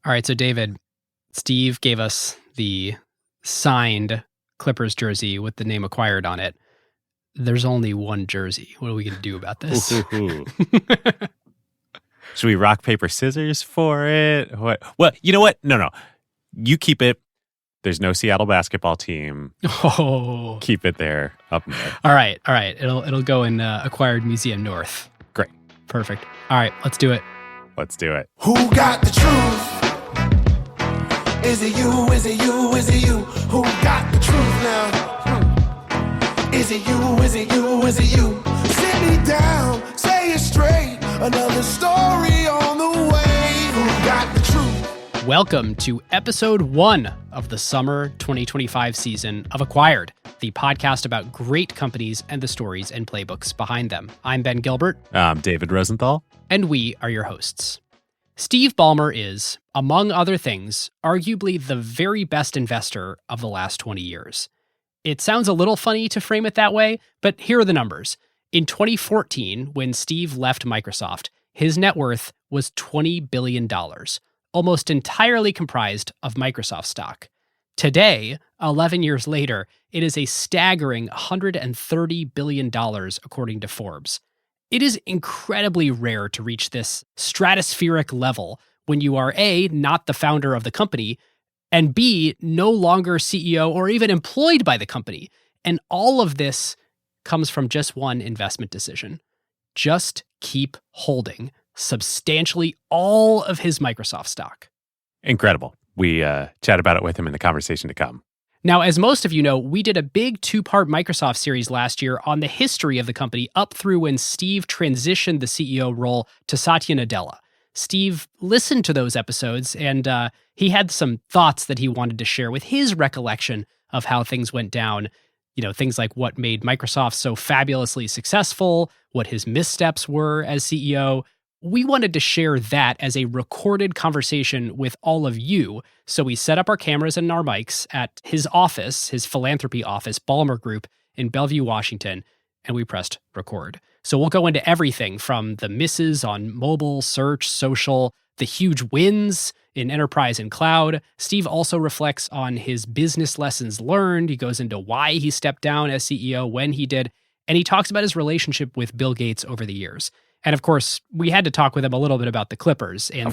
All right, so David, Steve gave us the signed Clippers jersey with the name acquired on it. There's only one jersey. What are we going to do about this? Should we rock, paper, scissors for it? What? Well, you know what? No. You keep it. There's no Seattle basketball team. Oh. Keep it there, up there. All right. It'll go in Acquired Museum North. Great. Perfect. All right, let's do it. Let's do it. Who got the truth? Is it you? Is it you? Is it you? Who got the truth now? Is it you? Is it you? Is it you? Sit me down, say it straight. Another story on the way. Who got the truth? Welcome to episode 1 of the summer 2025 season of Acquired, the podcast about great companies and the stories and playbooks behind them. I'm Ben Gilbert. I'm David Rosenthal. And we are your hosts. Steve Ballmer is, among other things, arguably the very best investor of the last 20 years. It sounds a little funny to frame it that way, but here are the numbers. In 2014, when Steve left Microsoft, his net worth was $20 billion, almost entirely comprised of Microsoft stock. Today, 11 years later, it is a staggering $130 billion, according to Forbes. It is incredibly rare to reach this stratospheric level when you are A, not the founder of the company, and B, no longer CEO or even employed by the company. And all of this comes from just one investment decision. Just keep holding substantially all of his Microsoft stock. Incredible. We chat about it with him in the conversation to come. Now, as most of you know, we did a big 2-part Microsoft series last year on the history of the company up through when Steve transitioned the CEO role to Satya Nadella. Steve listened to those episodes, and he had some thoughts that he wanted to share with his recollection of how things went down. You know, things like what made Microsoft so fabulously successful, what his missteps were as CEO. We wanted to share that as a recorded conversation with all of you, so we set up our cameras and our mics at his office, his philanthropy office, Ballmer Group, in Bellevue, Washington, and we pressed record. So we'll go into everything from the misses on mobile, search, social, the huge wins in enterprise and cloud. Steve also reflects on his business lessons learned. He goes into why he stepped down as CEO when he did, and he talks about his relationship with Bill Gates over the years. And of course, we had to talk with him a little bit about the Clippers and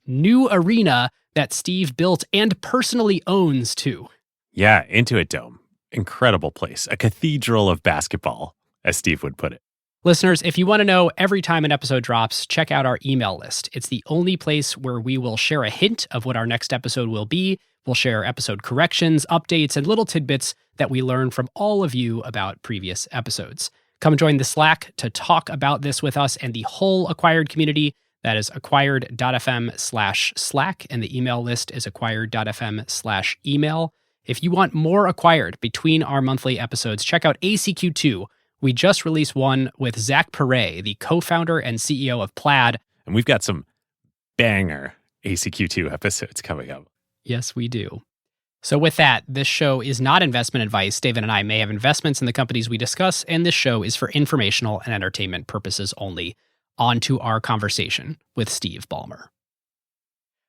new arena that Steve built and personally owns too. Yeah, Intuit Dome. Incredible place. A cathedral of basketball, as Steve would put it. Listeners, if you want to know every time an episode drops, check out our email list. It's the only place where we will share a hint of what our next episode will be. We'll share episode corrections, updates, and little tidbits that we learn from all of you about previous episodes. Come join the Slack to talk about this with us and the whole Acquired community. That is acquired.fm/Slack, and the email list is acquired.fm/email. If you want more Acquired between our monthly episodes, check out ACQ2. We just released one with Zach Perret, the co-founder and CEO of Plaid. And we've got some banger ACQ2 episodes coming up. Yes, we do. So with that, this show is not investment advice. David and I may have investments in the companies we discuss, and this show is for informational and entertainment purposes only. On to our conversation with Steve Ballmer.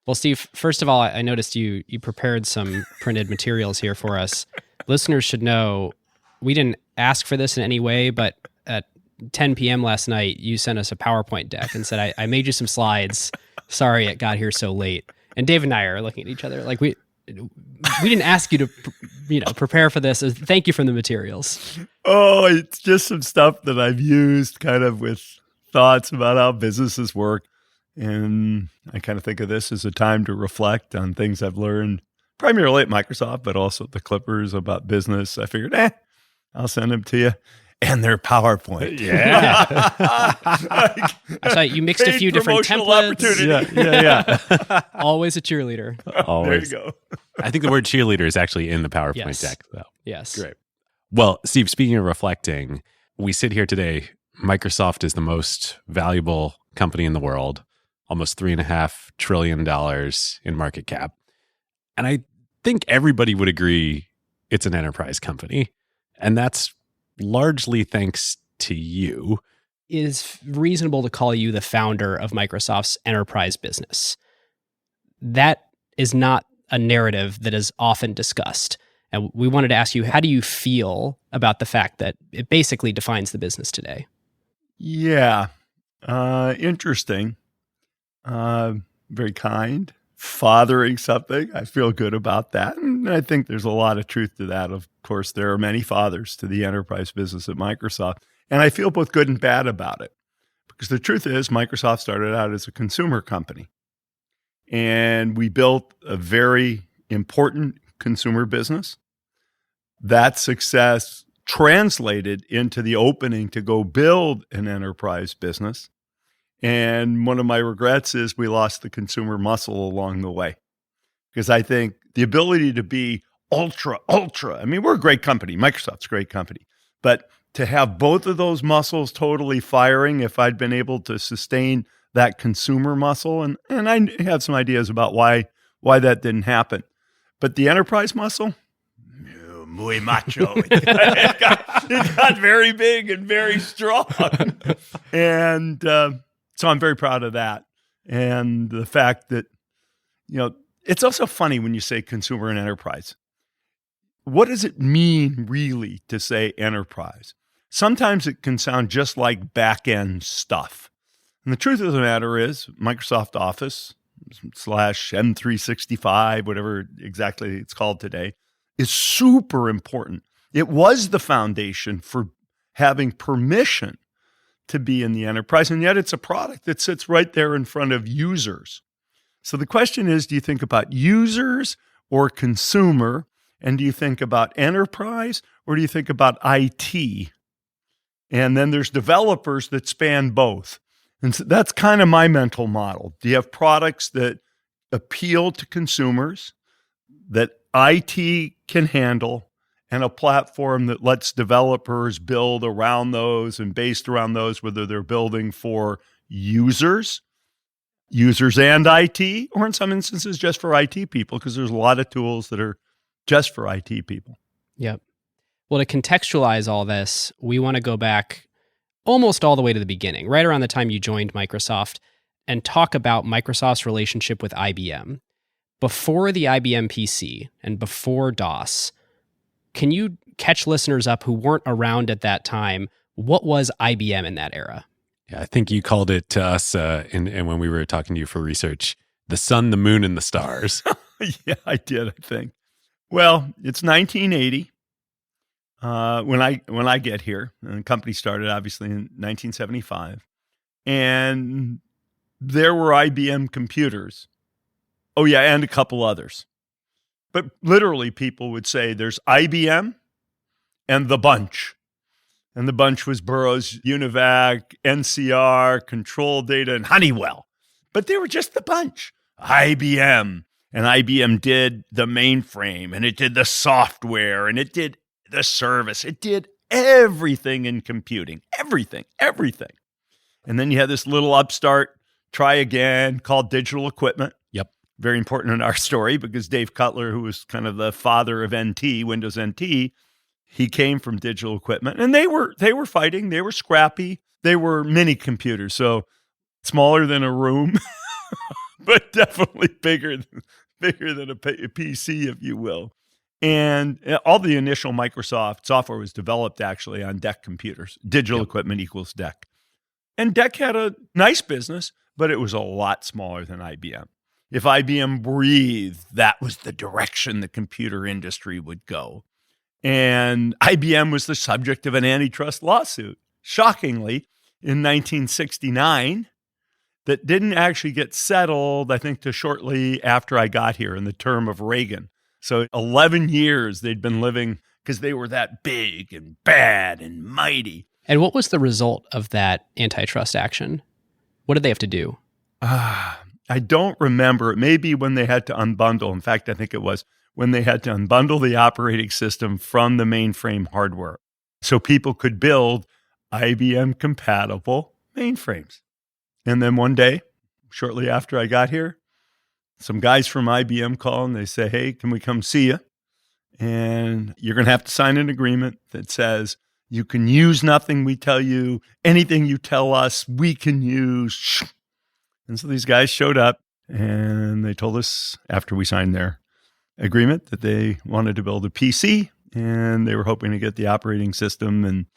Well, Steve, first of all, I noticed you prepared some printed materials here for us. Listeners should know we didn't ask for this in any way, but at 10 p.m. last night, you sent us a PowerPoint deck and said, I made you some slides. Sorry it got here so late. And Dave and I are looking at each other like we didn't ask you to, prepare for this. Thank you for the materials. Oh, it's just some stuff that I've used kind of with thoughts about how businesses work. And I kind of think of this as a time to reflect on things I've learned primarily at Microsoft, but also at the Clippers about business. I figured, I'll send them to you. And their Powerpoint. Yeah. I saw you mixed a few different templates. Yeah. Always a cheerleader. Always. There you go. I think the word cheerleader is actually in the PowerPoint Yes. deck, though. Yes. Great. Well, Steve, speaking of reflecting, we sit here today. Microsoft is the most valuable company in the world, almost $3.5 trillion in market cap. And I think everybody would agree it's an enterprise company. And that's largely thanks to you. It is reasonable to call you the founder of Microsoft's enterprise business. That is not a narrative that is often discussed. And we wanted to ask you, how do you feel about the fact that it basically defines the business today? Yeah. Interesting. Very kind. Fathering something. I feel good about that. And I think there's a lot of truth to that. Of course, there are many fathers to the enterprise business at Microsoft. And I feel both good and bad about it. Because the truth is, Microsoft started out as a consumer company. And we built a very important consumer business. That success translated into the opening to go build an enterprise business. And one of my regrets is we lost the consumer muscle along the way. Because I think the ability to be ultra, I mean, we're a great company. Microsoft's a great company. But to have both of those muscles totally firing, if I'd been able to sustain that consumer muscle, and I have some ideas about why that didn't happen. But the enterprise muscle, muy macho. It got very big and very strong. And so I'm very proud of that. And the fact that, it's also funny when you say consumer and enterprise. What does it mean really to say enterprise? Sometimes it can sound just like back-end stuff. And the truth of the matter is Microsoft Office / M365, whatever exactly it's called today, is super important. It was the foundation for having permission to be in the enterprise, and yet it's a product that sits right there in front of users. So the question is, do you think about users or consumer? And do you think about enterprise or do you think about IT? And then there's developers that span both. And so that's kind of my mental model. Do you have products that appeal to consumers, that IT can handle, and a platform that lets developers build around those and based around those, whether they're building for users and IT, or in some instances just for IT people, because there's a lot of tools that are just for IT people. Yep. Well, to contextualize all this, we want to go back almost all the way to the beginning, right around the time you joined Microsoft, and talk about Microsoft's relationship with IBM. Before the IBM PC and before DOS, can you catch listeners up who weren't around at that time? What was IBM in that era? Yeah, I think you called it to us, and when we were talking to you for research, the sun, the moon, and the stars. Yeah, I did, I think. Well, it's 1980 when I get here. And the company started, obviously, in 1975. And there were IBM computers. Oh, yeah, and a couple others. But literally, people would say there's IBM and the bunch. And the bunch was Burroughs, Univac, NCR, Control Data, and Honeywell. But they were just the bunch. IBM. And IBM did the mainframe, and it did the software, and it did the service. It did everything in computing. Everything. And then you had this little upstart try again called Digital Equipment. Yep. Very important in our story because Dave Cutler, who was kind of the father of NT, Windows NT, he came from Digital Equipment, and they were fighting. They were scrappy. They were mini computers, so smaller than a room, but definitely bigger than a PC, if you will. And all the initial Microsoft software was developed actually on DEC computers. Digital Equipment equals DEC. And DEC had a nice business, but it was a lot smaller than IBM. If IBM breathed, that was the direction the computer industry would go. And IBM was the subject of an antitrust lawsuit, shockingly, in 1969, that didn't actually get settled, I think, till shortly after I got here in the term of Reagan. So 11 years they'd been living because they were that big and bad and mighty. And what was the result of that antitrust action? What did they have to do? I don't remember. It may be when they had to unbundle. In fact, I think it was when they had to unbundle the operating system from the mainframe hardware so people could build IBM-compatible mainframes. And then one day, shortly after I got here, some guys from IBM call and they say, hey, can we come see you? And you're going to have to sign an agreement that says you can use nothing we tell you, anything you tell us, we can use. And so these guys showed up And they told us after we signed their agreement that they wanted to build a PC, and they were hoping to get the operating system and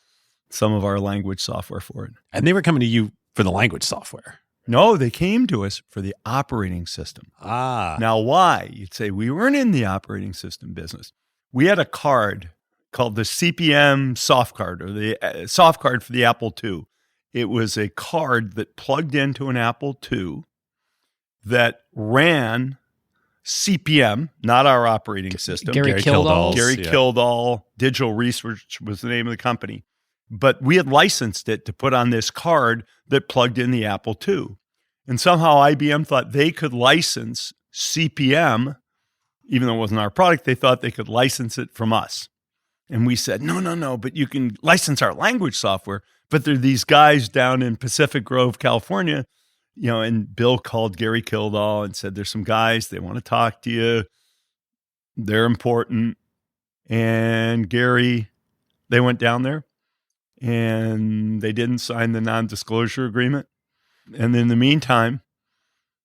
some of our language software for it. And they were coming to you for the language software. No, they came to us for the operating system. Now, why? You'd say we weren't in the operating system business. We had a card called the CPM soft card, or the soft card for the Apple II. It was a card that plugged into an Apple II that ran CPM, not our operating system. Gary Kildall. Gary Kildall, Digital Research was the name of the company. But we had licensed it to put on this card that plugged in the Apple II. And somehow IBM thought they could license CPM, even though it wasn't our product, they thought they could license it from us. And we said, no, but you can license our language software. But there are these guys down in Pacific Grove, California, and Bill called Gary Kildall and said, there's some guys, they want to talk to you. They're important. And Gary, they went down there and they didn't sign the non-disclosure agreement. And in the meantime,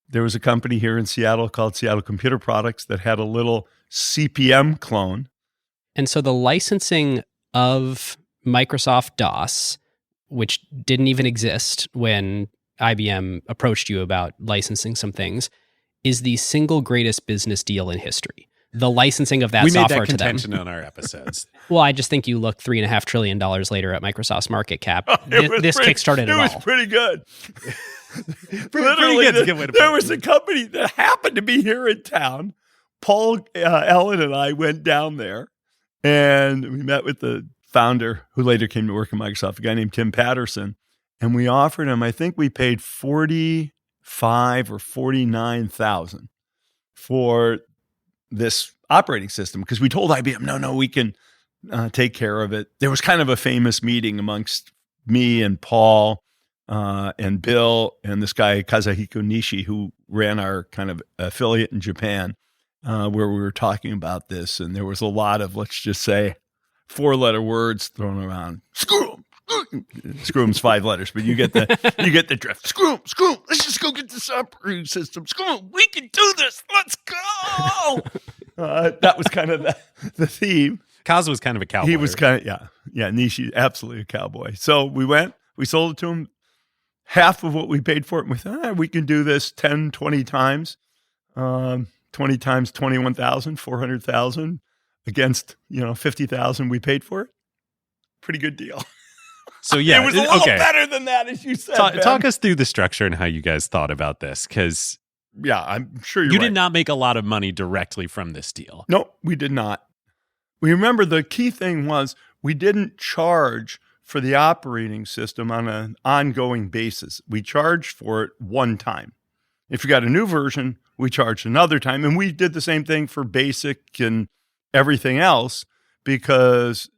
there was a company here in Seattle called Seattle Computer Products that had a little CPM clone. And so the licensing of Microsoft DOS, which didn't even exist when IBM approached you about licensing some things, is the single greatest business deal in history. The licensing of that software to them. We made that contention on our episodes. Well, I just think you look $3.5 trillion later at Microsoft's market cap. This kickstarted it all. It was pretty good. Pretty good. There was a company that happened to be here in town. Paul Allen and I went down there, and we met with the founder who later came to work at Microsoft, a guy named Tim Patterson. And we offered him, I think we paid $45,000 or $49,000 for this operating system, because we told IBM, no, we can take care of it. There was kind of a famous meeting amongst me and Paul and Bill and this guy, Kazuhiko Nishi, who ran our kind of affiliate in Japan, where we were talking about this. And there was a lot of, let's just say, 4-letter words thrown around. Screw 'em. Screw 'em's 5 letters, but you get the drift. Screw 'em. Let's just go get this operating system. Screw 'em. We can do this. Let's go. That was kind of the theme. Kaz was kind of a cowboy. He was kind of, yeah, Nishi, absolutely a cowboy. So we sold it to him, half of what we paid for it. And we thought, we can do this 10, 20 times. 20 times 21,000, 400,000 against, 50,000 we paid for it. Pretty good deal. So yeah, it was a little better than that, as you said. Talk us through the structure and how you guys thought about this, because I'm sure you did not make a lot of money directly from this deal. No, we did not. We remember the key thing was we didn't charge for the operating system on an ongoing basis. We charged for it one time. If you got a new version, we charged another time, and we did the same thing for basic and everything else, because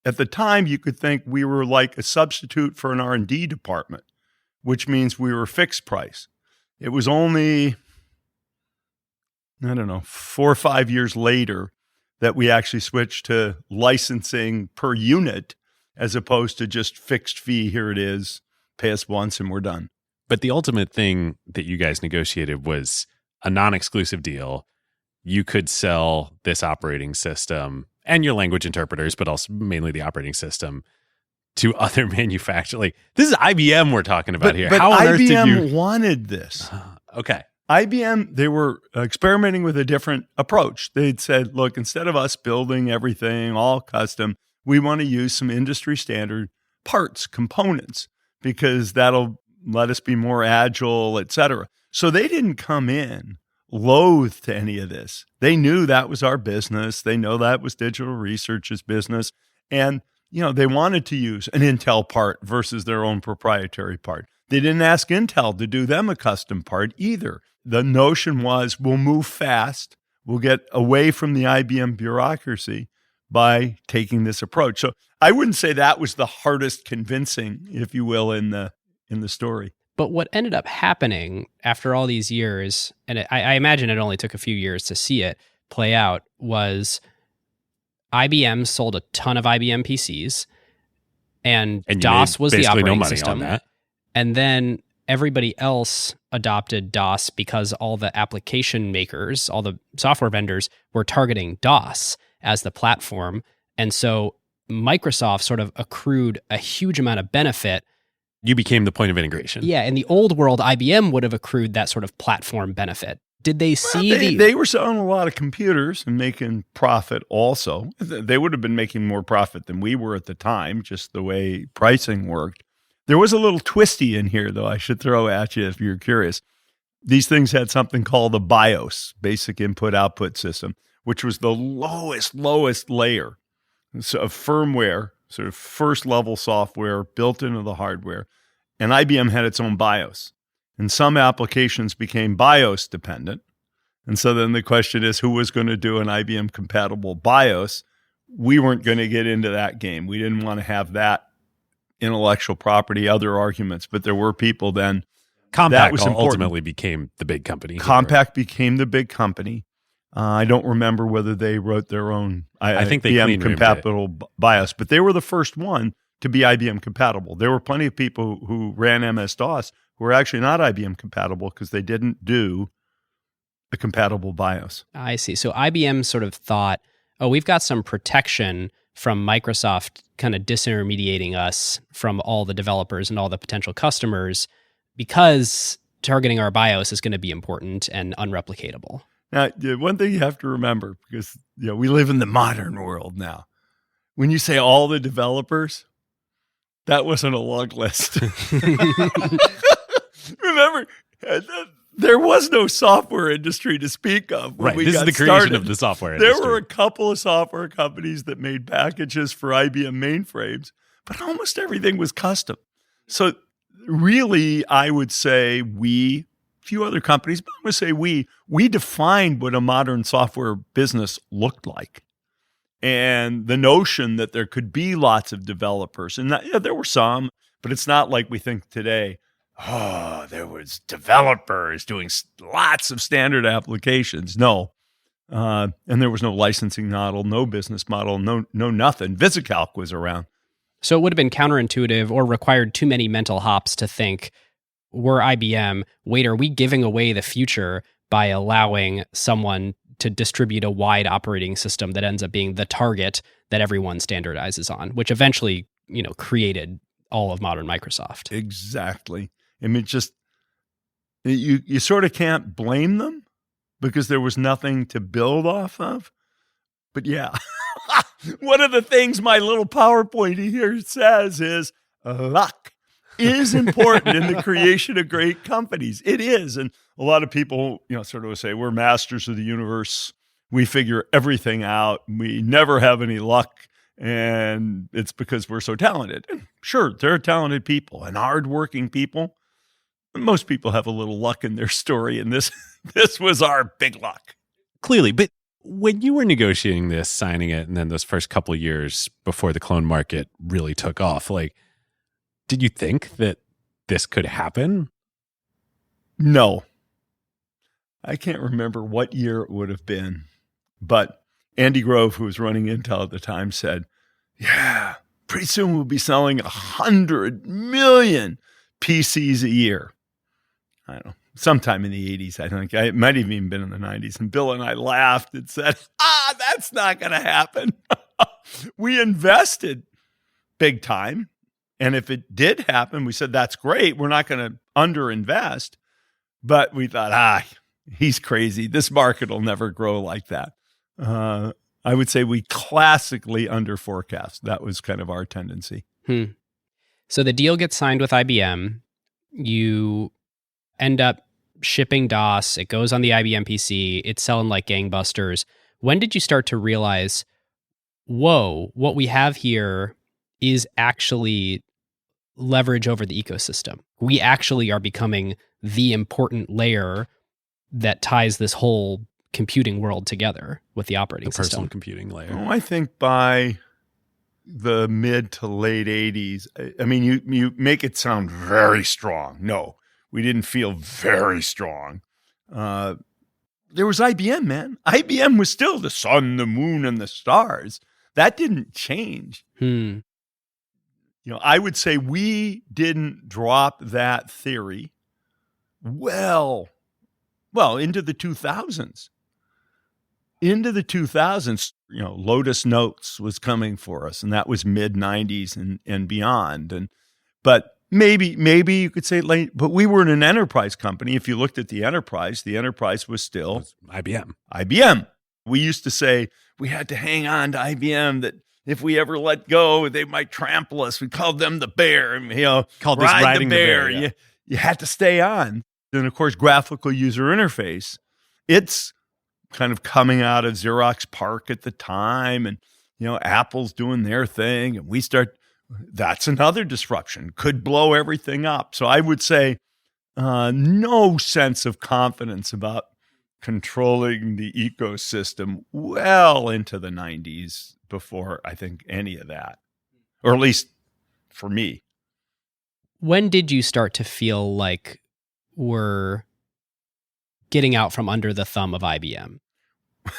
at the time, you could think we were like a substitute for an R&D department, which means we were fixed price. It was only, 4 or 5 years later that we actually switched to licensing per unit as opposed to just fixed fee. Here it is, pay us once and we're done. But the ultimate thing that you guys negotiated was a non-exclusive deal. You could sell this operating system and your language interpreters, but also mainly the operating system, to other manufacturers. Like, this is IBM we're talking about here. But how on earth did IBM wanted this. Okay. IBM, they were experimenting with a different approach. They'd said, look, instead of us building everything all custom, we want to use some industry standard parts, components, because that'll let us be more agile, et cetera. So they didn't come in loath to any of this. They knew that was our business. They know that was Digital Research's business. And, they wanted to use an Intel part versus their own proprietary part. They didn't ask Intel to do them a custom part either. The notion was, we'll move fast. We'll get away from the IBM bureaucracy by taking this approach. So I wouldn't say that was the hardest convincing, if you will, in the story. But what ended up happening after all these years, and I imagine it only took a few years to see it play out, was IBM sold a ton of IBM PCs, and DOS was the operating system. And then everybody else adopted DOS because all the application makers, all the software vendors were targeting DOS as the platform. And so Microsoft sort of accrued a huge amount of benefit. You became the point of integration. Yeah, in the old world, IBM would have accrued that sort of platform benefit. Did they see they were selling a lot of computers and making profit also. They would have been making more profit than we were at the time, just the way pricing worked. There was a little twisty in here, though, I should throw at you if you're curious. These things had something called the BIOS, Basic Input-Output System, which was the lowest layer of firmware, sort of first-level software built into the hardware. And IBM had its own BIOS. And some applications became BIOS dependent. And so then the question is, who was going to do an IBM-compatible BIOS? We weren't going to get into that game. We didn't want to have that intellectual property, other arguments, but there were people then. Compaq that was important. Ultimately became the big company. Compaq became the big company. I don't remember whether they wrote their own I think they IBM compatible BIOS, but they were the first one to be IBM compatible. There were plenty of people who ran MS-DOS who were actually not IBM compatible because they didn't do a compatible BIOS. I see. So IBM sort of thought, oh, we've got some protection from Microsoft kind of disintermediating us from all the developers and all the potential customers because targeting our BIOS is going to be important and unreplicatable. Now, one thing you have to remember, because we live in the modern world now, when you say all the developers, that wasn't a long list. Remember, there was no software industry to speak of when we this got is the creation started. of the software industry. There were a couple of software companies that made packages for IBM mainframes, but almost everything was custom. So really, I would say a few other companies, but I'm going to say we defined what a modern software business looked like. And the notion that there could be lots of developers, and there were some, but it's not like we think today, oh, there was developers doing lots of standard applications. No. And there was no licensing model, no business model, no nothing. VisiCalc was around. So it would have been counterintuitive or required too many mental hops to think, we're IBM. Wait, are we giving away the future by allowing someone to distribute a wide operating system that ends up being the target that everyone standardizes on, which eventually, created all of modern Microsoft. Exactly. I mean, just you sort of can't blame them because there was nothing to build off of. But yeah, one of the things my little PowerPoint here says is luck is important in the creation of great companies. It is. And a lot of people, sort of say, we're masters of the universe. We figure everything out. We never have any luck. And it's because we're so talented. And sure, there are talented people and hardworking people. Most people have a little luck in their story. And this was our big luck. Clearly. But when you were negotiating this, signing it, and then those first couple of years before the clone market really took off, did you think that this could happen? No. I can't remember what year it would have been, but Andy Grove, who was running Intel at the time, said, yeah, pretty soon we'll be selling 100 million PCs a year. I don't know, sometime in the 80s, I think. It might have even been in the 90s. And Bill and I laughed and said, that's not going to happen. We invested big time. And if it did happen, we said, that's great. We're not going to underinvest. But we thought, he's crazy. This market will never grow like that. I would say we classically under forecast. That was kind of our tendency. So the deal gets signed with IBM. You end up shipping DOS. It goes on the IBM PC. It's selling like gangbusters. When did you start to realize, whoa, what we have here is actually leverage over the ecosystem? We actually are becoming the important layer that ties this whole computing world together with the operating system. Personal computing layer. I think by the mid to late 80s, I mean, you make it sound very strong. No, we didn't feel very strong. There was IBM, man. IBM was still the sun, the moon, and the stars. That didn't change. I would say we didn't drop that theory well, into the 2000s. Lotus Notes was coming for us, and that was mid 90s and beyond. But maybe you could say late, but we were in an enterprise company. If you looked at the enterprise was still IBM. We used to say we had to hang on to IBM, that if we ever let go, they might trample us. We called them the bear, and called this riding the bear. Yeah. You had to stay on. And of course, graphical user interface, it's kind of coming out of Xerox PARC at the time, and Apple's doing their thing, and that's another disruption, could blow everything up. So I would say no sense of confidence about controlling the ecosystem well into the 90s before I think any of that, or at least for me. When did you start to feel like we're getting out from under the thumb of IBM?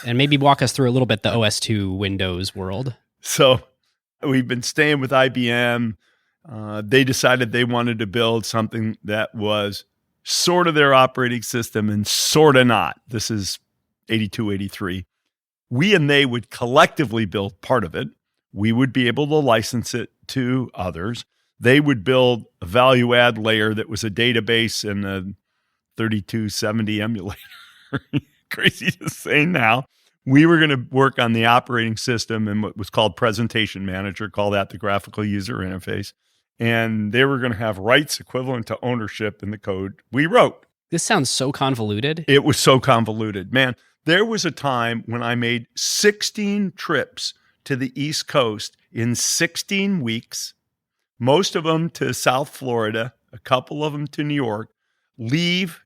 And maybe walk us through a little bit the OS2 Windows world. So we've been staying with IBM. They decided they wanted to build something that was sort of their operating system and sort of not. This is 82, 83. We and they would collectively build part of it. We would be able to license it to others. They would build a value add layer that was a database and a 3270 emulator. Crazy to say now. We were going to work on the operating system and what was called Presentation Manager, call that the graphical user interface. And they were going to have rights equivalent to ownership in the code we wrote. This sounds so convoluted. It was so convoluted. Man, there was a time when I made 16 trips to the East Coast in 16 weeks, most of them to South Florida, a couple of them to New York, leave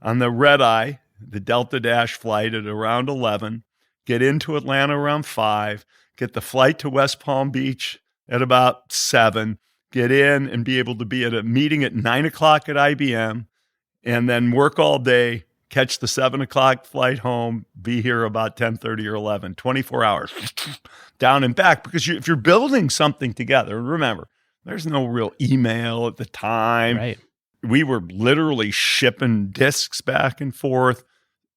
on the red eye, the Delta Dash flight at around 11, get into Atlanta around 5, get the flight to West Palm Beach at about 7, get in and be able to be at a meeting at 9 o'clock at IBM, and then work all day, catch the 7 o'clock flight home, be here about 10:30 or 11, 24 hours, down and back. Because if you're building something together, remember, there's no real email at the time. Right. We were literally shipping disks back and forth.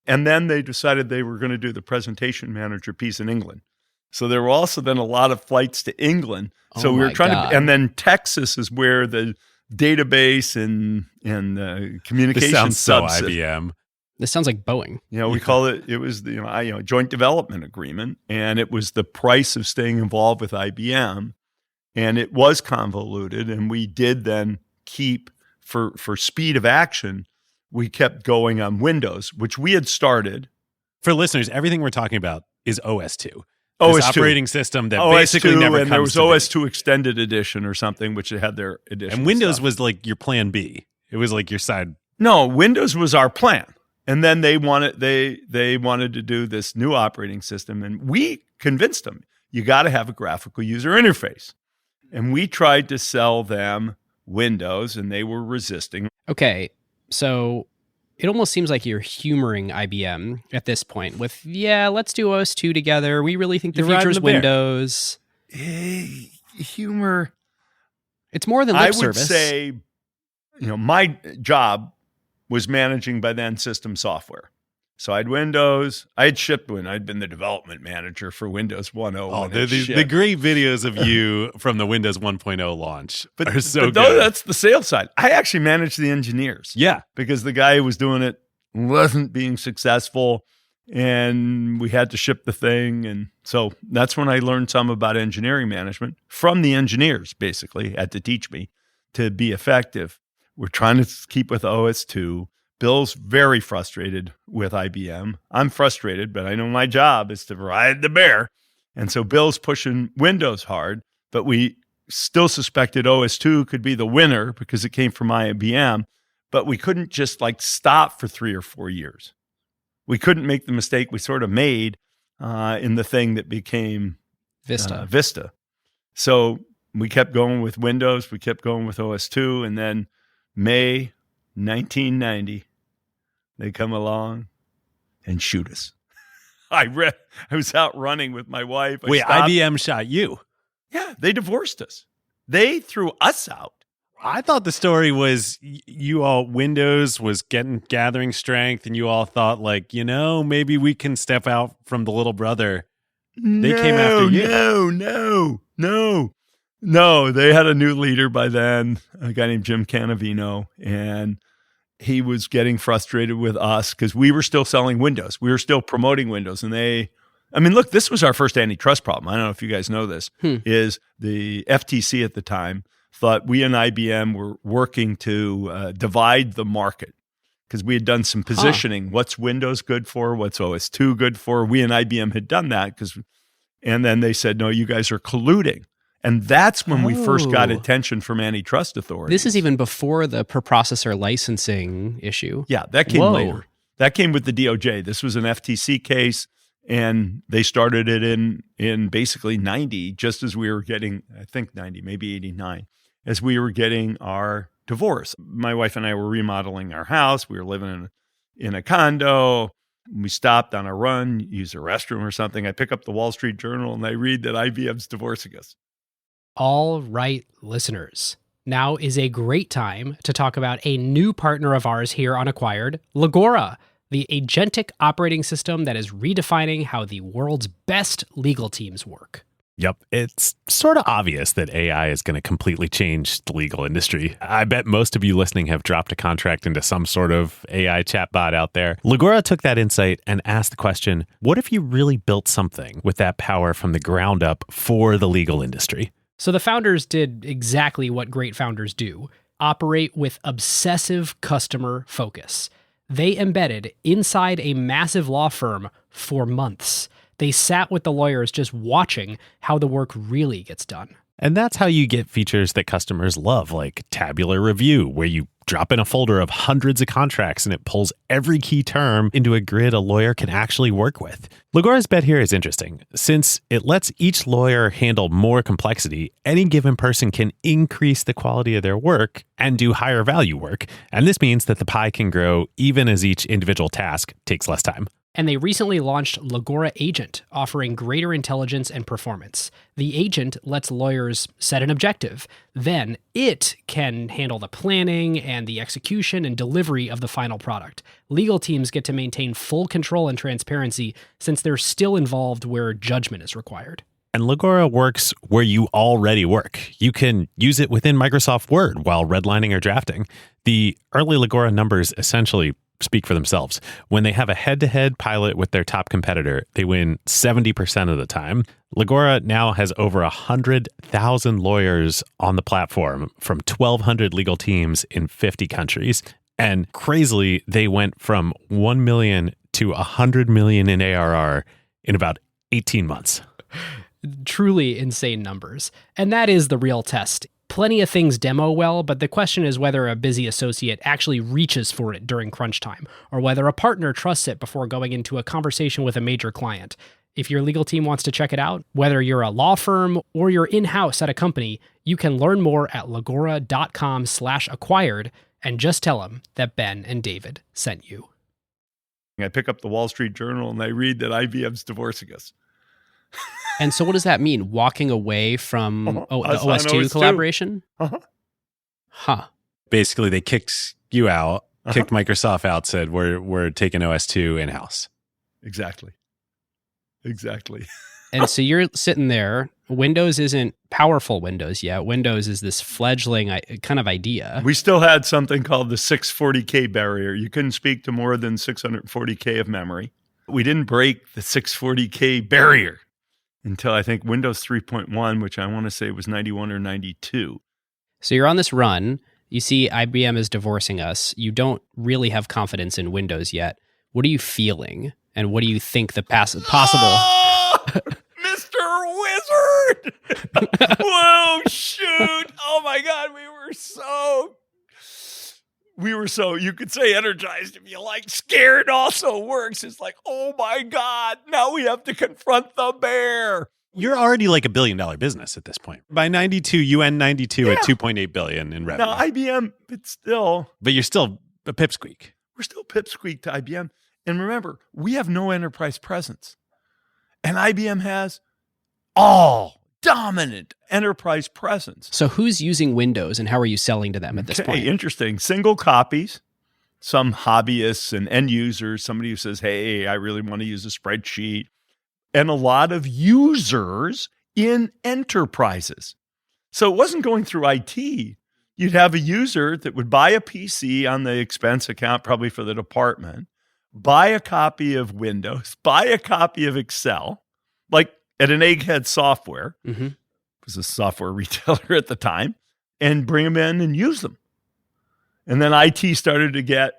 And then they decided they were going to do the Presentation Manager piece in England. So there were also then a lot of flights to England. So we were trying to, and then Texas is where the database and communication This sounds so subsystem. IBM. This sounds like Boeing. We call it was the joint development agreement, and it was the price of staying involved with IBM, and it was convoluted, and we did then keep for speed of action. We kept going on Windows, which we had started. For listeners, everything we're talking about is OS2. OS2. This operating system that OS2, basically never and comes there was to OS2 Extended Edition or something, which had their edition. And Windows stuff. was like your plan B. It was like your side. No, Windows was our plan. And then they wanted to do this new operating system, and we convinced them, you got to have a graphical user interface. And we tried to sell them Windows, and they were resisting. Okay, so it almost seems like you're humoring IBM at this point with, let's do OS2 together. We really think the You're future is riding the bear. Windows. Humor. It's more than lip service. I would say, my job was managing by then system software. So I had Windows. I had shipped Windows. I'd been the development manager for Windows 1.0. Oh, the great videos of you from the Windows 1.0 launch are so good. That's the sales side. I actually managed the engineers. Yeah. Because the guy who was doing it wasn't being successful, and we had to ship the thing. And so that's when I learned some about engineering management from the engineers, basically, had to teach me to be effective. We're trying to keep with OS2. Bill's very frustrated with IBM. I'm frustrated, but I know my job is to ride the bear. And so Bill's pushing Windows hard, but we still suspected OS2 could be the winner because it came from IBM, but we couldn't just stop for 3 or 4 years. We couldn't make the mistake we sort of made in the thing that became Vista. So we kept going with Windows. We kept going with OS2. And then May 1990, they come along and shoot us. I was out running with my wife. Wait, IBM shot you? Yeah, they divorced us. They threw us out. I thought the story was you all, Windows was gathering strength, and you all thought, like, maybe we can step out from the little brother. They came after you. No, they had a new leader by then, a guy named Jim Canavino, and he was getting frustrated with us because we were still selling Windows. We were still promoting Windows. And look, this was our first antitrust problem. I don't know if you guys know this, is the FTC at the time thought we and IBM were working to divide the market because we had done some positioning. What's Windows good for? What's OS2 good for? We and IBM had done that and then they said, no, you guys are colluding. And that's when we first got attention from antitrust authorities. This is even before the per processor licensing issue. Yeah, that came later. That came with the DOJ. This was an FTC case, and they started it in basically 90, just as we were getting, I think 90, maybe 89, as we were getting our divorce. My wife and I were remodeling our house. We were living in a condo. We stopped on a run, used a restroom or something. I pick up the Wall Street Journal, and I read that IBM's divorcing us. All right, listeners. Now is a great time to talk about a new partner of ours here on Acquired, Legora, the agentic operating system that is redefining how the world's best legal teams work. Yep. It's sort of obvious that AI is going to completely change the legal industry. I bet most of you listening have dropped a contract into some sort of AI chatbot out there. Legora took that insight and asked the question, what if you really built something with that power from the ground up for the legal industry? So the founders did exactly what great founders do, operate with obsessive customer focus. They embedded inside a massive law firm for months. They sat with the lawyers just watching how the work really gets done. And that's how you get features that customers love, like tabular review, where you drop in a folder of hundreds of contracts and it pulls every key term into a grid a lawyer can actually work with. Legora's bet here is interesting. Since it lets each lawyer handle more complexity, any given person can increase the quality of their work and do higher value work. And this means that the pie can grow even as each individual task takes less time. And they recently launched Legora Agent, offering greater intelligence and performance. The agent lets lawyers set an objective. Then it can handle the planning and the execution and delivery of the final product. Legal teams get to maintain full control and transparency since they're still involved where judgment is required. And Legora works where you already work. You can use it within Microsoft Word while redlining or drafting. The early Legora numbers essentially speak for themselves. When they have a head-to-head pilot with their top competitor, they win 70% of the time. Legora now has over 100,000 lawyers on the platform from 1,200 legal teams in 50 countries. And crazily, they went from 1 million to 100 million in ARR in about 18 months. Truly insane numbers. And that is the real test. Plenty of things demo well, but the question is whether a busy associate actually reaches for it during crunch time, or whether a partner trusts it before going into a conversation with a major client. If your legal team wants to check it out, whether you're a law firm or you're in-house at a company, you can learn more at legora.com/acquired and just tell them that Ben and David sent you. I pick up the Wall Street Journal and I read that IBM's divorcing us. And so what does that mean? Walking away from the OS2 collaboration? Huh. Basically, they kicked you out, kicked Microsoft out, said, we're taking OS2 in-house. Exactly. And so you're sitting there. Windows isn't powerful Windows yet. Windows is this fledgling kind of idea. We still had something called the 640K barrier. You couldn't speak to more than 640K of memory. We didn't break the 640K barrier until I think Windows 3.1, which I want to say was 91 or 92. So you're on this run. You see IBM is divorcing us. You don't really have confidence in Windows yet. What are you feeling? And what do you think the possible... Oh, Mr. Wizard! Whoa, shoot! Oh my God, we were so, you could say energized if you like. Scared also works. It's like, oh my God, now we have to confront the bear. You're already like $1 billion business at this point. By 92, you end 92 at $2.8 billion in revenue. Now IBM, but you're still a pipsqueak. We're still pipsqueak to IBM. And remember, we have no enterprise presence. And IBM has all dominant enterprise presence. So who's using Windows and how are you selling to them at this point? Interesting. Single copies, some hobbyists and end users, somebody who says, hey, I really want to use a spreadsheet, and a lot of users in enterprises. So it wasn't going through IT. You'd have a user that would buy a PC on the expense account, probably for the department, buy a copy of Windows, buy a copy of Excel, like at an Egghead Software, it was a software retailer at the time, and bring them in and use them. And then IT started to get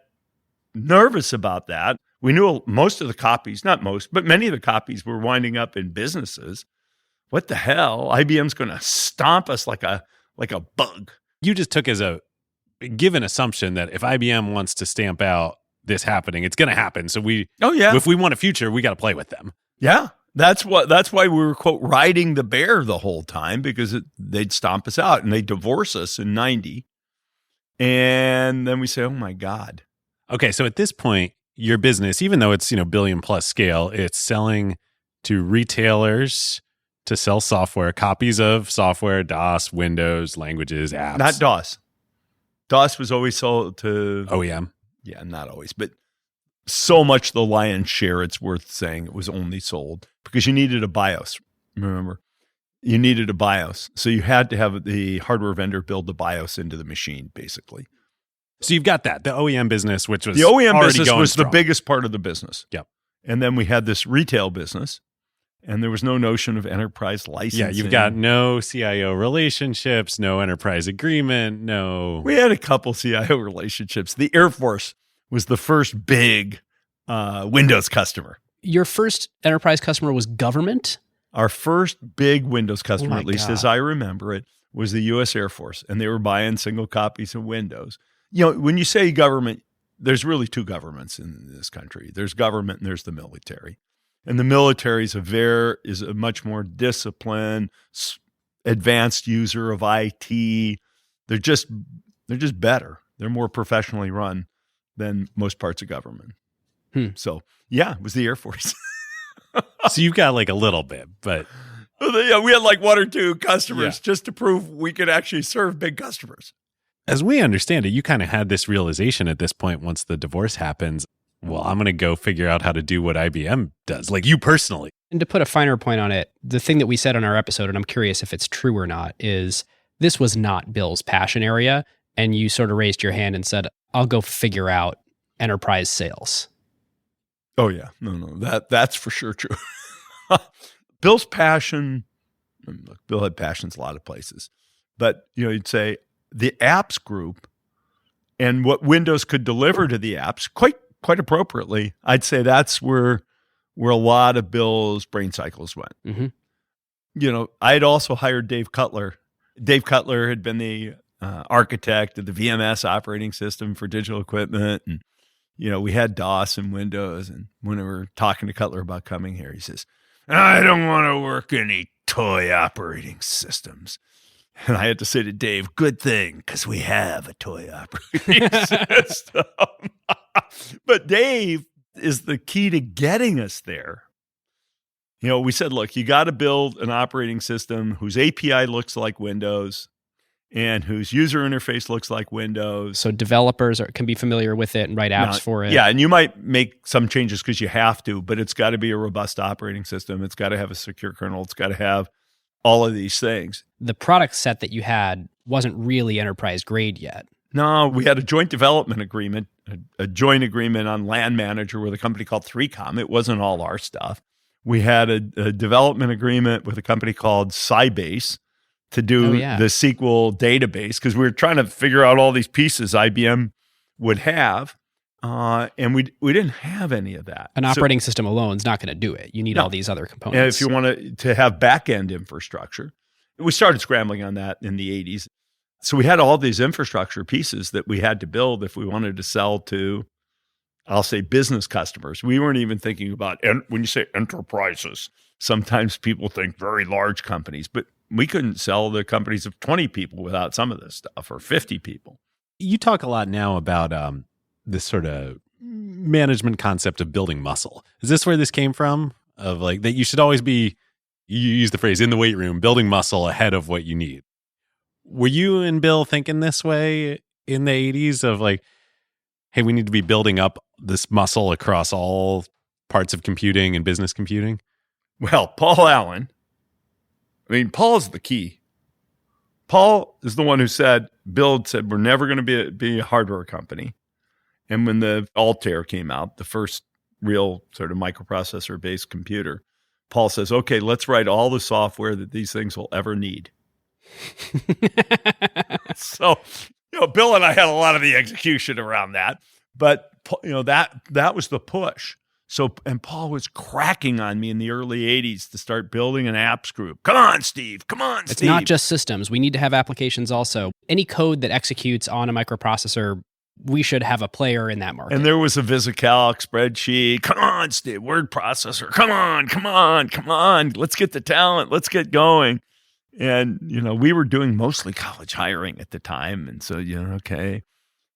nervous about that. We knew most of the copies, not most, but many of the copies were winding up in businesses. What the hell? IBM's going to stomp us like a bug. You just took as a given assumption that if IBM wants to stamp out this happening, it's going to happen. So if we want a future, we got to play with them. Yeah. That's why we were, quote, riding the bear the whole time, because they'd stomp us out and they'd divorce us in 90. And then we say, oh my God. Okay. So at this point, your business, even though it's, billion plus scale, it's selling to retailers to sell software, copies of software, DOS, Windows, languages, apps. Not DOS. DOS was always sold to OEM. Yeah, not always, but so much the lion's share, it's worth saying it was only sold because you needed a BIOS. Remember, you needed a BIOS. So you had to have the hardware vendor build the BIOS into the machine, basically. So you've got that, the OEM business, which was the OEM business going was strong. The biggest part of the business. Yep. And then we had this retail business, and there was no notion of enterprise licensing. Yeah, you've got no CIO relationships, no enterprise agreement, no. We had a couple CIO relationships. The Air Force was the first big Windows customer. Your first enterprise customer was government? Our first big Windows customer, Oh at least God. as I remember it, was the U.S. Air Force, and they were buying single copies of Windows. When you say government, there's really two governments in this country. There's government and there's the military. And the military is a much more disciplined, advanced user of IT. They're just better. They're more professionally run than most parts of government. So, yeah, it was the Air Force. So you've got like a little bit, but. Yeah, we had like one or two customers just to prove we could actually serve big customers. As we understand it, you kind of had this realization at this point once the divorce happens. Well, I'm going to go figure out how to do what IBM does, like you personally. And to put a finer point on it, the thing that we said on our episode, and I'm curious if it's true or not, is this was not Bill's passion area. And you sort of raised your hand and said, I'll go figure out enterprise sales. Oh, yeah. No, that's for sure true. Bill's passion, look, Bill had passions a lot of places. But, you'd say the apps group and what Windows could deliver to the apps, quite appropriately, I'd say that's where a lot of Bill's brain cycles went. Mm-hmm. I'd also hired Dave Cutler. Dave Cutler had been the architect of the VMS operating system for digital equipment. And, we had DOS and Windows. And when we were talking to Cutler about coming here, he says, I don't want to work any toy operating systems. And I had to say to Dave, good thing, because we have a toy operating system. But Dave is the key to getting us there. We said, look, you got to build an operating system whose API looks like Windows and whose user interface looks like Windows. So developers can be familiar with it and write apps for it. Yeah, and you might make some changes because you have to, but it's got to be a robust operating system. It's got to have a secure kernel. It's got to have all of these things. The product set that you had wasn't really enterprise grade yet. No, we had a joint development agreement, a joint agreement on Land Manager with a company called 3Com. It wasn't all our stuff. We had a development agreement with a company called Sybase to do the SQL database because we were trying to figure out all these pieces IBM would have, and we didn't have any of that. An operating system alone is not going to do it. You need all these other components. And if you want to have back-end infrastructure, we started scrambling on that in the 80s. So we had all these infrastructure pieces that we had to build if we wanted to sell to, I'll say, business customers. We weren't even thinking about, when you say enterprises, sometimes people think very large companies, but we couldn't sell to companies of 20 people without some of this stuff, or 50 people. You talk a lot now about this sort of management concept of building muscle. Is this where this came from? Of like that you should always be, You use the phrase in the weight room, building muscle ahead of what you need. Were you and Bill thinking this way in the 80s of like, hey, we need to be building up this muscle across all parts of computing and business computing? Well, Paul Allen, Paul's the key. Paul is the one who said, Bill said, we're never going to be a hardware company. And when the Altair came out, the first real sort of microprocessor-based computer, Paul says, okay, let's write all the software that these things will ever need. So, Bill and I had a lot of the execution around that. But, that was the push. So, and Paul was cracking on me in the early 80s to start building an apps group. Come on, Steve. It's not just systems. We need to have applications also. Any code that executes on a microprocessor, we should have a player in that market. And there was a VisiCalc spreadsheet. Come on, Steve. Word processor. Come on. Let's get the talent. Let's get going. And, we were doing mostly college hiring at the time. And so, okay.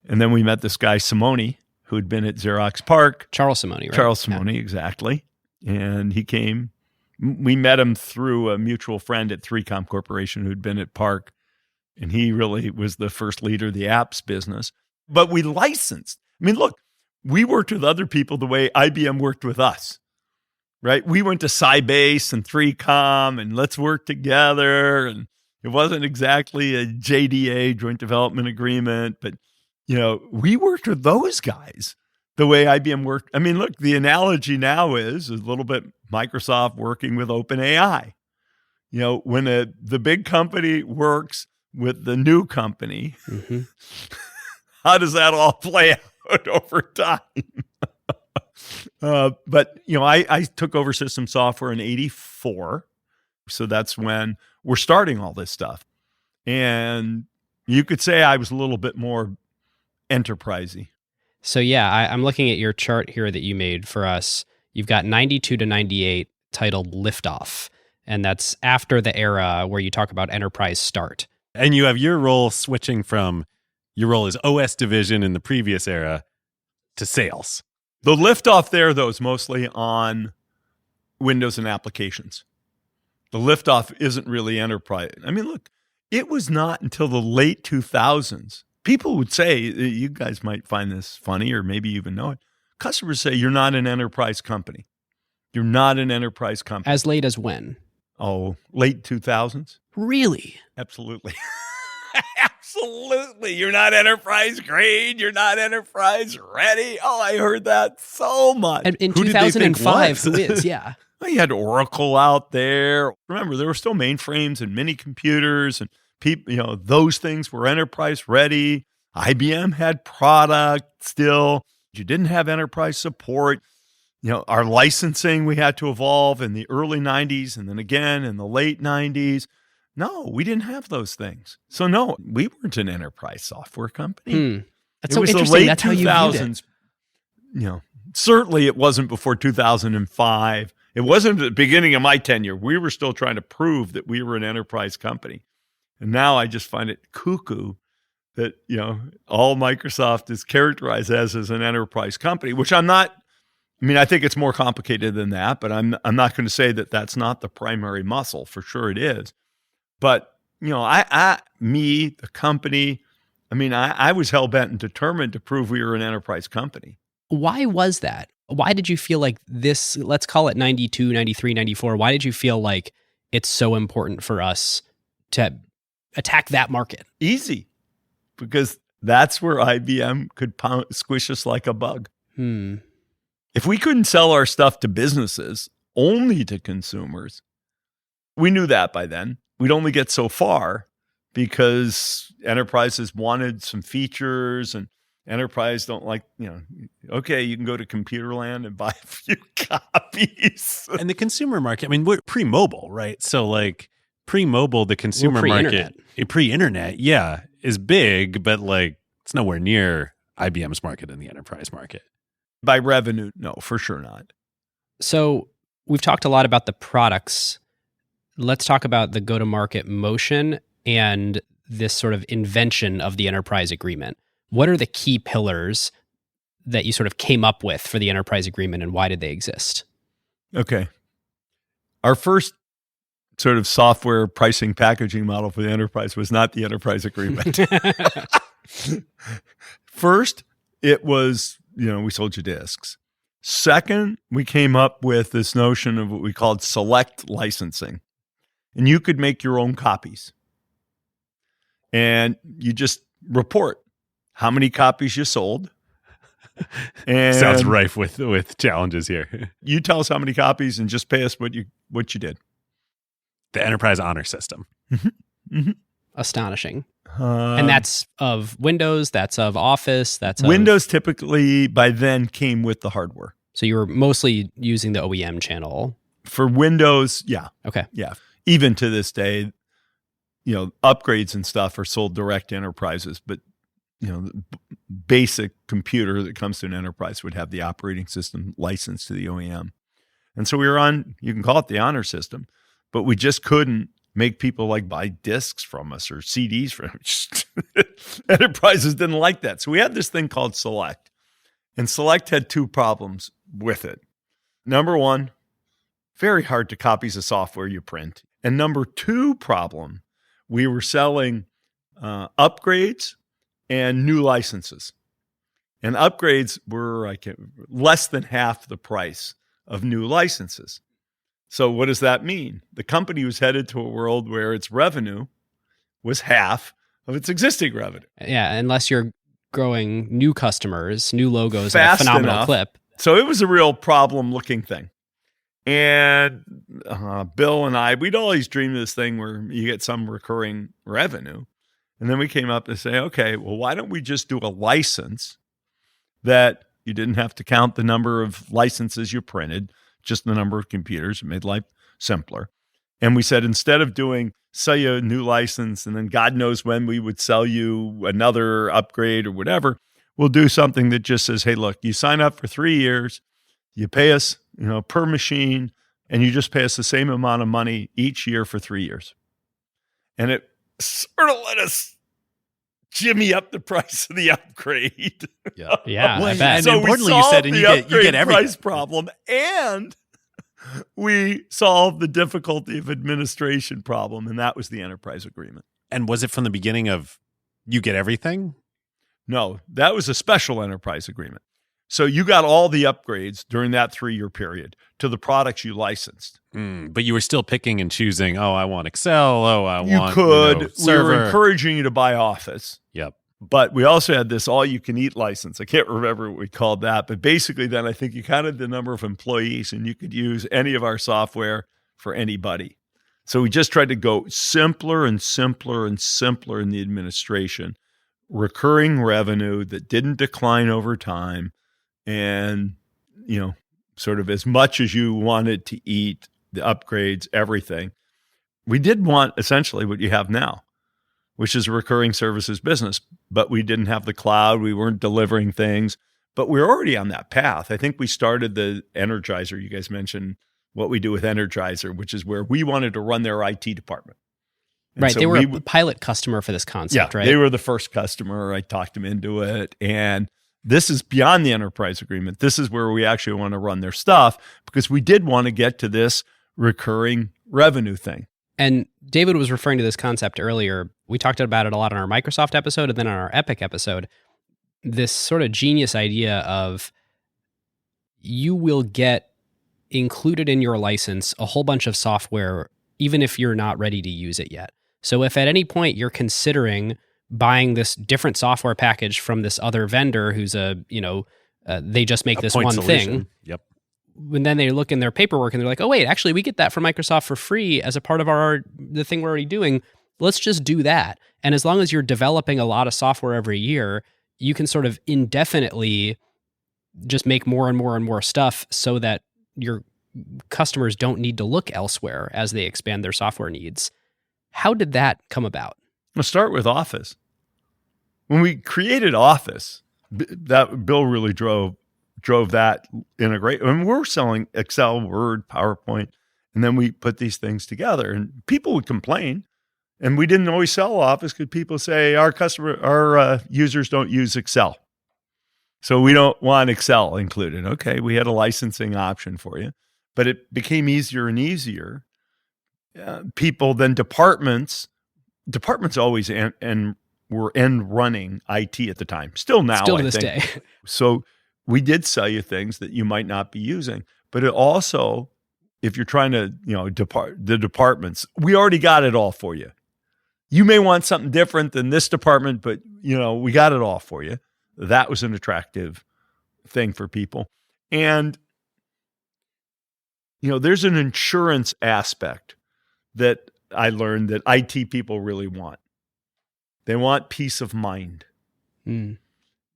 And then we met this guy, Simone, who'd been at Xerox PARC. Charles Simone, right? Charles Simone, yeah. Exactly. And he came. We met him through a mutual friend at 3Com Corporation who'd been at PARC. And he really was the first leader of the apps business. But we licensed. Look, we worked with other people the way IBM worked with us, right? We went to Sybase and 3Com and let's work together. And it wasn't exactly a JDA, Joint Development Agreement, but, we worked with those guys the way IBM worked. Look, the analogy now is a little bit Microsoft working with OpenAI. When the big company works with the new company, mm-hmm. How does that all play out over time? But I took over system software in 84. So that's when we're starting all this stuff. And you could say I was a little bit more enterprisey. So yeah, I'm looking at your chart here that you made for us. You've got 92 to 98 titled Liftoff. And that's after the era where you talk about enterprise start. And you have your role switching from your role as OS division in the previous era to sales. The liftoff there, though, is mostly on Windows and applications. The liftoff isn't really enterprise. Look, it was not until the late 2000s. People would say, you guys might find this funny or maybe even know it. Customers say, you're not an enterprise company. You're not an enterprise company. As late as when? Oh, late 2000s. Really? Absolutely. Absolutely. You're not enterprise grade. You're not enterprise ready. Oh, I heard that so much. And in 2005, who is? Yeah. Well, you had Oracle out there. Remember, there were still mainframes and mini computers and people, those things were enterprise ready. IBM had product still. You didn't have enterprise support. Our licensing, we had to evolve in the early 90s and then again in the late 90s. No, we didn't have those things. So no, we weren't an enterprise software company. That's so interesting. That's how you viewed it. Certainly it wasn't before 2005. It wasn't at the beginning of my tenure. We were still trying to prove that we were an enterprise company. And now I just find it cuckoo that, all Microsoft is characterized as an enterprise company, which I'm not. I think it's more complicated than that, but I'm not going to say that that's not the primary muscle. For sure it is. But, the company, I was hell-bent and determined to prove we were an enterprise company. Why was that? Why did you feel like this, let's call it 92, 93, 94, why did you feel like it's so important for us to attack that market? Easy, because that's where IBM could squish us like a bug. If we couldn't sell our stuff to businesses, only to consumers, we knew that by then. We'd only get so far because enterprises wanted some features and enterprise don't like, okay, you can go to Computerland and buy a few copies. And the consumer market, we're pre-mobile, right? So like pre-mobile, the consumer market, pre-internet, yeah, is big, but it's nowhere near IBM's market in the enterprise market. By revenue, no, for sure not. So we've talked a lot about the products. Let's talk about the go-to-market motion and this sort of invention of the enterprise agreement. What are the key pillars that you sort of came up with for the enterprise agreement and why did they exist? Okay. Our first sort of software pricing packaging model for the enterprise was not the enterprise agreement. First, it was, we sold you disks. Second, we came up with this notion of what we called select licensing. And you could make your own copies. And you just report how many copies you sold. And sounds rife with challenges here. You tell us how many copies and just pay us what you did. The enterprise honor system. Mm-hmm. Mm-hmm. Astonishing. And that's of Windows, that's of Office, that's of... Windows typically by then came with the hardware. So you were mostly using the OEM channel. For Windows, yeah. Okay. Yeah. Even to this day, upgrades and stuff are sold direct to enterprises, but the basic computer that comes to an enterprise would have the operating system licensed to the OEM. And so we were on, you can call it the honor system, but we just couldn't make people buy discs from us or CDs from us. Enterprises didn't like that. So we had this thing called Select. And Select had two problems with it. Number one, very hard to copies of software you print. And number two problem, we were selling upgrades and new licenses. And upgrades were less than half the price of new licenses. So what does that mean? The company was headed to a world where its revenue was half of its existing revenue. Yeah, unless you're growing new customers, new logos Fast at a phenomenal enough. clip. So it was a real problem-looking thing. And Bill and I, we'd always dreamed of this thing where you get some recurring revenue. And then we came up to say, okay, well, why don't we just do a license that you didn't have to count the number of licenses you printed, just the number of computers. It made life simpler. And we said, instead of sell you a new license and then God knows when we would sell you another upgrade or whatever, we'll do something that just says, hey, look, you sign up for 3 years, you pay us, per machine, and you just pay us the same amount of money each year for 3 years. And it sort of let us jimmy up the price of the upgrade. Yeah. Yeah, Well, I bet. and So importantly, we you said, solved and the you get upgrade everything. price problem, and we solved the difficulty of administration problem, and that was the enterprise agreement. And was it from the beginning of you get everything? No, that was a special enterprise agreement. So you got all the upgrades during that 3-year period to the products you licensed. But you were still picking and choosing. Oh, I want Excel. Oh, I You want could. We server. were encouraging you to buy Office. Yep. But we also had this all-you-can-eat license. I can't remember what we called that. But basically then I think you counted the number of employees and you could use any of our software for anybody. So we just tried to go simpler and simpler and simpler in the administration. Recurring revenue that didn't decline over time. And, sort of as much as you wanted to eat, the upgrades, everything. We did want essentially what you have now, which is a recurring services business, but we didn't have the cloud. We weren't delivering things, but we're already on that path. I think we started the Energizer. You guys mentioned what we do with Energizer, which is where we wanted to run their IT department. And Right. so They were a pilot customer for this concept, right? They were the first customer. I talked them into it. And this is beyond the enterprise agreement. This is where we actually want to run their stuff because we did want to get to this recurring revenue thing. And David was referring to this concept earlier. We talked about it a lot on our Microsoft episode and then on our Epic episode. This sort of genius idea of you will get included in your license a whole bunch of software, even if you're not ready to use it yet. So if at any point you're considering buying this different software package from this other vendor who's they just make this point one solution. thing. Yep. And then they look in their paperwork and they're like, oh, wait, actually, we get that from Microsoft for free as a part of the thing we're already doing. Let's just do that. And as long as you're developing a lot of software every year, you can sort of indefinitely just make more and more and more stuff so that your customers don't need to look elsewhere as they expand their software needs. How did that come about? Let's start with Office. When we created Office, that Bill really drove that integration. I mean, we're selling Excel, Word, PowerPoint, and then we put these things together. And people would complain, and we didn't always sell Office because people say our users don't use Excel, so we don't want Excel included. Okay, we had a licensing option for you, but it became easier and easier. people, then departments always were running IT at the time. Still now, Still to I this think. day. So we did sell you things that you might not be using. But it also, if you're trying to, the departments, we already got it all for you. You may want something different than this department, but, we got it all for you. That was an attractive thing for people. And, there's an insurance aspect that I learned that IT people really want. They want peace of mind.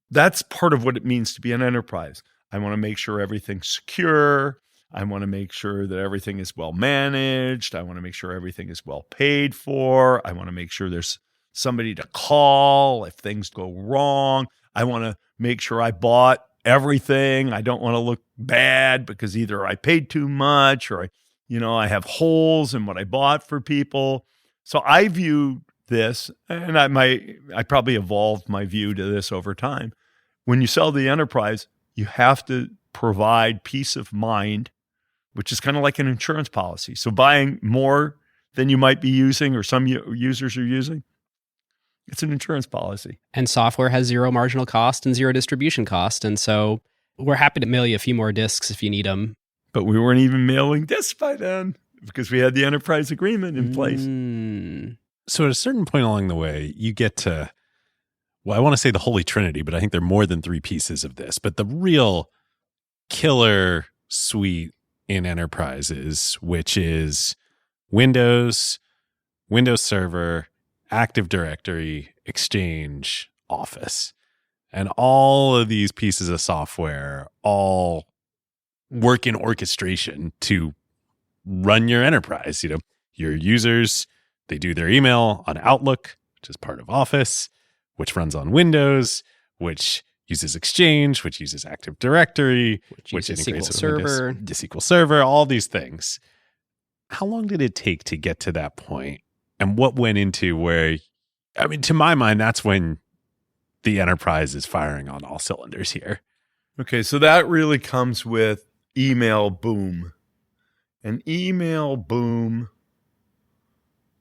That's part of what it means to be an enterprise. I want to make sure everything's secure. I want to make sure that everything is well managed. I want to make sure everything is well paid for. I want to make sure there's somebody to call if things go wrong. I want to make sure I bought everything. I don't want to look bad because either I paid too much or I have holes in what I bought for people. So I view this, and I probably evolved my view to this over time. When you sell the enterprise, you have to provide peace of mind, which is kind of like an insurance policy. So buying more than you might be using or some users are using, it's an insurance policy. And software has zero marginal cost and zero distribution cost. And so we're happy to mail you a few more discs if you need them. But we weren't even mailing discs by then because we had the enterprise agreement in place. So at a certain point along the way, you get to, I want to say the Holy Trinity, but I think there are more than three pieces of this. But the real killer suite in enterprises, which is Windows Server, Active Directory, Exchange, Office. And all of these pieces of software all work in orchestration to run your enterprise. Your users, they do their email on Outlook, which is part of Office, which runs on Windows, which uses Exchange, which uses Active Directory, which integrates with Windows, SQL Server, all these things. How long did it take to get to that point? And what went into where, to my mind, that's when the enterprise is firing on all cylinders here. Okay, so that really comes with email boom. And email boom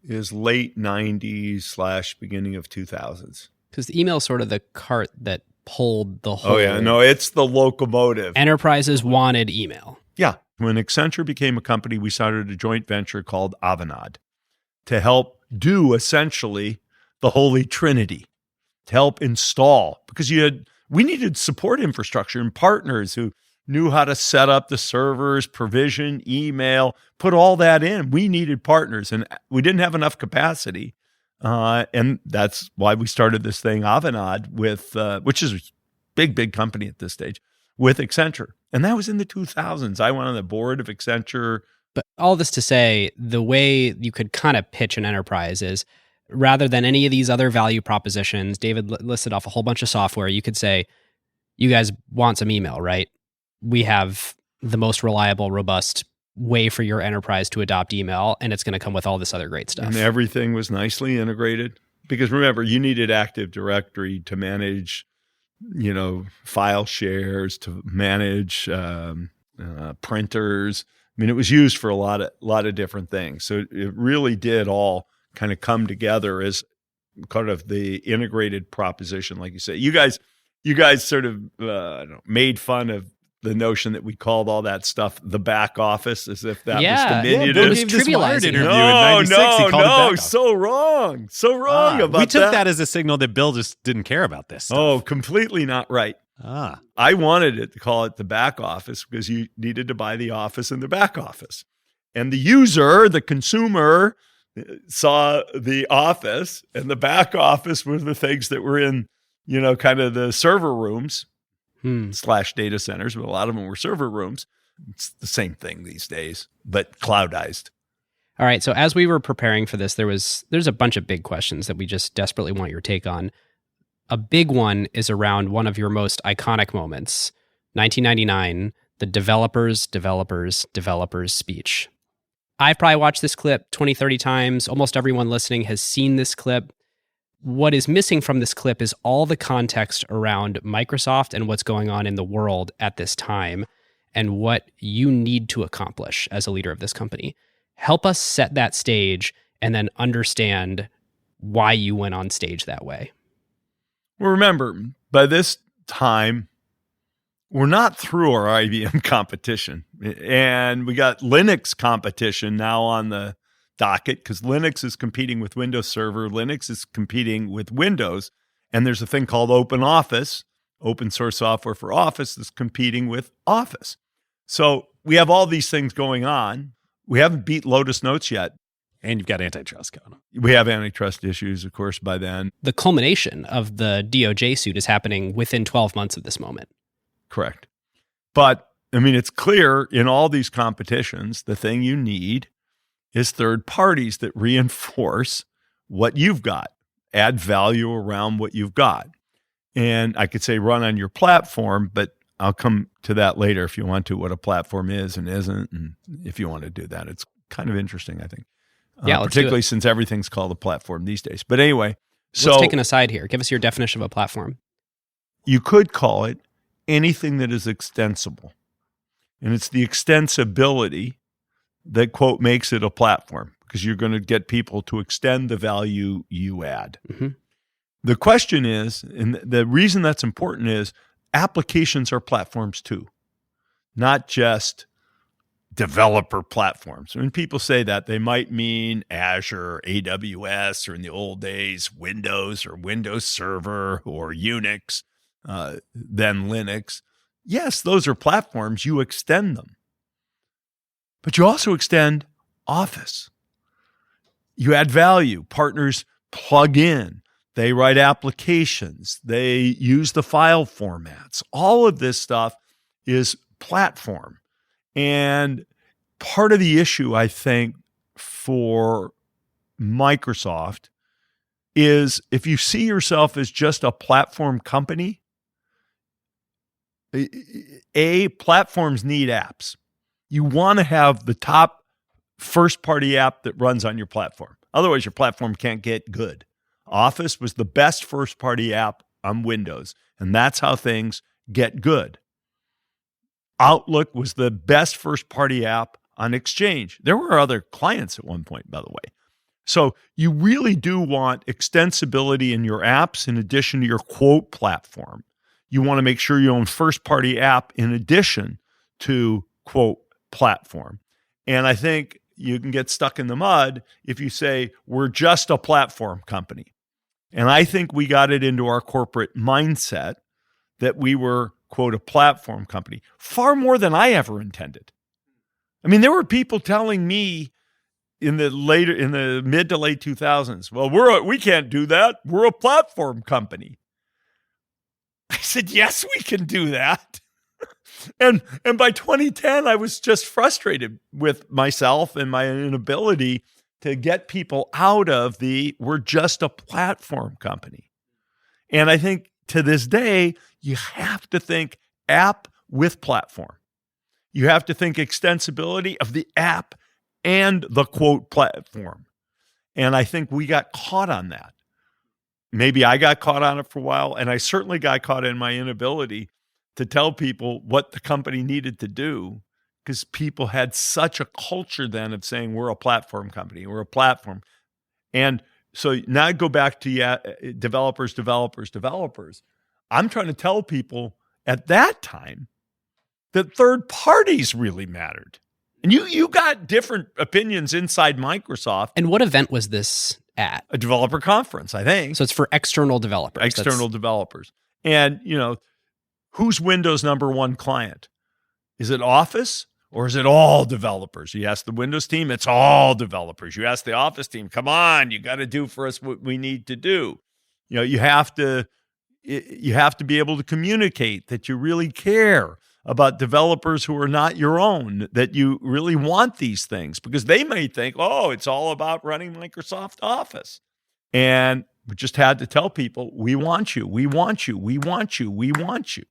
is late 90s / beginning of 2000s. Because the email is sort of the cart that pulled the whole... Oh, yeah. No, it's the locomotive. Enterprises wanted email. Yeah. When Accenture became a company, we started a joint venture called Avanade to help do essentially the Holy Trinity, to help install, because we needed support infrastructure and partners who knew how to set up the servers, provision, email, put all that in. We needed partners, and we didn't have enough capacity. And that's why we started this thing, Avanade, with which is a big company at this stage, with Accenture. And that was in the 2000s. I went on the board of Accenture. But all this to say, the way you could kind of pitch an enterprise is, rather than any of these other value propositions, David listed off a whole bunch of software, you could say, you guys want some email, right? We have the most reliable, robust way for your enterprise to adopt email, and it's going to come with all this other great stuff. And everything was nicely integrated. Because remember, you needed Active Directory to manage, file shares, to manage printers. It was used for a lot of different things. So it really did all kind of come together as kind of the integrated proposition, like you say. You guys sort of made fun of the notion that we called all that stuff the back office, as if that was diminutive. Bill was trivializing. No, so wrong about we took that as a signal that Bill just didn't care about this stuff. Oh, completely not right. I wanted it to call it the back office because you needed to buy the office and the back office. And the user, the consumer, saw the office, and the back office were the things that were in, kind of the server rooms / data centers, but a lot of them were server rooms. It's the same thing these days, but cloudized. All right. So as we were preparing for this, there's a bunch of big questions that we just desperately want your take on. A big one is around one of your most iconic moments, 1999, the developers speech. I've probably watched this clip 20, 30 times. Almost everyone listening has seen this clip. What is missing from this clip is all the context around Microsoft and what's going on in the world at this time and what you need to accomplish as a leader of this company. Help us set that stage and then understand why you went on stage that way. Well, remember, by this time, we're not through our IBM competition. And we got Linux competition now on the docket because Linux is competing with Windows Server. Linux is competing with Windows. And there's a thing called Open Office, open source software for Office, that's competing with Office. So we have all these things going on. We haven't beat Lotus Notes yet. And you've got antitrust going on. We have antitrust issues, of course, by then. The culmination of the DOJ suit is happening within 12 months of this moment. Correct. But, I mean, it's clear in all these competitions, the thing you need is third parties that reinforce what you've got, add value around what you've got. And I could say run on your platform, but I'll come to that later if you want to, what a platform is and isn't. And if you want to do that, it's kind of interesting, I think. Yeah, let's particularly do it. Since everything's called a platform these days. But anyway, so Let's take an aside here. Give us your definition of a platform. you could call it anything that is extensible. And it's the extensibility that, quote, makes it a platform because you're going to get people to extend the value you add. Mm-hmm. The question is, and the reason that's important is applications are platforms too, not just developer platforms. When people say that, they might mean Azure, AWS, or in the old days, Windows or Windows Server or Unix, then Linux. Yes, those are platforms. You extend them. But you also extend Office. You add value. Partners plug in. They write applications. They use the file formats. All of this stuff is platform. And part of the issue, I think, for Microsoft is if you see yourself as just a platform company, platforms need apps. You want to have the top first-party app that runs on your platform. Otherwise, your platform can't get good. Office was the best first-party app on Windows, and that's how things get good. Outlook was the best first-party app on Exchange. There were other clients at one point, by the way. So you really do want extensibility in your apps in addition to your quote platform. You want to make sure you own first-party app in addition to quote platform. And I think you can get stuck in the mud if you say, we're just a platform company. And I think we got it into our corporate mindset that we were, quote, a platform company, far more than I ever intended. I mean, there were people telling me in the mid to late 2000s, well, we can't do that. We're a platform company. I said, yes, we can do that. And by 2010, I was just frustrated with myself and my inability to get people out of we're just a platform company. And I think to this day, you have to think app with platform. You have to think extensibility of the app and the quote platform. And I think we got caught on that. Maybe I got caught on it for a while, and I certainly got caught in my inability to tell people what the company needed to do because people had such a culture then of saying, we're a platform company, we're a platform. And so now I go back to developers. I'm trying to tell people at that time that third parties really mattered. And you got different opinions inside Microsoft. And what event was this at? A developer conference, I think. So it's for external developers. Developers. And, who's Windows number one client? Is it Office or is it all developers? You ask the Windows team, it's all developers. You ask the Office team, come on, you got to do for us what we need to do. You have to be able to communicate that you really care about developers who are not your own, that you really want these things because they may think, oh, it's all about running Microsoft Office. And we just had to tell people, we want you, we want you, we want you, we want you.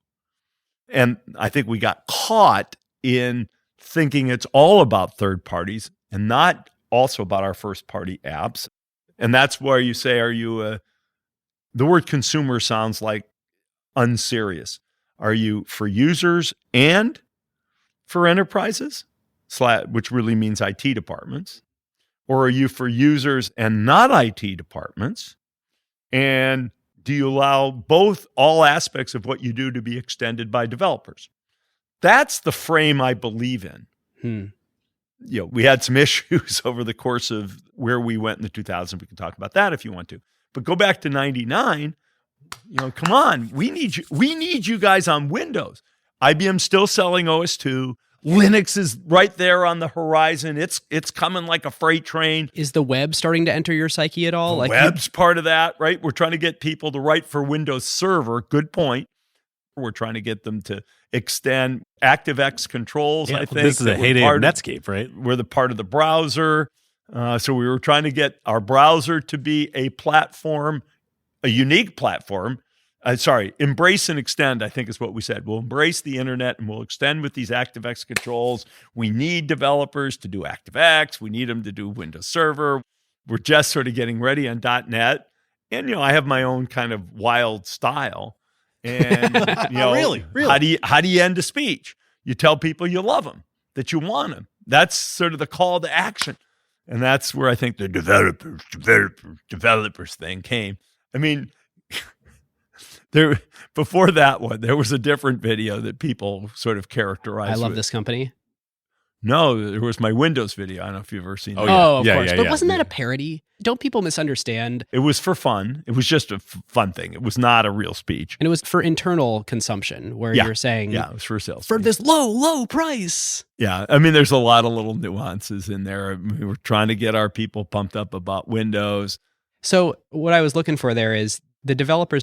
And I think we got caught in thinking it's all about third parties and not also about our first party apps. And that's where you say, the word consumer sounds like unserious. Are you for users and for enterprises? which really means IT departments? Or are you for users and not IT departments? And do you allow all aspects of what you do to be extended by developers? That's the frame I believe in. We had some issues over the course of where we went in the 2000s. We can talk about that if you want to. But go back to 99. Come on. We need you guys on Windows. IBM's still selling OS2. Linux is right there on the horizon. It's coming like a freight train. Is the web starting to enter your psyche at all? The web's part of that, right? We're trying to get people to write for Windows Server. Good point. We're trying to get them to extend ActiveX controls, I think. This is a heyday of Netscape, right? We're the part of the browser. So we were trying to get our browser to be a platform, a unique platform. Embrace and extend, I think is what we said. We'll embrace the internet and we'll extend with these ActiveX controls. We need developers to do ActiveX. We need them to do Windows Server. We're just sort of getting ready on .NET. And, I have my own kind of wild style. And, Really? How do you end a speech? You tell people you love them, that you want them. That's sort of the call to action. And that's where I think the developers thing came. I mean, before that one, there was a different video that people sort of characterized. I love this company. No, there was my Windows video. I don't know if you've ever seen that. Oh, of course. But wasn't that a parody? Don't people misunderstand? It was for fun. It was just a fun thing. It was not a real speech. And it was for internal consumption where you're saying, it was for sales. For this low price. Yeah. I mean, there's a lot of little nuances in there. We were trying to get our people pumped up about Windows. So what I was looking for there is the developer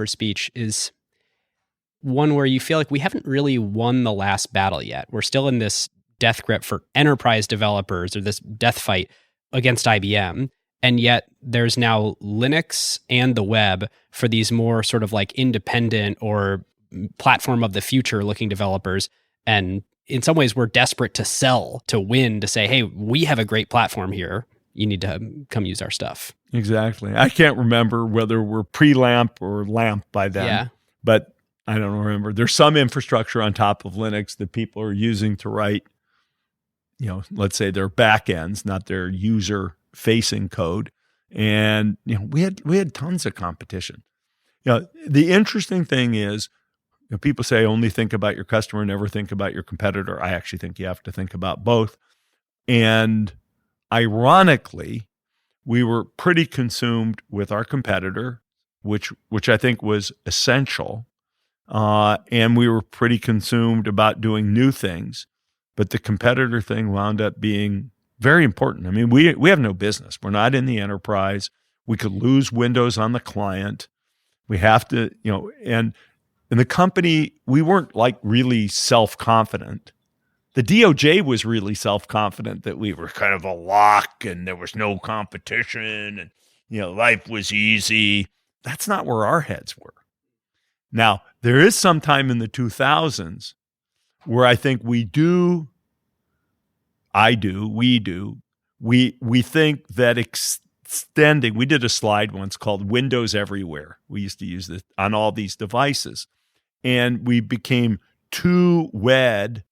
speech is one where you feel like we haven't really won the last battle yet. We're still in this death grip for enterprise developers, or this death fight against IBM. And yet there's now Linux and the web for these more sort of like independent or platform of the future looking developers. And in some ways we're desperate to sell, to win, to say, hey, we have a great platform here. You need to come use our stuff. Exactly. I can't remember whether we're pre-LAMP or LAMP by then, but I don't remember. There's some infrastructure on top of Linux that people are using to write, let's say their backends, not their user-facing code. And we had tons of competition. The interesting thing is, people say only think about your customer, never think about your competitor. I actually think you have to think about both. And ironically, we were pretty consumed with our competitor, which I think was essential. And we were pretty consumed about doing new things. But the competitor thing wound up being very important. I mean, we have no business. We're not in the enterprise. We could lose Windows on the client. We have to, and in the company, we weren't like really self-confident. The DOJ was really self-confident that we were kind of a lock and there was no competition and, life was easy. That's not where our heads were. Now, there is some time in the 2000s where I think we think that extending, we did a slide once called Windows Everywhere. We used to use this on all these devices. And we became too wed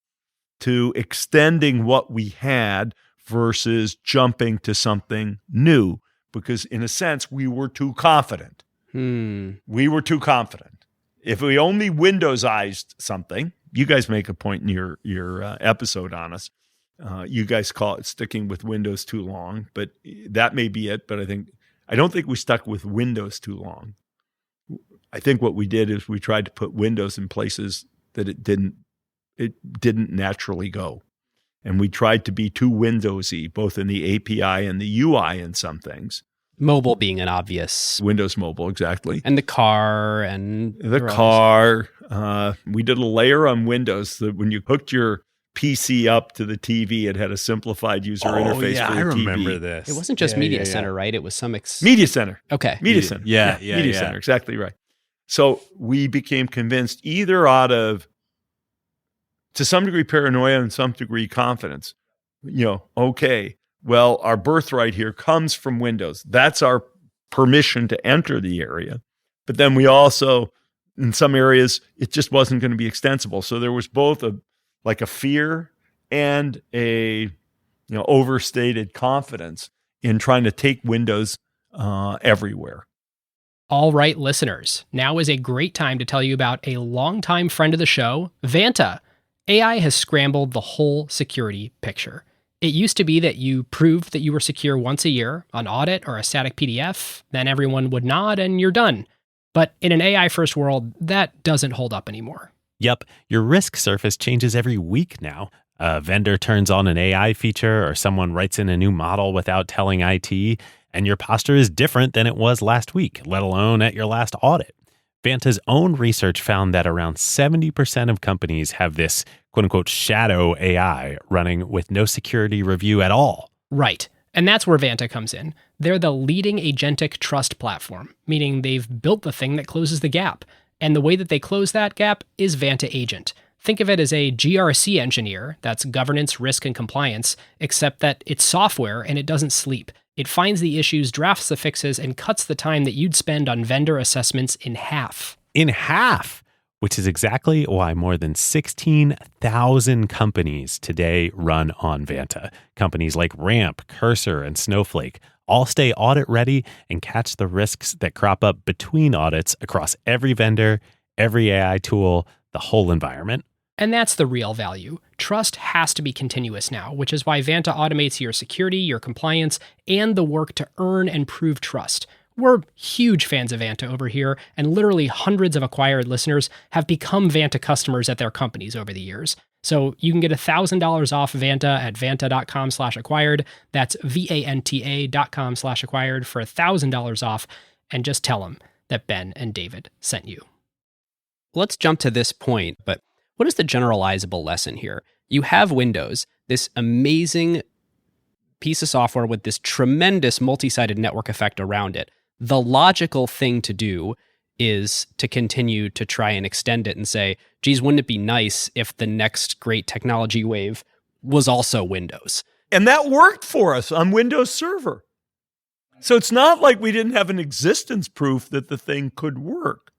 to extending what we had versus jumping to something new, because in a sense, we were too confident. We were too confident. If we only Windowsized something, you guys make a point in your episode on us. You guys call it sticking with Windows too long, but that may be it. But I don't think we stuck with Windows too long. I think what we did is we tried to put Windows in places that it didn't naturally go. And we tried to be too Windowsy, both in the API and the UI in some things. Mobile being an obvious. Windows Mobile, exactly. And the car and... The car. We did a layer on Windows that when you hooked your PC up to the TV, it had a simplified user interface for the TV. I remember this. It wasn't just Media Center, right? It was some... Media Center. Okay. Media Center. Media Center, exactly right. So we became convinced either out of, to some degree, paranoia and some degree confidence. Okay, well, our birthright here comes from Windows. That's our permission to enter the area. But then we also, in some areas, it just wasn't going to be extensible. So there was both a fear and a overstated confidence in trying to take Windows everywhere. All right, listeners, now is a great time to tell you about a longtime friend of the show, Vanta. AI has scrambled the whole security picture. It used to be that you proved that you were secure once a year, an audit or a static PDF, then everyone would nod and you're done. But in an AI-first world, that doesn't hold up anymore. Yep, your risk surface changes every week now. A vendor turns on an AI feature or someone writes in a new model without telling IT, and your posture is different than it was last week, let alone at your last audit. Vanta's own research found that around 70% of companies have this quote-unquote shadow AI running with no security review at all. Right. And that's where Vanta comes in. They're the leading agentic trust platform, meaning they've built the thing that closes the gap. And the way that they close that gap is Vanta Agent. Think of it as a GRC engineer, that's governance, risk, and compliance, except that it's software and it doesn't sleep. It finds the issues, drafts the fixes, and cuts the time that you'd spend on vendor assessments in half. In half! Which is exactly why more than 16,000 companies today run on Vanta. Companies like Ramp, Cursor, and Snowflake all stay audit ready and catch the risks that crop up between audits across every vendor, every AI tool, the whole environment. And that's the real value. Trust has to be continuous now, which is why Vanta automates your security, your compliance, and the work to earn and prove trust. We're huge fans of Vanta over here, and literally hundreds of acquired listeners have become Vanta customers at their companies over the years. So you can get $1,000 off Vanta at vanta.com/acquired. That's VANTA.com/acquired for $1,000 off, and just tell them that Ben and David sent you. Let's jump to this point, but what is the generalizable lesson here? You have Windows, this amazing piece of software with this tremendous multi-sided network effect around it. The logical thing to do is to continue to try and extend it and say, geez, wouldn't it be nice if the next great technology wave was also Windows? And that worked for us on Windows Server. So it's not like we didn't have an existence proof that the thing could work.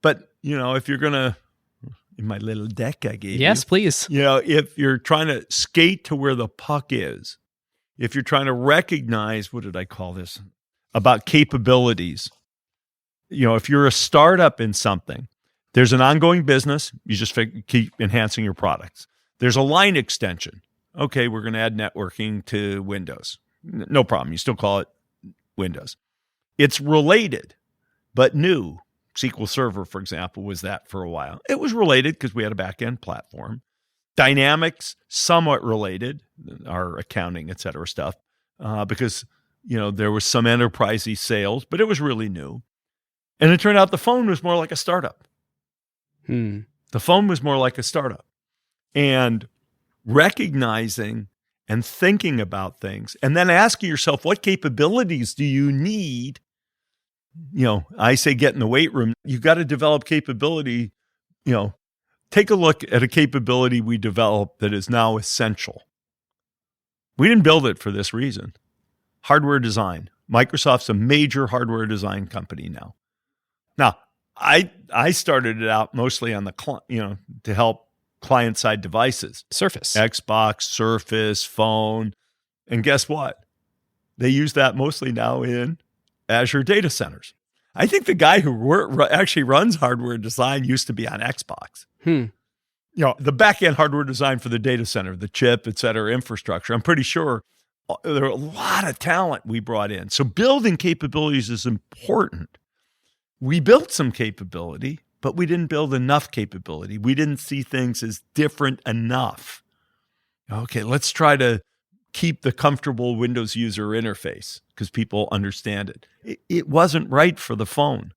But, if you're going to, in my little deck I gave you. Yes, please. If you're trying to skate to where the puck is, if you're trying to recognize, what did I call this? About capabilities. If you're a startup in something, there's an ongoing business. You just keep enhancing your products. There's a line extension. Okay, we're going to add networking to Windows. No problem. You still call it Windows. It's related, but new. SQL Server, for example, was that for a while. It was related because we had a back-end platform. Dynamics, somewhat related, our accounting, et cetera stuff, because, there was some enterprisey sales, but it was really new. And it turned out the phone was more like a startup. The phone was more like a startup. And recognizing and thinking about things and then asking yourself, what capabilities do you need? I say get in the weight room. You've got to develop capability. Take a look at a capability we developed that is now essential. We didn't build it for this reason. Hardware design. Microsoft's a major hardware design company now. Now, I started it out mostly on the to help client-side devices. Surface. Xbox, Surface, phone. And guess what? They use that mostly now in Azure data centers. I think the guy who actually runs hardware design used to be on Xbox. The back-end hardware design for the data center, the chip, et cetera, infrastructure. I'm pretty sure there are a lot of talent we brought in. So building capabilities is important. We built some capability, but we didn't build enough capability. We didn't see things as different enough. Okay, let's try to keep the comfortable Windows user interface because people understand it. It wasn't right for the phone.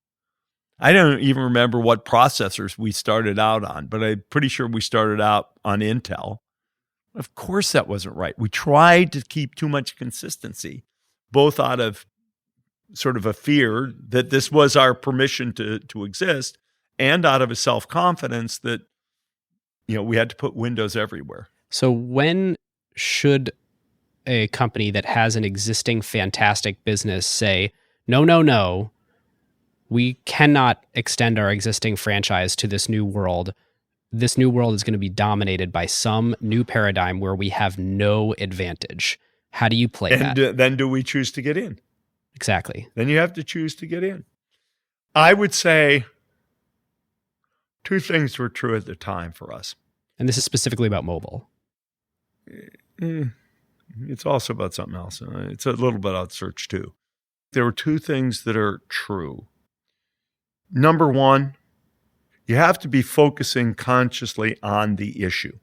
I don't even remember what processors we started out on, but I'm pretty sure we started out on Intel. Of course that wasn't right. We tried to keep too much consistency, both out of sort of a fear that this was our permission to exist and out of a self-confidence that, we had to put Windows everywhere. So when should a company that has an existing fantastic business say, no, we cannot extend our existing franchise to this new world. this new world is going to be dominated by some new paradigm where we have no advantage. How do you play that? And then do we choose to get in? Exactly. Then you have to choose to get in. I would say two things were true at the time for us. And this is specifically about mobile. It's also about something else. It's a little bit about search too. There were two things that are true. Number one, you have to be focusing consciously on the issue.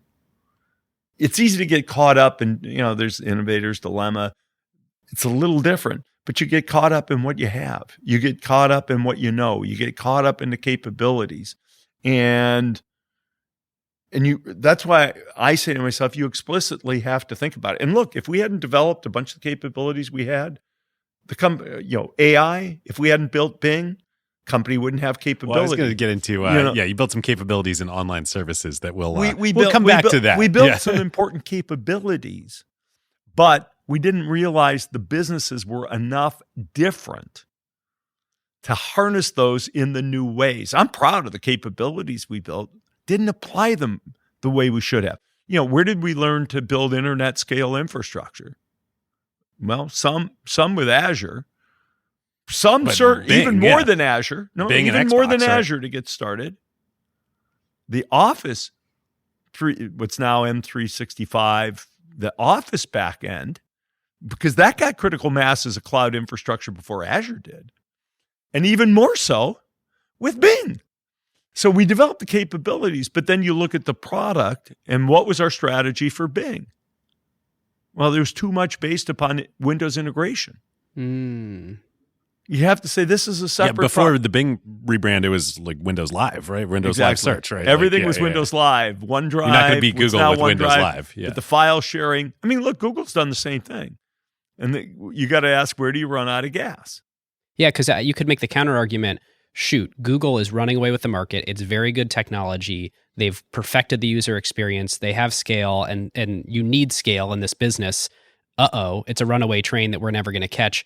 It's easy to get caught up in, there's innovator's dilemma. It's a little different, but you get caught up in what you have. You get caught up in what you know. You get caught up in the capabilities. And that's why I say to myself, you explicitly have to think about it. And look, if we hadn't developed a bunch of the capabilities we had, AI, if we hadn't built Bing, company wouldn't have capability. Well, I was going to get into, you built some capabilities in online services that we'll come back to that. We built some important capabilities, but we didn't realize the businesses were enough different to harness those in the new ways. I'm proud of the capabilities we built. Didn't apply them the way we should have. Where did we learn to build internet scale infrastructure? Well, some with Azure. Some even more than Azure. No, Bing even and more Xbox, than right? Azure to get started. The Office, what's now M365, the Office backend, because that got critical mass as a cloud infrastructure before Azure did. And even more so with Bing. So we developed the capabilities, but then you look at the product and what was our strategy for Bing? Well, there was too much based upon Windows integration. You have to say this is a separate before the Bing rebrand, it was like Windows Live, right? Windows Live Search, right? Everything was Windows Live. OneDrive. You're not going to beat Google with Windows Live. Yeah. But the file sharing. I mean, look, Google's done the same thing. And you got to ask, where do you run out of gas? Yeah, because you could make the counter argument, shoot, Google is running away with the market. It's very good technology. They've perfected the user experience. They have scale, and you need scale in this business. It's a runaway train that we're never going to catch.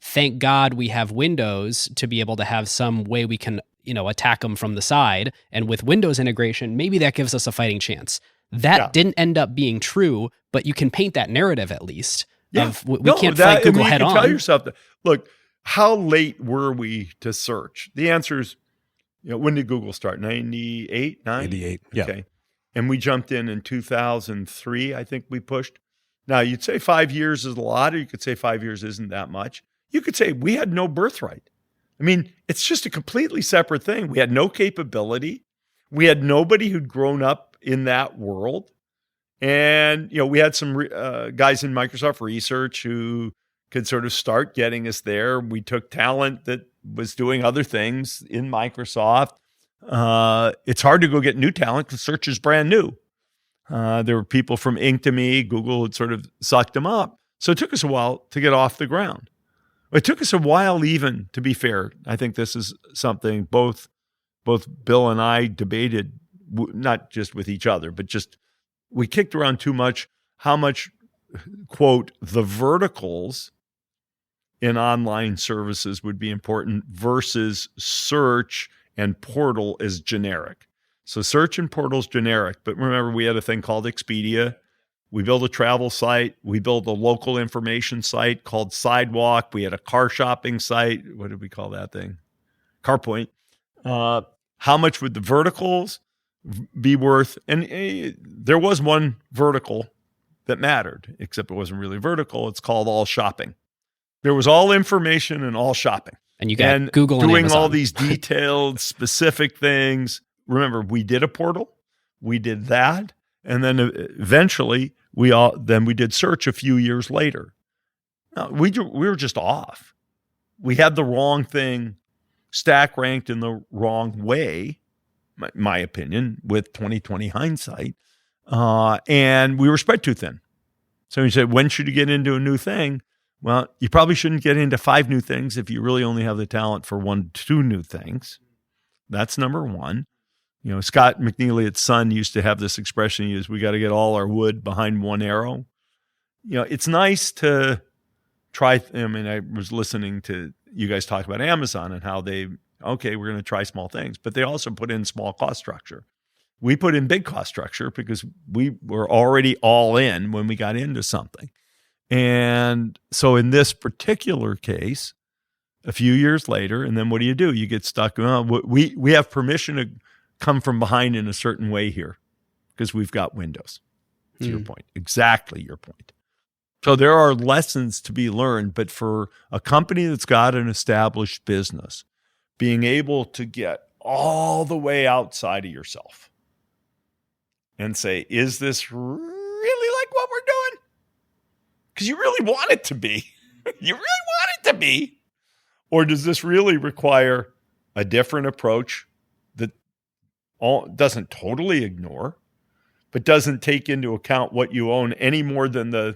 Thank God we have Windows to be able to have some way we can, attack them from the side. And with Windows integration, maybe that gives us a fighting chance. That didn't end up being true, but you can paint that narrative at least. Yeah. We can't fight Google head on. Tell yourself that. Look, how late were we to search? The answer is, when did Google start? 98, 9? 98, yeah. Okay. And we jumped in 2003, I think we pushed. Now, you'd say 5 years is a lot, or you could say 5 years isn't that much. You could say we had no birthright. I mean, it's just a completely separate thing. We had no capability. We had nobody who'd grown up in that world. And, we had some guys in Microsoft Research who could sort of start getting us there. We took talent that was doing other things in Microsoft. It's hard to go get new talent because search is brand new. There were people from Inktomi. Google had sort of sucked them up. So it took us a while to get off the ground. It took us a while even, to be fair. I think this is something both Bill and I debated, not just with each other, but just we kicked around too much how much, quote, the verticals in online services would be important versus search and portal as generic. So search and portal is generic. But remember, we had a thing called Expedia. We built a travel site. We built a local information site called Sidewalk. We had a car shopping site. What did we call that thing? CarPoint. How much would the verticals be worth? And there was one vertical that mattered, except it wasn't really vertical. It's called all shopping. There was all information and all shopping. And you got Google and doing Amazon. all these detailed, specific things. Remember, we did a portal. We did that. And then eventually, we did search a few years later. No, we were just off. We had the wrong thing stack ranked in the wrong way, my opinion, with 2020 hindsight. And we were spread too thin. So you said, when should you get into a new thing? Well, you probably shouldn't get into 5 new things if you really only have the talent for 1, 2 new things. That's number one. Scott McNeely at Sun used to have this expression he used, we got to get all our wood behind one arrow. It's nice to try. I was listening to you guys talk about Amazon and how we're going to try small things, but they also put in small cost structure. We put in big cost structure because we were already all in when we got into something. And so in this particular case, a few years later, and then what do? You get stuck. We have permission to come from behind in a certain way here because we've got Windows. To your point. Exactly your point. So there are lessons to be learned, but for a company that's got an established business, being able to get all the way outside of yourself and say, is this really like what we're doing? Because you really want it to be. You really want it to be. Or does this really require a different approach that doesn't totally ignore, but doesn't take into account what you own any more than the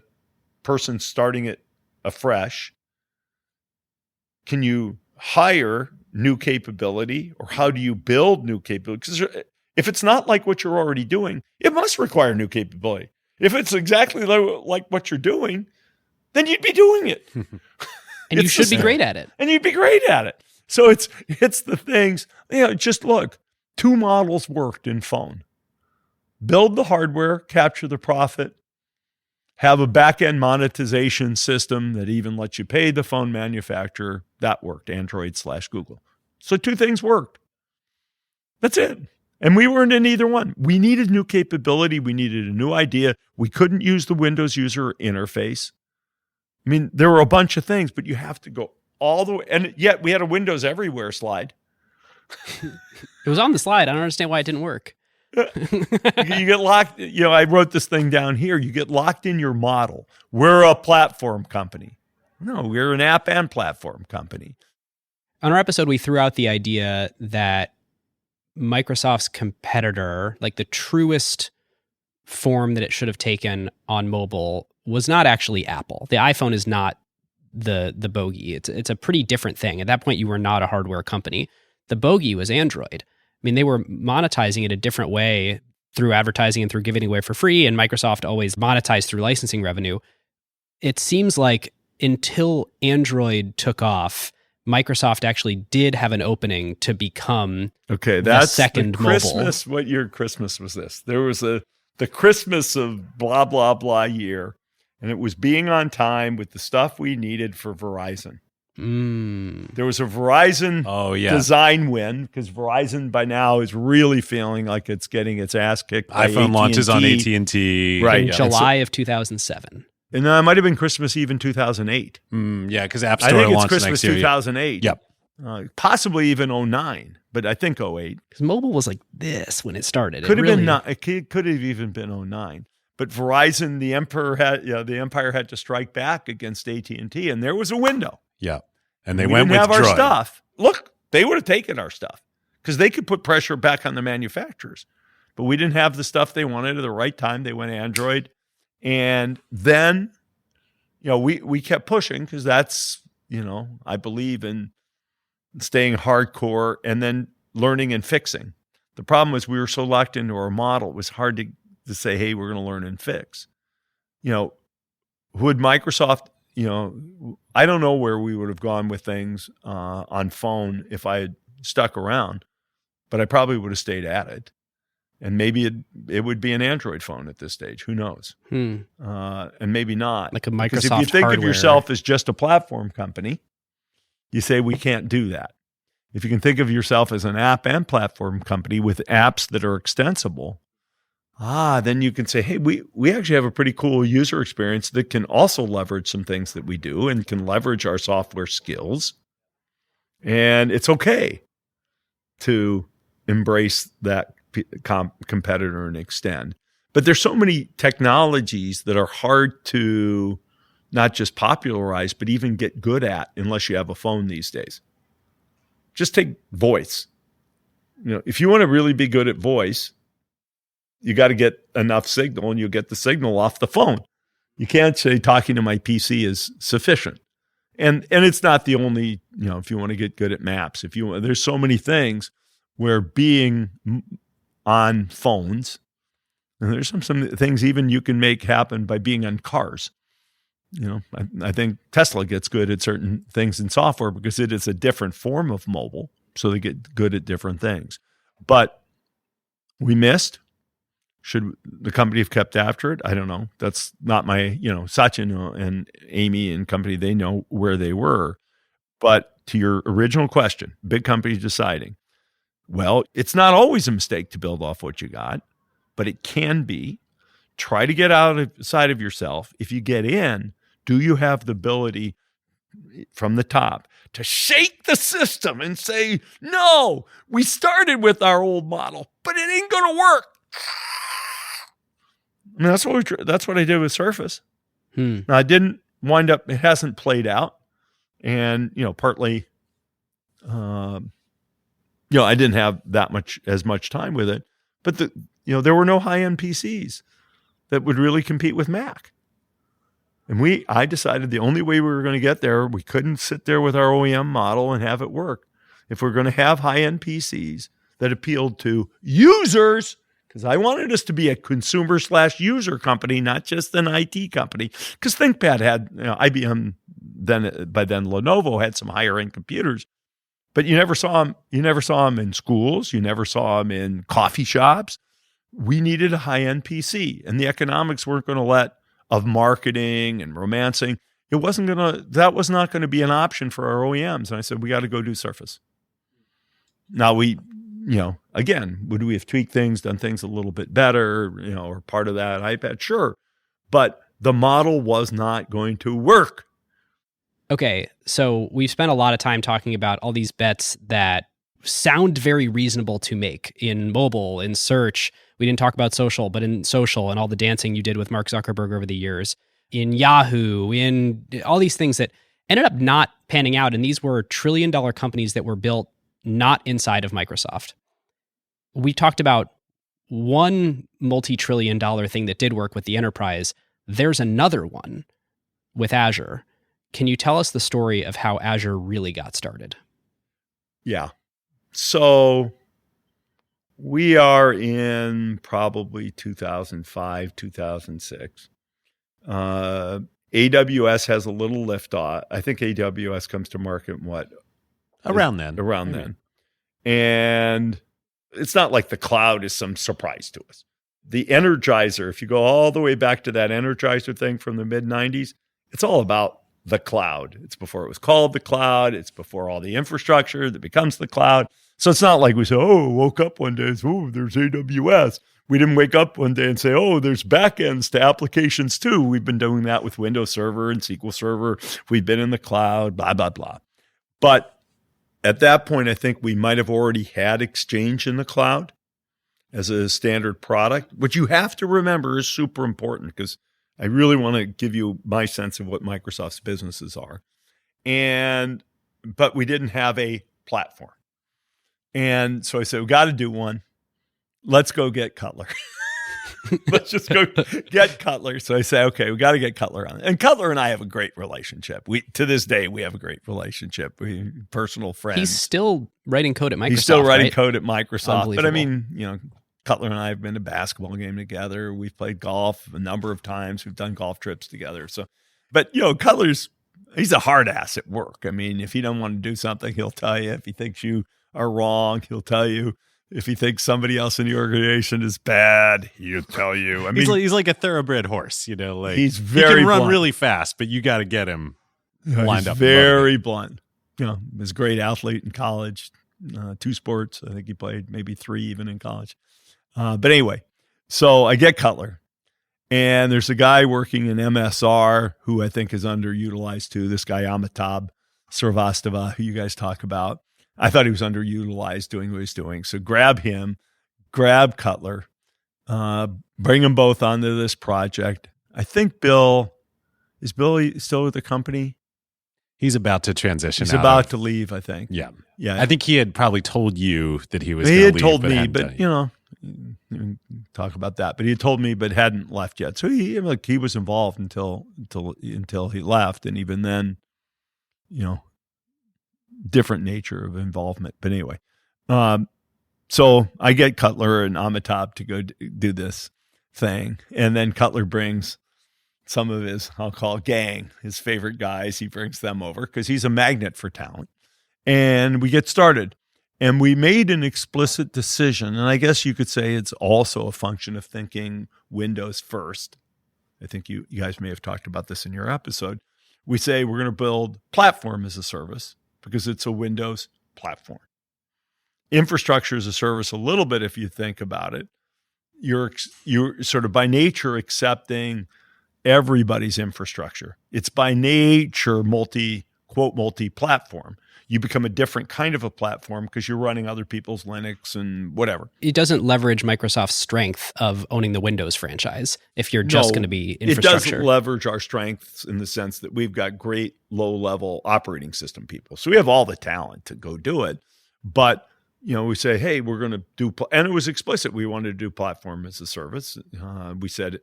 person starting it afresh? Can you hire new capability, or how do you build new capability? Because if it's not like what you're already doing, it must require new capability. If it's exactly like what you're doing, then you'd be doing it. And you should be great at it. And you'd be great at it. So it's the things, just look, 2 models worked in phone. Build the hardware, capture the profit, have a back-end monetization system that even lets you pay the phone manufacturer. That worked, Android/Google. So 2 things worked. That's it. And we weren't in either one. We needed new capability. We needed a new idea. We couldn't use the Windows user interface. I mean, there were a bunch of things, but you have to go all the way. And yet we had a Windows Everywhere slide. It was on the slide. I don't understand why it didn't work. You get locked. I wrote this thing down here. You get locked in your model. We're a platform company. No, we're an app and platform company. On our episode, we threw out the idea that Microsoft's competitor, like the truest form that it should have taken on mobile, was not actually Apple. The iPhone is not the bogey. It's a pretty different thing. At that point, you were not a hardware company. The bogey was Android. I mean, they were monetizing it a different way through advertising and through giving it away for free, and Microsoft always monetized through licensing revenue. It seems like until Android took off, Microsoft actually did have an opening to become that's the second the Christmas. mobile. What year Christmas was this? There was the Christmas of blah, blah, blah year, and it was being on time with the stuff we needed for Verizon. There was a Verizon design win because Verizon by now is really feeling like it's getting its ass kicked by iPhone AT&T. launches on AT&T. Right. In July of 2007. And it might have been Christmas even 2008. Yeah, because App I Store think it's launched Christmas next year. 2008. Yep. Possibly even 09, but I think 08. Because mobile was like this when it started. Could have been not. It could have even been 09. But Verizon, the empire had to strike back against AT&T, and there was a window. Yeah. And they we went didn't with have our Droid. stuff. Look, they would have taken our stuff because they could put pressure back on the manufacturers. But we didn't have the stuff they wanted at the right time. They went Android. And then, we kept pushing because that's, I believe in staying hardcore and then learning and fixing. The problem was we were so locked into our model. It was hard to say, hey, we're going to learn and fix. Would Microsoft, I don't know where we would have gone with things on phone if I had stuck around, but I probably would have stayed at it. And maybe it would be an Android phone at this stage. Who knows? And maybe not. Like a Microsoft Because if you think hardware. of yourself as just a platform company, you say we can't do that. If you can think of yourself as an app and platform company with apps that are extensible, then you can say, hey, we actually have a pretty cool user experience that can also leverage some things that we do and can leverage our software skills. And it's okay to embrace that competitor and extend. But there's so many technologies that are hard to not just popularize, but even get good at unless you have a phone these days. Just take voice. If you want to really be good at voice, you got to get enough signal, and you'll get the signal off the phone. You can't say talking to my PC is sufficient. And it's not the only, if you want to get good at maps, there's so many things where being on phones, and there's some things even you can make happen by being on cars. I think Tesla gets good at certain things in software because it is a different form of mobile. So they get good at different things. But we missed. Should the company have kept after it? I don't know. That's not my, Sachin and Amy and company, they know where they were. But to your original question, big companies deciding, well, it's not always a mistake to build off what you got, but it can be. Try to get outside of yourself. If you get in, do you have the ability from the top to shake the system and say, no, we started with our old model, but it ain't going to work. I mean, that's what I did with Surface. Now, I didn't wind up, it hasn't played out. And, partly, I didn't have as much time with it, but there were no high-end PCs that would really compete with Mac. And I decided the only way we were going to get there, we couldn't sit there with our OEM model and have it work. If we're going to have high-end PCs that appealed to users, because I wanted us to be a consumer/user company, not just an IT company. Because ThinkPad had, IBM, by then Lenovo had some higher-end computers, but you never saw them. You never saw them in schools. You never saw them in coffee shops. We needed a high-end PC, and the economics weren't going to let of marketing and romancing. That was not going to be an option for our OEMs. And I said, we got to go do Surface. Now again, would we have tweaked things, done things a little bit better, or part of that iPad? Sure. But the model was not going to work. Okay, so we've spent a lot of time talking about all these bets that sound very reasonable to make in mobile, in search. We didn't talk about social, but in social and all the dancing you did with Mark Zuckerberg over the years, in Yahoo, in all these things that ended up not panning out. And these were trillion-dollar companies that were built not inside of Microsoft. We talked about one multi-trillion-dollar thing that did work with the enterprise. There's another one with Azure. Can you tell us the story of how Azure really got started? Yeah. So we are in probably 2005, 2006. AWS has a little liftoff. I think AWS comes to market in what? Around then. Then. And it's not like the cloud is some surprise to us. The Energizer, if you go all the way back to that Energizer thing from the mid-90s, it's all about the cloud. It's before it was called the cloud. It's before all the infrastructure that becomes the cloud. So it's not like we say, woke up one day and say, there's AWS. We didn't wake up one day and say, there's backends to applications too. We've been doing that with Windows Server and SQL Server. We've been in the cloud, blah, blah, blah. But at that point, I think we might have already had Exchange in the cloud as a standard product, which you have to remember is super important because I really want to give you my sense of what Microsoft's businesses are. But we didn't have a platform. And so I said, we got to do one. Let's go get Cutler. Let's just go get Cutler. So I say, okay, we got to get Cutler on it. And Cutler and I have a great relationship. To this day, we have a great relationship. We personal friends. He's still writing code at Microsoft. He's still writing right? code at Microsoft. But I mean, Cutler and I have been to a basketball game together. We've played golf a number of times. We've done golf trips together. So, but Cutler's, he's a hard ass at work. I mean, if he doesn't want to do something, he'll tell you. If he thinks you are wrong, he'll tell you. If he thinks somebody else in the organization is bad, he'll tell you. I mean, he's like a thoroughbred horse, like he's very he can run blunt. really fast, but you got to get him lined up. Very blunt. He's a great athlete in college, 2 sports. I think he played maybe 3 even in college. But anyway, so I get Cutler, and there's a guy working in MSR who I think is underutilized too. This guy Amitabh Srivastava, who you guys talk about. I thought he was underutilized doing what he's doing. So grab him, grab Cutler, bring them both onto this project. I think Bill still with the company? He's about to transition. He's about to leave, I think. Yeah. Yeah. I think he had probably told you that he was He going had to leave. told me, but talk about that. But he had told me, but hadn't left yet. So he was involved until he left. And even then, different nature of involvement. But anyway, so I get Cutler and Amitabh to go do this thing. And then Cutler brings some of his, I'll call gang, his favorite guys. He brings them over because he's a magnet for talent. And we get started. And we made an explicit decision, and I guess you could say it's also a function of thinking Windows first. I think you guys may have talked about this in your episode. We say we're going to build platform as a service because it's a Windows platform. Infrastructure as a service, a little bit if you think about it. You're sort of by nature accepting everybody's infrastructure. It's by nature multi-platform. You become a different kind of a platform because you're running other people's Linux and whatever. It doesn't leverage Microsoft's strength of owning the Windows franchise if you're just going to be infrastructure. It does leverage our strengths in the sense that we've got great low-level operating system people. So we have all the talent to go do it. But, we say, hey, we're going to do, and it was explicit. We wanted to do platform as a service. We said,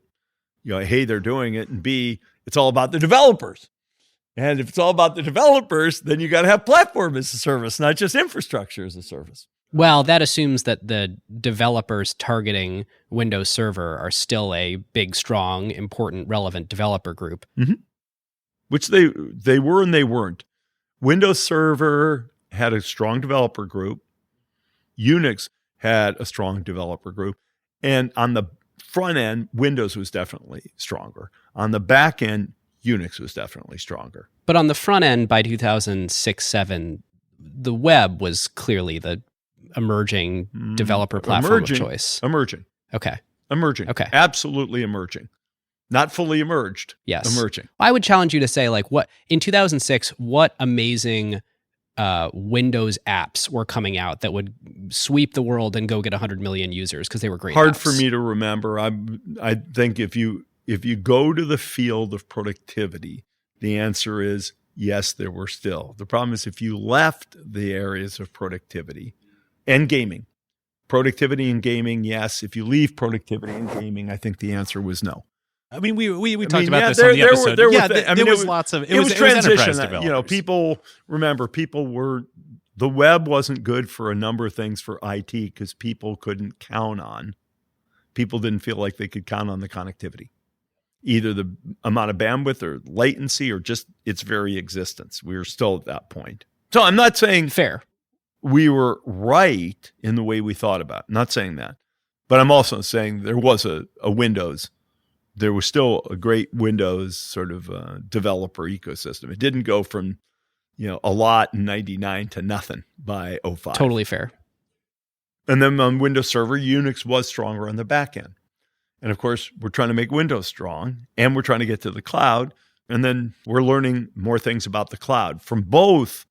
hey, they're doing it. And B, it's all about the developers. And if it's all about the developers, then you got to have platform as a service, not just infrastructure as a service. Well, that assumes that the developers targeting Windows Server are still a big, strong, important, relevant developer group. Mm-hmm. Which they were and they weren't. Windows Server had a strong developer group. Unix had a strong developer group. And on the front end, Windows was definitely stronger. On the back end, Unix was definitely stronger. But on the front end, by 2006-07, the web was clearly the emerging developer platform of choice. Emerging. Okay. Absolutely emerging. Not fully emerged. Yes. Emerging. I would challenge you to say, what in 2006, what amazing Windows apps were coming out that would sweep the world and go get 100 million users because they were great Hard apps. for me to remember. I think if you go to the field of productivity, the answer is yes, there were still. The problem is if you left the areas of productivity and gaming, productivity and gaming, yes. If you leave productivity and gaming, I think the answer was no. I mean, we talked about this on the episode. There was lots of, it was transition. enterprise developers. People were, the web wasn't good for a number of things for IT because people didn't feel like they could count on the connectivity. Either the amount of bandwidth or latency or just its very existence. We were still at that point. So I'm not saying fair. We were right in the way we thought about it. I'm not saying that. But I'm also saying there was a Windows. There was still a great Windows sort of developer ecosystem. It didn't go from, a lot in 99 to nothing by 05. Totally fair. And then on Windows Server, Unix was stronger on the back end. And of course, we're trying to make Windows strong and we're trying to get to the cloud. And then we're learning more things about the cloud from both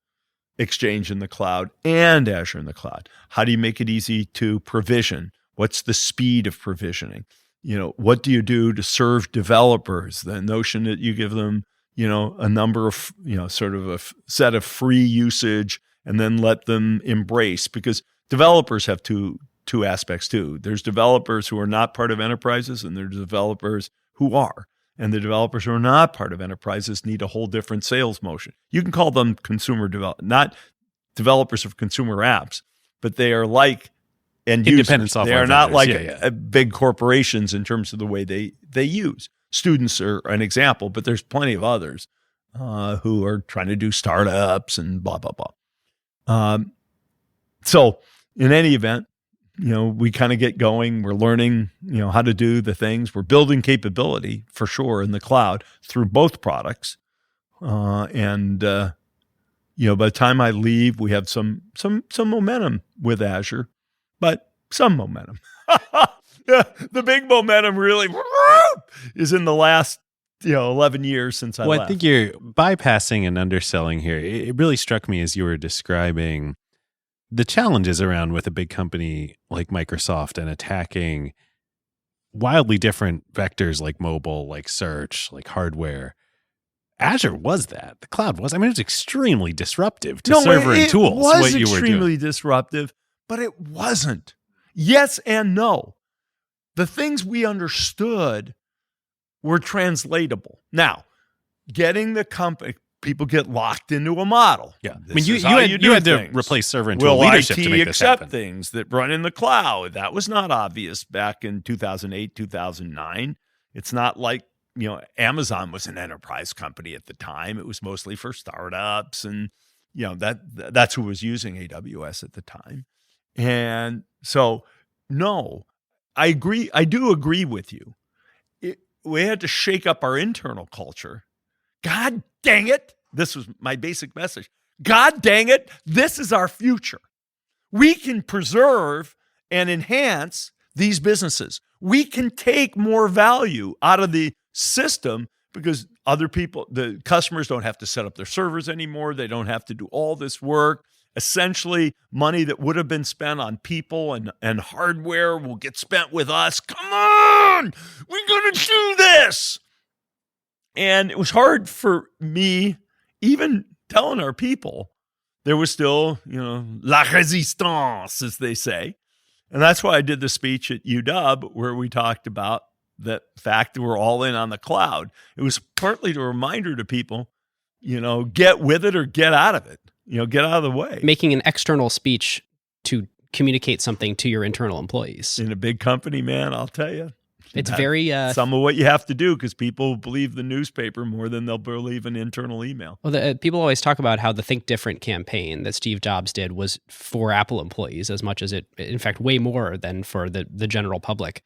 Exchange in the cloud and Azure in the cloud. How do you make it easy to provision? What's the speed of provisioning? What do you do to serve developers? The notion that you give them, a number of, sort of a set of free usage and then let them embrace, because developers have two aspects too. There's developers who are not part of enterprises and there's developers who are. And the developers who are not part of enterprises need a whole different sales motion. You can call them not developers of consumer apps, but they are like independent software. They are not like big corporations in terms of the way they use. Students are an example, but there's plenty of others who are trying to do startups and blah, blah, blah. So in any event, we kind of get going. We're learning, how to do the things. We're building capability for sure in the cloud through both products. By the time I leave, we have some momentum with Azure, but some momentum. The big momentum really is in the last 11 years since I left. I think you're bypassing and underselling here. It really struck me as you were describing the challenges around with a big company like Microsoft and attacking wildly different vectors like mobile, like search, like hardware. Azure was that. The cloud was. I mean, it was extremely disruptive to server and tools. It was extremely disruptive, but it wasn't. Yes and no. The things we understood were translatable. Now, getting the company, people get locked into a model. Yeah, I mean, you had to replace server and tool leadership to make this happen. Will IT accept things that run in the cloud? That was not obvious back in 2008, 2009. It's not like, Amazon was an enterprise company at the time. It was mostly for startups and, that's who was using AWS at the time. And so, no, I agree. I do agree with you. We had to shake up our internal culture. God dang it. This was my basic message. God dang it. This is our future. We can preserve and enhance these businesses. We can take more value out of the system because other people, the customers don't have to set up their servers anymore. They don't have to do all this work. Essentially, money that would have been spent on people and hardware will get spent with us. Come on, we're going to do this. And it was hard for me, even telling our people, there was still, la résistance, as they say. And that's why I did the speech at UW where we talked about the fact that we're all in on the cloud. It was partly a reminder to people, get with it or get out of it. Get out of the way. Making an external speech to communicate something to your internal employees. In a big company, man, I'll tell you. It's very... some of what you have to do because people believe the newspaper more than they'll believe an internal email. Well, people always talk about how the Think Different campaign that Steve Jobs did was for Apple employees as much as in fact, way more than for the general public.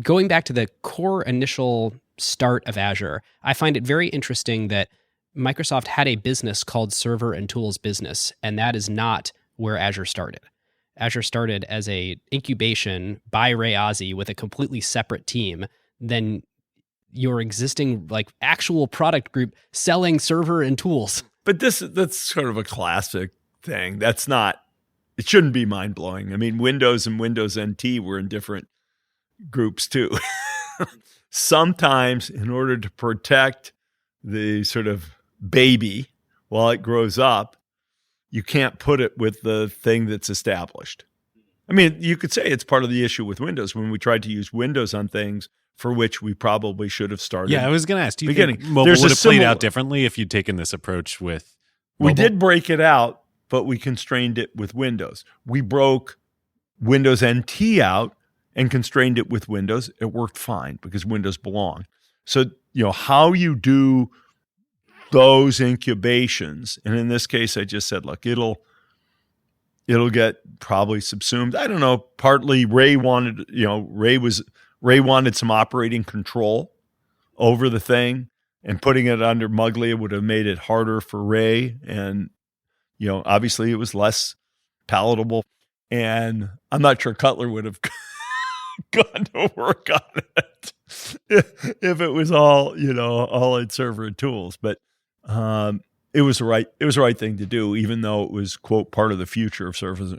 Going back to the core initial start of Azure, I find it very interesting that Microsoft had a business called Server and Tools Business, and that is not where Azure started. Azure started as a incubation by Ray Ozzie with a completely separate team than your existing actual product group selling server and tools. But that's sort of a classic thing. It shouldn't be mind-blowing. I mean, Windows and Windows NT were in different groups too. Sometimes in order to protect the sort of baby while it grows up, you can't put it with the thing that's established. I mean, you could say it's part of the issue with Windows when we tried to use Windows on things for which we probably should have started. Yeah, I was going to ask, do you think mobile would have played out differently if you'd taken this approach with mobile? We did break it out, but we constrained it with Windows. We broke Windows NT out and constrained it with Windows. It worked fine because Windows belonged. So, how you do those incubations, and in this case, I just said, look, it'll get probably subsumed. I don't know. Partly Ray wanted some operating control over the thing, and putting it under Muglia would have made it harder for Ray. And, obviously it was less palatable. And I'm not sure Cutler would have gone to work on it if it was all in server and tools. But it was the right thing to do, even though it was, quote, part of the future of servers.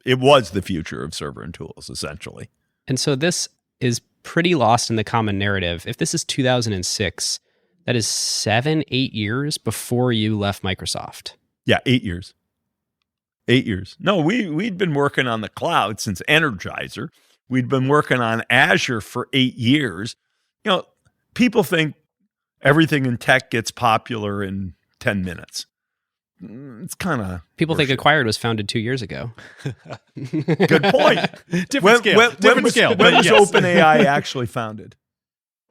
It was the future of server and tools, essentially. And so this is pretty lost in the common narrative. If this is 2006, that is 7-8 years before you left Microsoft. Yeah, 8 years. 8 years. No, we'd been working on the cloud since Energizer. We'd been working on Azure for 8 years. People think everything in tech gets popular in 10 minutes. It's kind of... People think Acquired was founded 2 years ago. Good point. Different scale. When was OpenAI actually founded?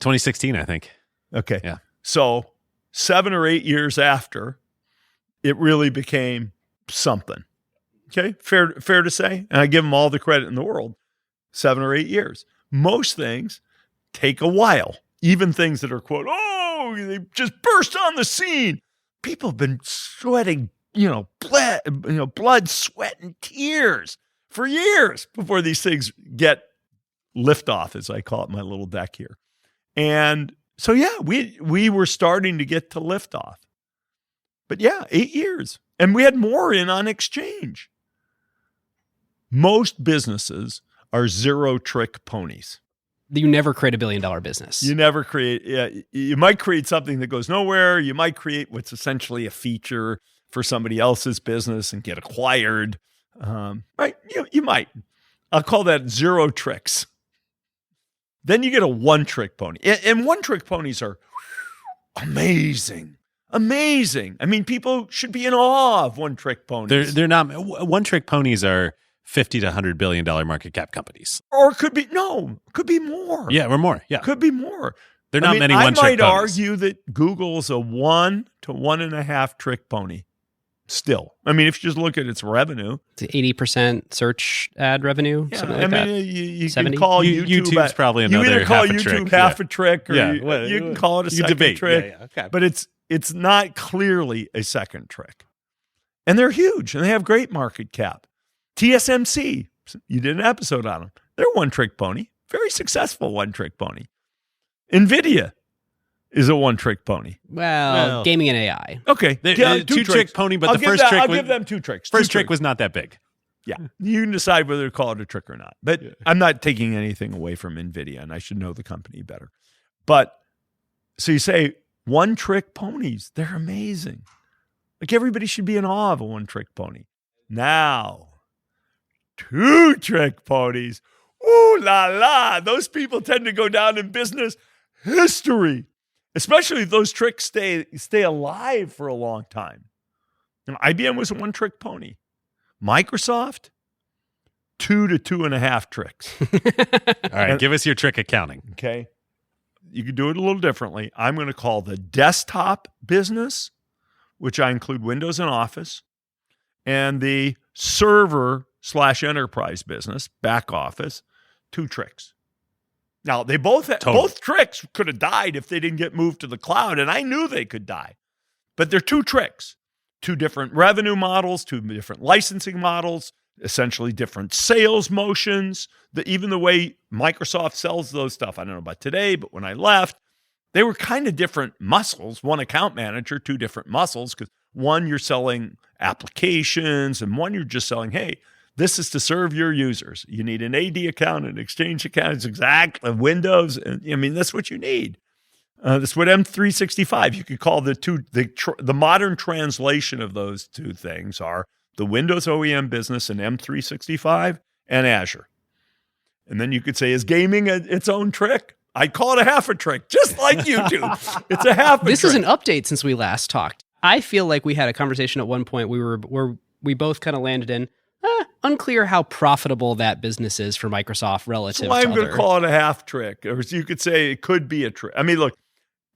2016, I think. Okay. Yeah. So 7 or 8 years after, it really became something. Okay? Fair to say? And I give them all the credit in the world. 7 or 8 years. Most things take a while. Even things that are, quote, they just burst on the scene. People have been sweating, blood, sweat, and tears for years before these things get liftoff, as I call it in my little deck here. And so, yeah, we were starting to get to liftoff. But yeah, 8 years. And we had more in on Exchange. Most businesses are zero-trick ponies. You never create $1 billion business. You never create, you might create something that goes nowhere. You might create what's essentially a feature for somebody else's business and get acquired. Right? You might. I'll call that zero tricks. Then you get a one-trick pony. And one-trick ponies are amazing. Amazing. I mean, people should be in awe of one-trick ponies. They're not. One-trick ponies are $50 to $100 billion market cap companies. Or could be more. Yeah, or more. Yeah. Could be more. They're not many one-trick ponies. I might argue that Google's a 1 to 1.5 trick pony. Still, I mean, if you just look at its revenue, It's 80% search ad revenue, something like that. you 70? can call YouTube. YouTube's probably You another either call half a YouTube trick. half a trick, or Yeah. you can call it a You second debate. trick. Yeah, okay. But it's not clearly a second trick. And they're huge, and they have great market cap. TSMC, you did an episode on them. They're a one-trick pony, very successful one-trick pony. NVIDIA is a one-trick pony. Well, gaming and AI. Okay, Two-trick pony, but I'll the give first that- trick I'll was, give them two tricks. first Two trick tricks. was not that big. Yeah, you can decide whether to call it a trick or not. But I'm not taking anything away from NVIDIA, and I should know the company better. But so you say one-trick ponies, they're amazing. Like everybody should be in awe of a one-trick pony. Now, two-trick ponies. Ooh la la. Those people tend to go down in business history, especially if those tricks stay alive for a long time. And IBM was a one-trick pony. Microsoft, 2 to 2.5 tricks. All right, give us your trick accounting. Okay. You could do it a little differently. I'm going to call the desktop business, which I include Windows and Office, and the server/enterprise business, back office, 2 tricks. Now, they both tricks could have died if they didn't get moved to the cloud, and I knew they could die. But they're 2 tricks, 2 different revenue models, 2 different licensing models, essentially different sales motions. Even the way Microsoft sells those stuff, I don't know about today, but when I left, they were kind of different muscles. One account manager, 2 different muscles, because one you're selling applications, and one you're just selling, hey, this is to serve your users. You need an AD account, an Exchange account. It's exactly Windows. And I mean, that's what you need. That's what M365. You could call the modern translation of those 2 things are the Windows OEM business and M365 and Azure. And then you could say, is gaming its own trick? I'd call it a half a trick, just like YouTube. It's a half a trick. This is an update since we last talked. I feel like we had a conversation at one point where we both kind of landed in unclear how profitable that business is for Microsoft relative So I'm to going to call it a half trick. Or you could say it could be a trick. I mean, look,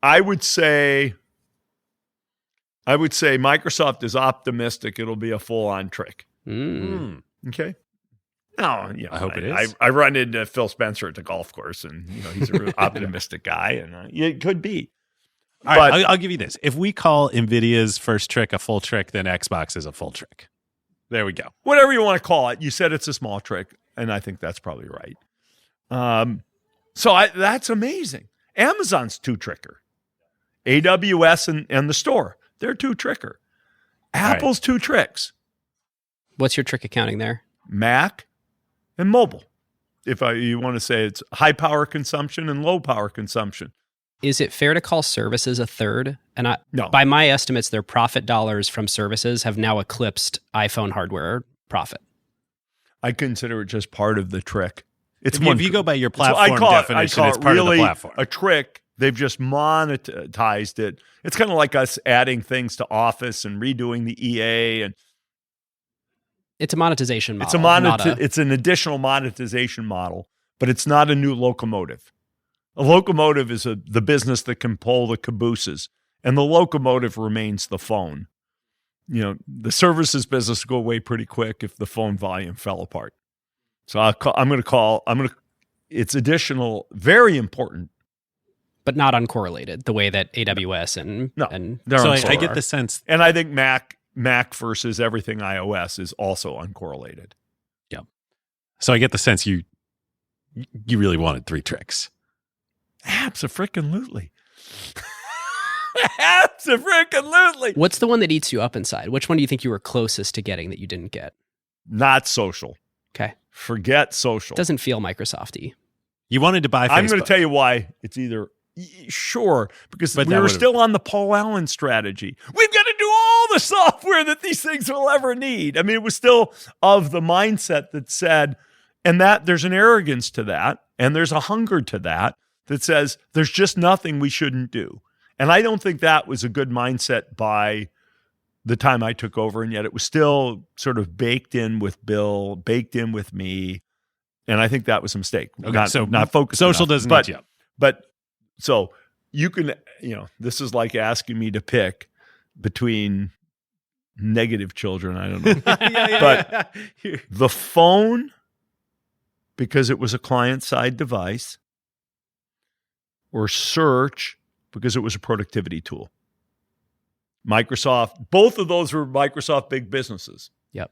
I would say Microsoft is optimistic it'll be a full-on trick. Okay? No, I hope it is. I run into Phil Spencer at the golf course, and he's a real optimistic guy, and it could be. All right, I'll give you this. If we call NVIDIA's first trick a full trick, then Xbox is a full trick. There we go. Whatever you want to call it. You said it's a small trick, and I think that's probably right. That's amazing. Amazon's 2-tricker. AWS and the store, they're 2-tricker. Apple's 2 tricks. What's your trick accounting there? Mac and mobile. If you want to say it's high power consumption and low power consumption. Is it fair to call services a third? And No. By my estimates, their profit dollars from services have now eclipsed iPhone hardware profit. I consider it just part of the trick. It's If you go by your So I platform call definition, it it's part really of the platform. a trick. They've just monetized it. It's kind of like us adding things to Office and redoing the EA, and It's a monetization model. it's an additional monetization model, but it's not a new locomotive. A locomotive is the business that can pull the cabooses, and the locomotive remains the phone. The services business will go away pretty quick if the phone volume fell apart. So it's additional, very important. But not uncorrelated, the way that AWS and they're So uncorrelated. I get the sense. And I think Mac versus everything iOS is also uncorrelated. Yeah. So I get the sense you really wanted 3 tricks. Abso-freaking-lutely. Abso-freaking-lutely. What's the one that eats you up inside? Which one do you think you were closest to getting that you didn't get? Not social. Okay. Forget social. Doesn't feel Microsoft-y. You wanted to buy Facebook. I'm going to tell you why it's either sure, because But we that were would've- still on the Paul Allen strategy. We've got to do all the software that these things will ever need. I mean, it was still of the mindset that said, and that there's an arrogance to that, and there's a hunger to that says there's just nothing we shouldn't do. And I don't think that was a good mindset by the time I took over, and yet it was still sort of baked in with Bill, baked in with me. And I think that was a mistake. Okay, Not focused social enough. doesn't eat you up. But so you can, this is like asking me to pick between negative children. I don't know. But the phone, because it was a client-side device, or search, because it was a productivity tool. Microsoft, both of those were Microsoft big businesses. Yep.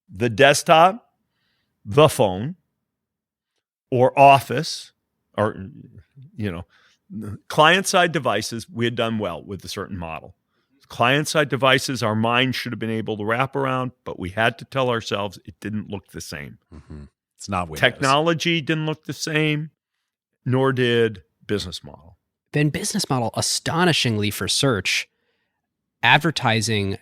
The desktop, the phone, or Office, or, client-side devices, we had done well with a certain model. Client-side devices, our mind should have been able to wrap around, but we had to tell ourselves it didn't look the same. Mm-hmm. It's not Windows. Technology didn't look the same, nor did business model. Then business model, astonishingly for search, advertising,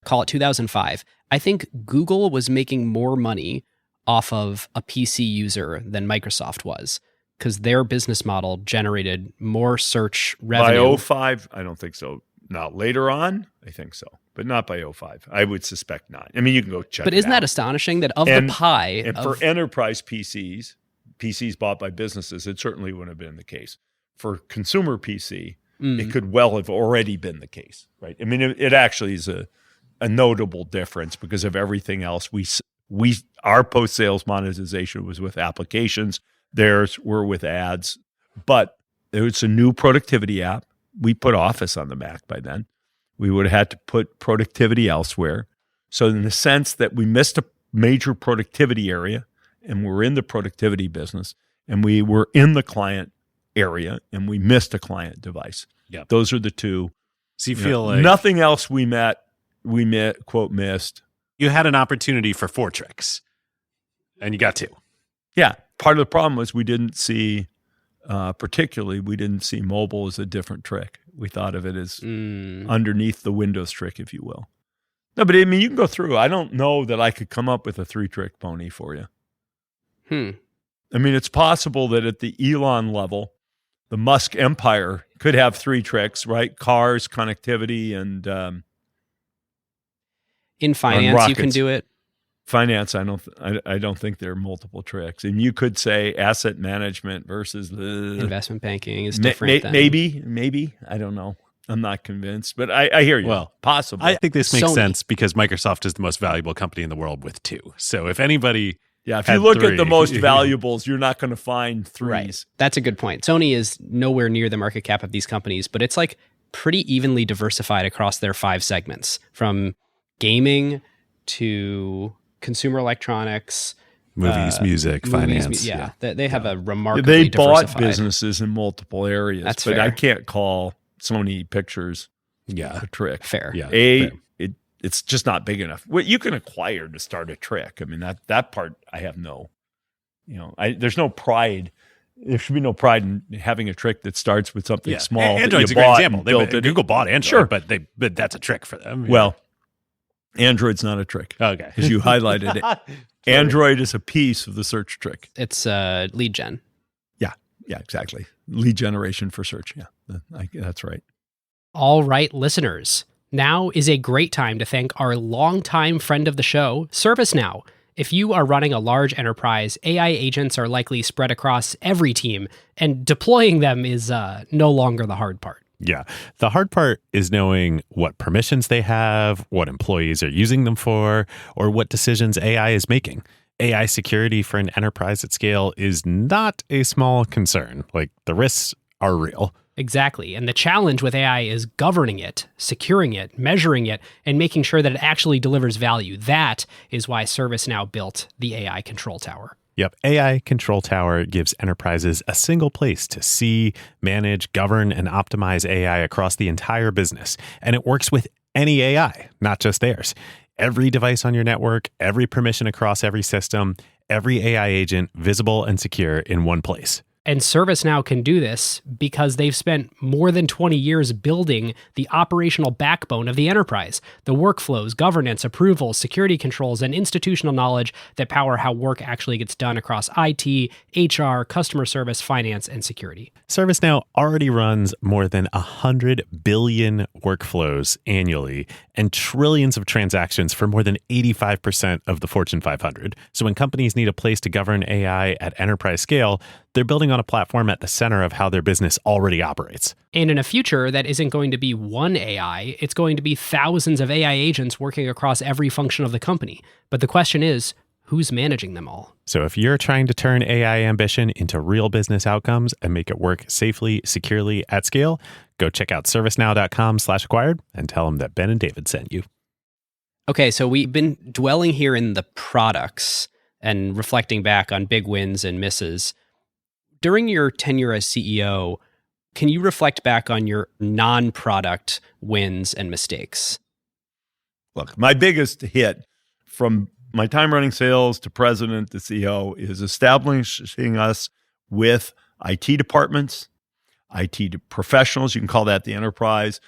call it 2005, I think Google was making more money off of a PC user than Microsoft was, because their business model generated more search revenue. By 05, I don't think so. Now, later on, I think so, but not by 05. I would suspect not. I mean, you can go check But it isn't out. that astonishing that of the pie... And for enterprise PCs bought by businesses, it certainly wouldn't have been the case. For consumer PC, it could well have already been the case, right? I mean, it actually is a notable difference because of everything else. Our post-sales monetization was with applications. Theirs were with ads. But it's a new productivity app. We put Office on the Mac by then. We would have had to put productivity elsewhere. So in the sense that we missed a major productivity area, and we're in the productivity business, and we were in the client area, and we missed a client device. Yeah, those are the two. So you feel like nothing else we quote missed. You had an opportunity for 4 tricks, and you got 2. Yeah, part of the problem was we didn't see. Particularly, we didn't see mobile as a different trick. We thought of it as underneath the Windows trick, if you will. No, but I mean, you can go through. I don't know that I could come up with a 3-trick pony for you. I mean, it's possible that at the Elon level, the Musk empire could have 3 tricks, right? Cars, connectivity, and in finance, you can do it. Finance, I don't think there are multiple tricks. And you could say asset management versus investment banking is different. Maybe. I don't know. I'm not convinced, but I hear you. Well, possible. I think this makes Sony. sense because Microsoft is the most valuable company in the world with 2. So if anybody, if you look at the most valuables, you're not going to find 3s. Right. That's a good point. Sony is nowhere near the market cap of these companies, but it's like pretty evenly diversified across their 5 segments, from gaming to consumer electronics, movies, music, finance. They have a remarkably They bought diversified businesses in multiple areas. That's but fair. I can't call Sony Pictures a trick. Fair. Yeah, it's just not big enough. What you can acquire to start a trick. I mean, that part I have no. There's no pride. There should be no pride in having a trick that starts with something small. Android's a great example. Google bought Android, sure, but that's a trick for them. Well, Android's not a trick. Okay. Because you highlighted it. Android is a piece of the search trick. It's lead gen. Yeah, exactly. Lead generation for search. Yeah, that's right. All right, listeners. Now is a great time to thank our longtime friend of the show, ServiceNow. If you are running a large enterprise, AI agents are likely spread across every team, and deploying them is no longer the hard part. Yeah. The hard part is knowing what permissions they have, what employees are using them for, or what decisions AI is making. AI security for an enterprise at scale is not a small concern. Like, the risks are real. Exactly. And the challenge with AI is governing it, securing it, measuring it, and making sure that it actually delivers value. That is why ServiceNow built the AI Control Tower. Yep. AI Control Tower gives enterprises a single place to see, manage, govern, and optimize AI across the entire business. And it works with any AI, not just theirs. Every device on your network, every permission across every system, every AI agent visible and secure in one place. And ServiceNow can do this because they've spent more than 20 years building the operational backbone of the enterprise, the workflows, governance, approvals, security controls, and institutional knowledge that power how work actually gets done across IT, HR, customer service, finance, and security. ServiceNow already runs more than 100 billion workflows annually and trillions of transactions for more than 85% of the Fortune 500. So when companies need a place to govern AI at enterprise scale, they're building on a platform at the center of how their business already operates. And in a future that isn't going to be one AI, it's going to be thousands of AI agents working across every function of the company. But the question is, who's managing them all? So if you're trying to turn AI ambition into real business outcomes and make it work safely, securely, at scale, go check out servicenow.com/acquired and tell them that Ben and David sent you. Okay, so we've been dwelling here in the products and reflecting back on big wins and misses. During your tenure as CEO, can you reflect back on your non-product wins and mistakes? Look, my biggest hit from my time running sales to president to CEO is establishing us with IT departments, IT professionals, you can call that the enterprise,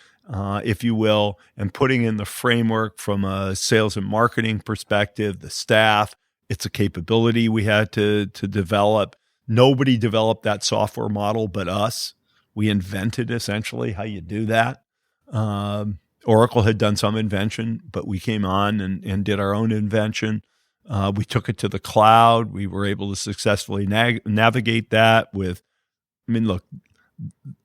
if you will, and putting in the framework from a sales and marketing perspective, the staff. It's a capability we had to develop. Nobody developed that software model but us. We invented essentially how you do that. Oracle had done some invention, but we came on and did our own invention. We took it to the cloud. We were able to successfully navigate that with, look,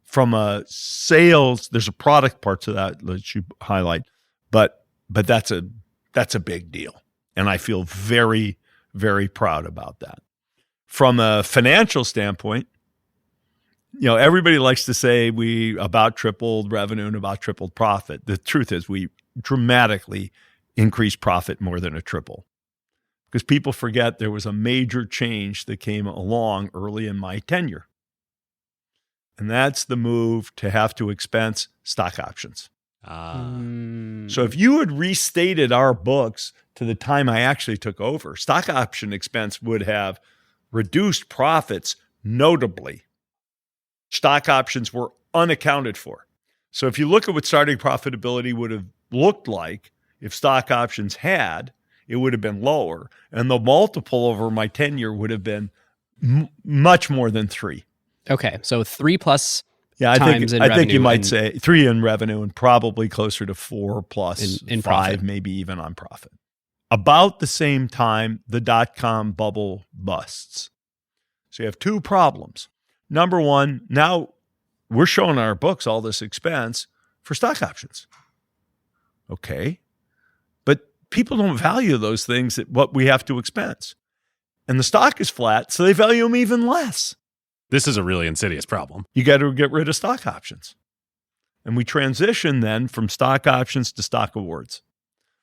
from a sales, there's a product part to that that you highlight, but that's a big deal. And I feel very, very proud about that. From a financial standpoint, everybody likes to say we about tripled revenue and about tripled profit. The truth is we dramatically increased profit more than a triple, because people forget there was a major change that came along early in my tenure. And that's the move to have to expense stock options. So if you had restated our books to the time I actually took over, stock option expense would have reduced profits notably. Stock options were unaccounted for. So if you look at what starting profitability would have looked like if stock options had, it would have been lower. And the multiple over my tenure would have been much more than 3. Okay, so 3+ times in revenue. I think you might say 3 in revenue and probably closer to 4+ in 5, profit. maybe even on profit. About the same time, the dot-com bubble busts. So you have 2 problems. Number one, now we're showing in our books all this expense for stock options. Okay. But people don't value those things at what we have to expense. And the stock is flat, so they value them even less. This is a really insidious problem. You got to get rid of stock options. And we transition then from stock options to stock awards,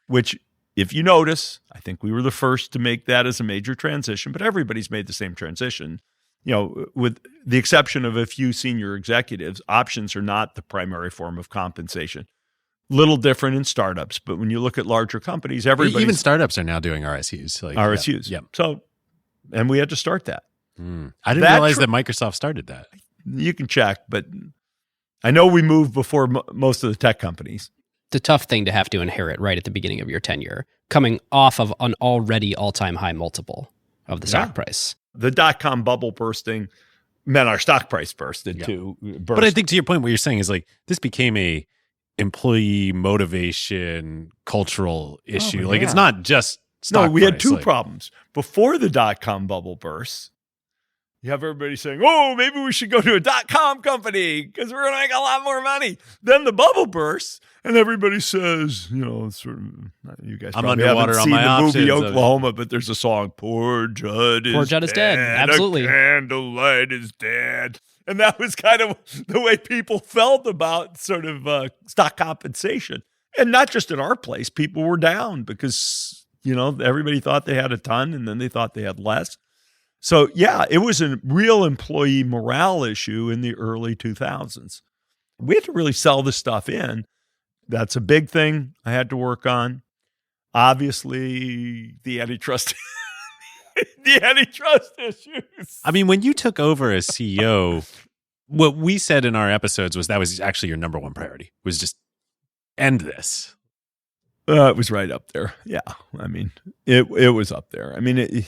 which, if you notice, I think we were the first to make that as a major transition, but everybody's made the same transition. With the exception of a few senior executives, options are not the primary form of compensation. Little different in startups, but when you look at larger companies, even startups are now doing RSUs. RSUs. Yeah. So, and we had to start that. I didn't realize that Microsoft started that. You can check, but I know we moved before most of the tech companies. It's a tough thing to have to inherit right at the beginning of your tenure, coming off of an already all-time high multiple of the stock price. The dot-com bubble bursting meant our stock price bursted too. But I think to your point, what you're saying is this became a employee motivation cultural issue. It's not just stock we had price. 2 problems. Before the dot-com bubble bursts, you have everybody saying, oh, maybe we should go to a dot-com company because we're going to make a lot more money. Then the bubble bursts, and everybody says, sort of, you guys I'm probably underwater haven't on seen my the movie options. Oklahoma, but there's a song, Poor Judd is dead. Absolutely. A candlelight is dead. And that was kind of the way people felt about sort of stock compensation. And not just at our place. People were down because, everybody thought they had a ton, and then they thought they had less. So, yeah, it was a real employee morale issue in the early 2000s. We had to really sell this stuff in. That's a big thing I had to work on. Obviously, the antitrust issues. I mean, when you took over as CEO, what we said in our episodes was that was actually your number one priority, was just end this. It was right up there. Yeah. I mean, it was up there. I mean,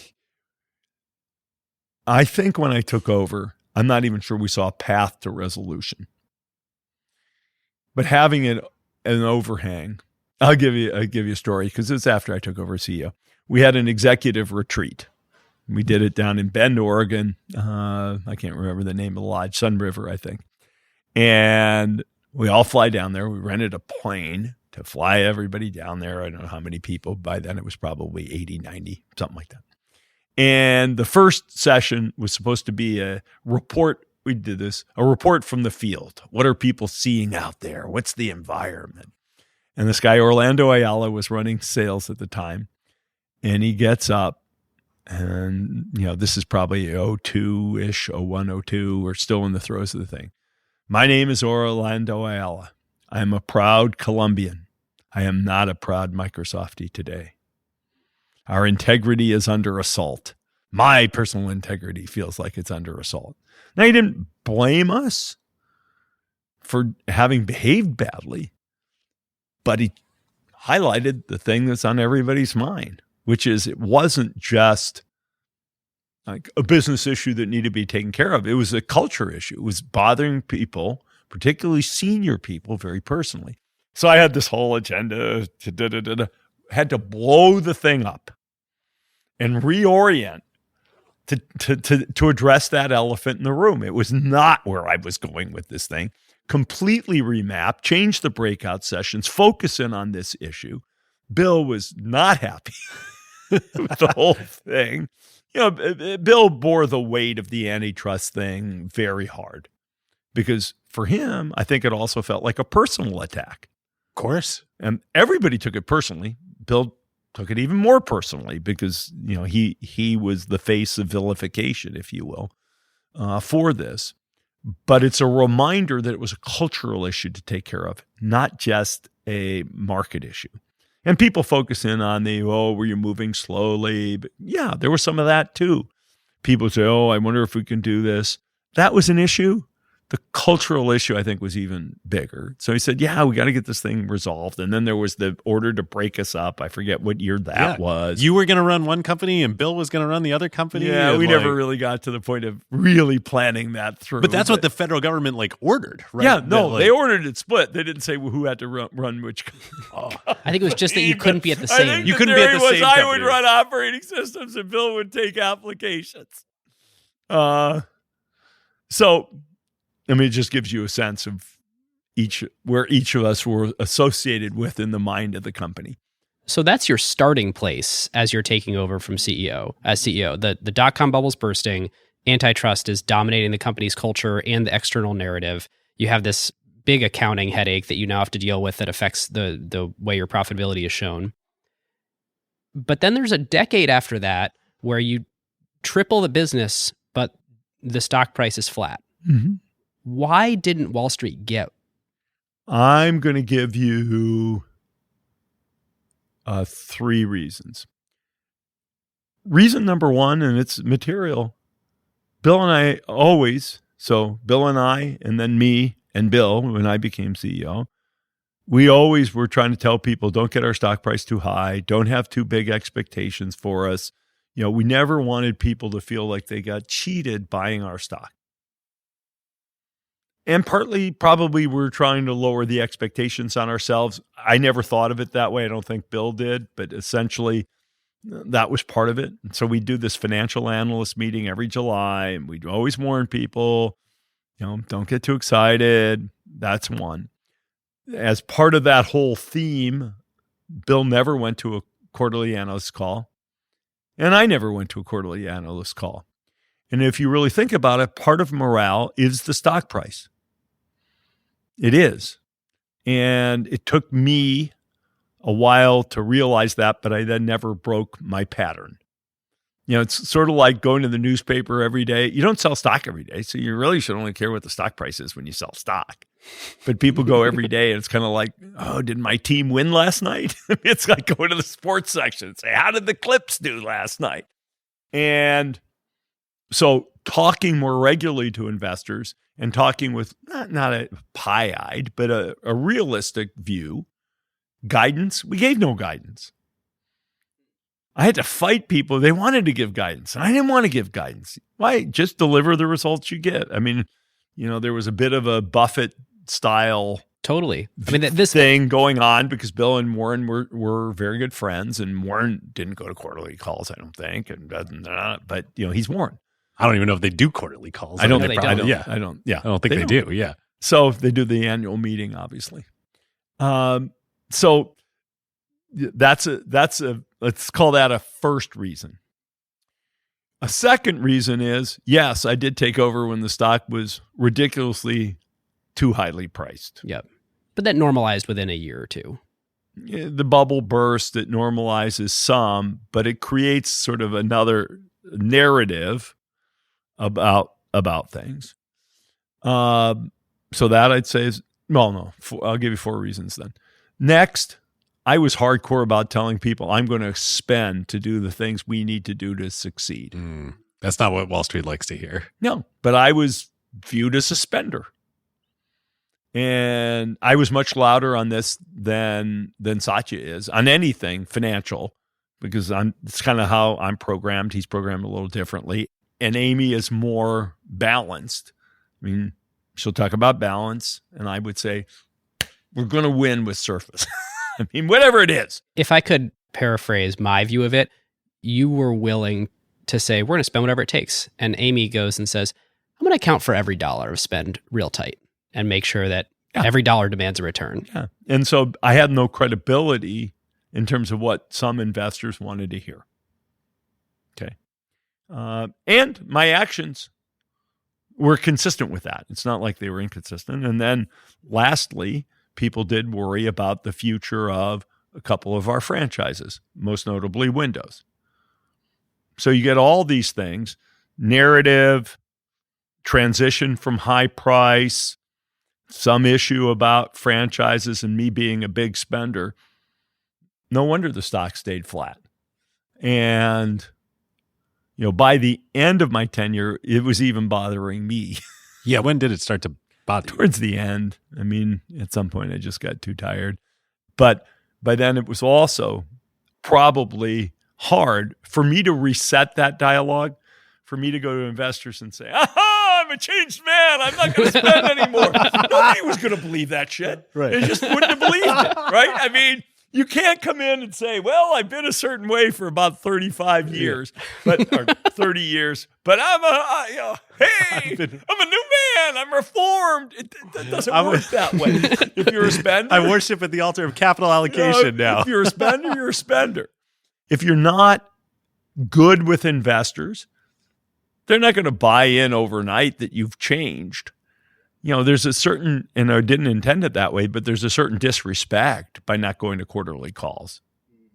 I think when I took over, I'm not even sure we saw a path to resolution. But having an overhang, I'll give you a story because it's after I took over as CEO. We had an executive retreat We did it down in Bend, Oregon. I can't remember the name of the lodge, Sun River, I think. And we all fly down there. We rented a plane to fly everybody down there. I don't know how many people. By then it was probably 80, 90, something like that. And the first session was supposed to be a report. We did this, a report from the field. What are people seeing out there? What's the environment? And this guy, Orlando Ayala, was running sales at the time. And he gets up, and, this is probably 02-ish, 01, 02. We're still in the throes of the thing. My name is Orlando Ayala. I am a proud Colombian. I am not a proud Microsoftie today. Our integrity is under assault. My personal integrity feels like it's under assault. Now, he didn't blame us for having behaved badly, but he highlighted the thing that's on everybody's mind, which is it wasn't just like a business issue that needed to be taken care of. It was a culture issue. It was bothering people, particularly senior people, very personally. So I had this whole agenda, had to blow the thing up and reorient to address that elephant in the room. It was not where I was going with this thing. Completely remap, change the breakout sessions, focus in on this issue. Bill was not happy with the whole thing. Bill bore the weight of the antitrust thing very hard because for him, I think it also felt like a personal attack. Of course. And everybody took it personally. Bill took it even more personally because, he was the face of vilification, if you will, for this. But it's a reminder that it was a cultural issue to take care of, not just a market issue. And people focus in on were you moving slowly? But yeah, there was some of that too. People say, I wonder if we can do this. That was an issue. The cultural issue, I think, was even bigger. So he said, we got to get this thing resolved. And then there was the order to break us up. I forget what year that was. You were going to run one company and Bill was going to run the other company. Yeah, we never really got to the point of really planning that through. But that's what the federal government ordered, right? Yeah, no, they ordered it split. They didn't say who had to run which company. I think it was just that you couldn't be at the same. You couldn't be at the same I company. would run operating systems and Bill would take applications. So it just gives you a sense of where each of us were associated with in the mind of the company. So that's your starting place as you're taking over from CEO. As CEO, the dot-com bubble's bursting, antitrust is dominating the company's culture and the external narrative. You have this big accounting headache that you now have to deal with that affects the way your profitability is shown. But then there's a decade after that where you triple the business, but the stock price is flat. Mm-hmm. Why didn't Wall Street get? I'm going to give you 3 reasons. Reason number 1, and it's material. Bill and I always, so Bill and I, and then me and Bill, when I became CEO, we always were trying to tell people, don't get our stock price too high. Don't have too big expectations for us. We never wanted people to feel like they got cheated buying our stock. And partly, probably we're trying to lower the expectations on ourselves. I never thought of it that way. I don't think Bill did, but essentially that was part of it. And so we do this financial analyst meeting every July, and we'd always warn people, don't get too excited. That's one. As part of that whole theme, Bill never went to a quarterly analyst call, and I never went to a quarterly analyst call. And if you really think about it, part of morale is the stock price. It is. And it took me a while to realize that, but I then never broke my pattern. It's sort of like going to the newspaper every day. You don't sell stock every day, so you really should only care what the stock price is when you sell stock. But people go every day, and it's kind of like, did my team win last night? It's like going to the sports section and say, how did the Clips do last night? And so talking more regularly to investors and talking with not a pie-eyed, but a realistic view, guidance, we gave no guidance. I had to fight people. They wanted to give guidance, and I didn't want to give guidance. Why? Just deliver the results you get. There was a bit of a Buffett-style Totally. I mean, this thing going on because Bill and Warren were very good friends, and Warren didn't go to quarterly calls, I don't think, but he's Warren. I don't even know if they do quarterly calls. I don't think think they they don't. do. I don't think they do. Yeah. So they do the annual meeting, obviously. So that's a let's call that a first reason. A second reason is, yes, I did take over when the stock was ridiculously too highly priced. Yep. But that normalized within a year or two. The bubble burst, it normalizes some, but it creates sort of another narrative about things. So that I'd say is, I'll give you 4 reasons then. Next, I was hardcore about telling people I'm going to spend to do the things we need to do to succeed. That's not what Wall Street likes to hear. No, but I was viewed as a spender. And I was much louder on this than Satya is on anything financial, because it's kind of how I'm programmed. He's programmed a little differently. And Amy is more balanced. I mean, she'll talk about balance, and I would say, we're going to win with Surface. I mean, whatever it is. If I could paraphrase my view of it, you were willing to say, we're going to spend whatever it takes. And Amy goes and says, I'm going to account for every dollar of spend real tight and make sure that every dollar demands a return. Yeah. And so I had no credibility in terms of what some investors wanted to hear. Okay. And my actions were consistent with that. It's not like they were inconsistent. And then lastly, people did worry about the future of a couple of our franchises, most notably Windows. So you get all these things, narrative, transition from high price, some issue about franchises and me being a big spender. No wonder the stock stayed flat. And, by the end of my tenure, it was even bothering me. Yeah, when did it start to bother you? Towards the end. I mean, at some point I just got too tired. But by then it was also probably hard for me to reset that dialogue, for me to go to investors and say, I'm a changed man. I'm not going to spend anymore. Nobody was going to believe that shit. Right. They just wouldn't have believed it, right? I mean, you can't come in and say, well, I've been a certain way for about 35 years, or 30 years, but I'm a new man. I'm reformed. It doesn't work that way. If you're a spender. I worship at the altar of capital allocation now. If you're a spender, you're a spender. If you're not good with investors, they're not going to buy in overnight that you've changed. There's a certain, and I didn't intend it that way, but there's a certain disrespect by not going to quarterly calls.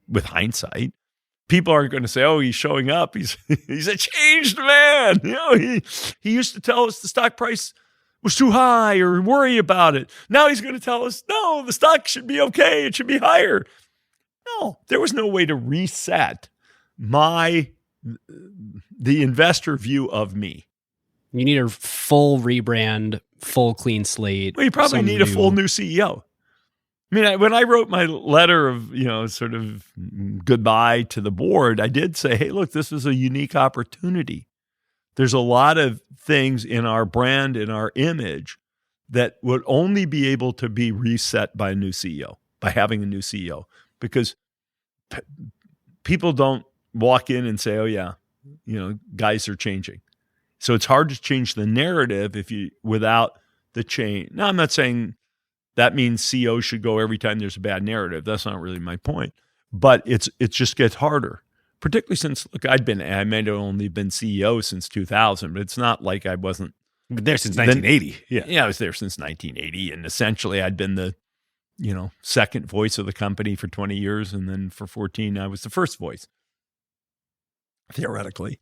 With hindsight, people aren't going to say, he's showing up. He's a changed man. He used to tell us the stock price was too high or worry about it. Now he's going to tell us, no, the stock should be okay. It should be higher. No, there was no way to reset the investor view of me. You need a full rebrand, full clean slate. Well, you probably need a full new CEO. I mean, when I wrote my letter of, sort of goodbye to the board, I did say, hey, look, this is a unique opportunity. There's a lot of things in our brand, in our image, that would only be able to be reset by a new CEO, by having a new CEO. Because people don't walk in and say, guys are changing. So it's hard to change the narrative without the change. Now, I'm not saying that means CEOs should go every time there's a bad narrative. That's not really my point. But it just gets harder, particularly since, look, I may have only been CEO since 2000, but it's not like I wasn't there since 1980. Yeah, I was there since 1980. And essentially I'd been the, second voice of the company for 20 years. And then for 14, I was the first voice, theoretically.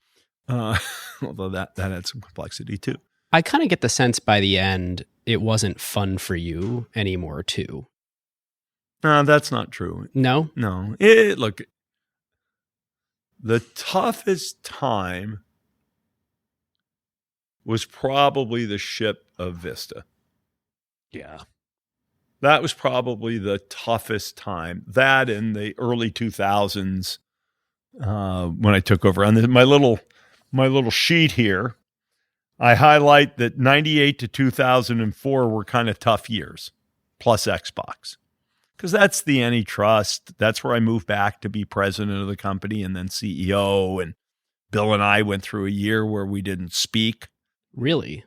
Although that had some complexity too. I kind of get the sense by the end, it wasn't fun for you anymore too. No, that's not true. No? No. Look, the toughest time was probably the ship of Vista. Yeah. That was probably the toughest time. That in the early 2000s, when I took over. On my little sheet here, I highlight that 98 to 2004 were kind of tough years. plus Xbox. Because that's the antitrust. That's where I moved back to be president of the company and then CEO. And Bill and I went through a year where we didn't speak. Really?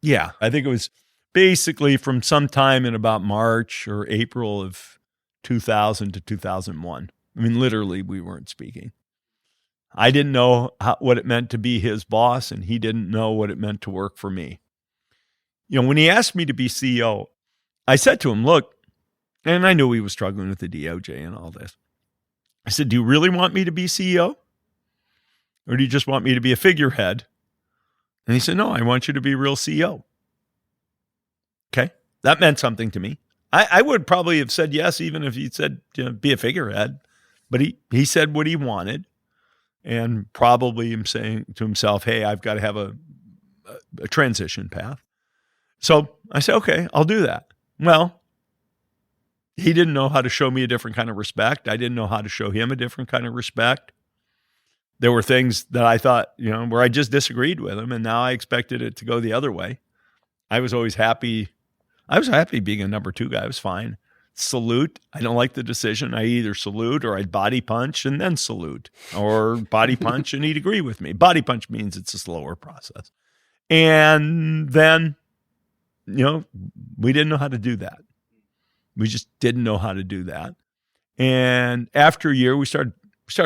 Yeah, I think it was basically from sometime in about March or April of 2000 to 2001. I mean, literally, we weren't speaking. I didn't know what it meant to be his boss, and he didn't know what it meant to work for me. When he asked me to be CEO, I said to him, look, and I knew he was struggling with the DOJ and all this. I said, do you really want me to be CEO? Or do you just want me to be a figurehead? And he said, no, I want you to be real CEO. Okay. That meant something to me. I would probably have said yes, even if he said, be a figurehead. But he said what he wanted. And probably him saying to himself, hey, I've got to have a transition path. So I said, okay, I'll do that. Well, he didn't know how to show me a different kind of respect. I didn't know how to show him a different kind of respect. There were things that I thought, where I just disagreed with him, and now I expected it to go the other way. I was always happy. I was happy being a number two guy. I was fine. Salute. I don't like the decision. I either salute or I'd body punch and then salute, or body punch and he'd agree with me. Body punch means it's a slower process. And then, we didn't know how to do that. We just didn't know how to do that. And after a year, we started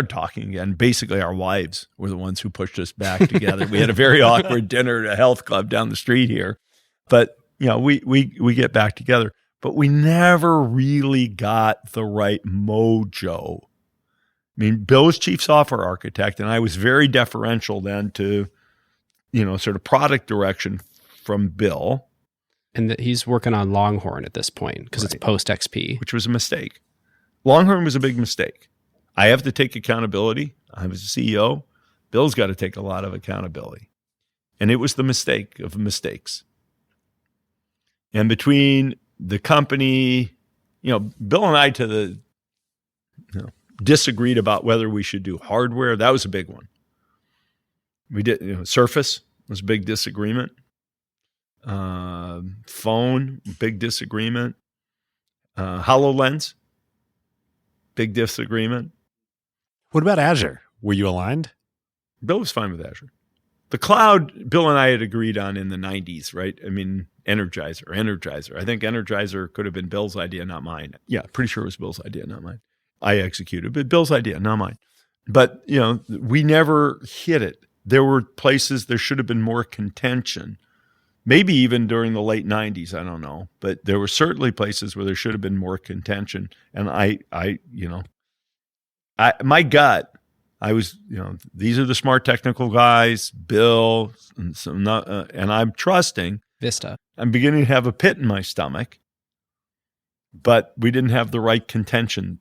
talking again. Basically, our wives were the ones who pushed us back together. We had a very awkward dinner at a health club down the street here. But, we get back together. But we never really got the right mojo. I mean, Bill was chief software architect, and I was very deferential then to, sort of product direction from Bill. And he's working on Longhorn at this point because it's post XP. Which was a mistake. Longhorn was a big mistake. I have to take accountability. I was a CEO. Bill's got to take a lot of accountability. And it was the mistake of mistakes. And between the company, Bill and I disagreed about whether we should do hardware. That was a big one. We did, Surface was a big disagreement. Phone, big disagreement. HoloLens, big disagreement. What about Azure? Were you aligned? Bill was fine with Azure. The cloud, Bill and I had agreed on in the 90s, right? I mean, Energizer. I think Energizer could have been Bill's idea, not mine. Yeah, pretty sure it was Bill's idea, not mine. I executed, but Bill's idea, not mine. But, we never hit it. There were places there should have been more contention. Maybe even during the late 90s, I don't know. But there were certainly places where there should have been more contention. And my gut, I was, these are the smart technical guys, Bill, and I'm trusting. Vista. I'm beginning to have a pit in my stomach, but we didn't have the right contention.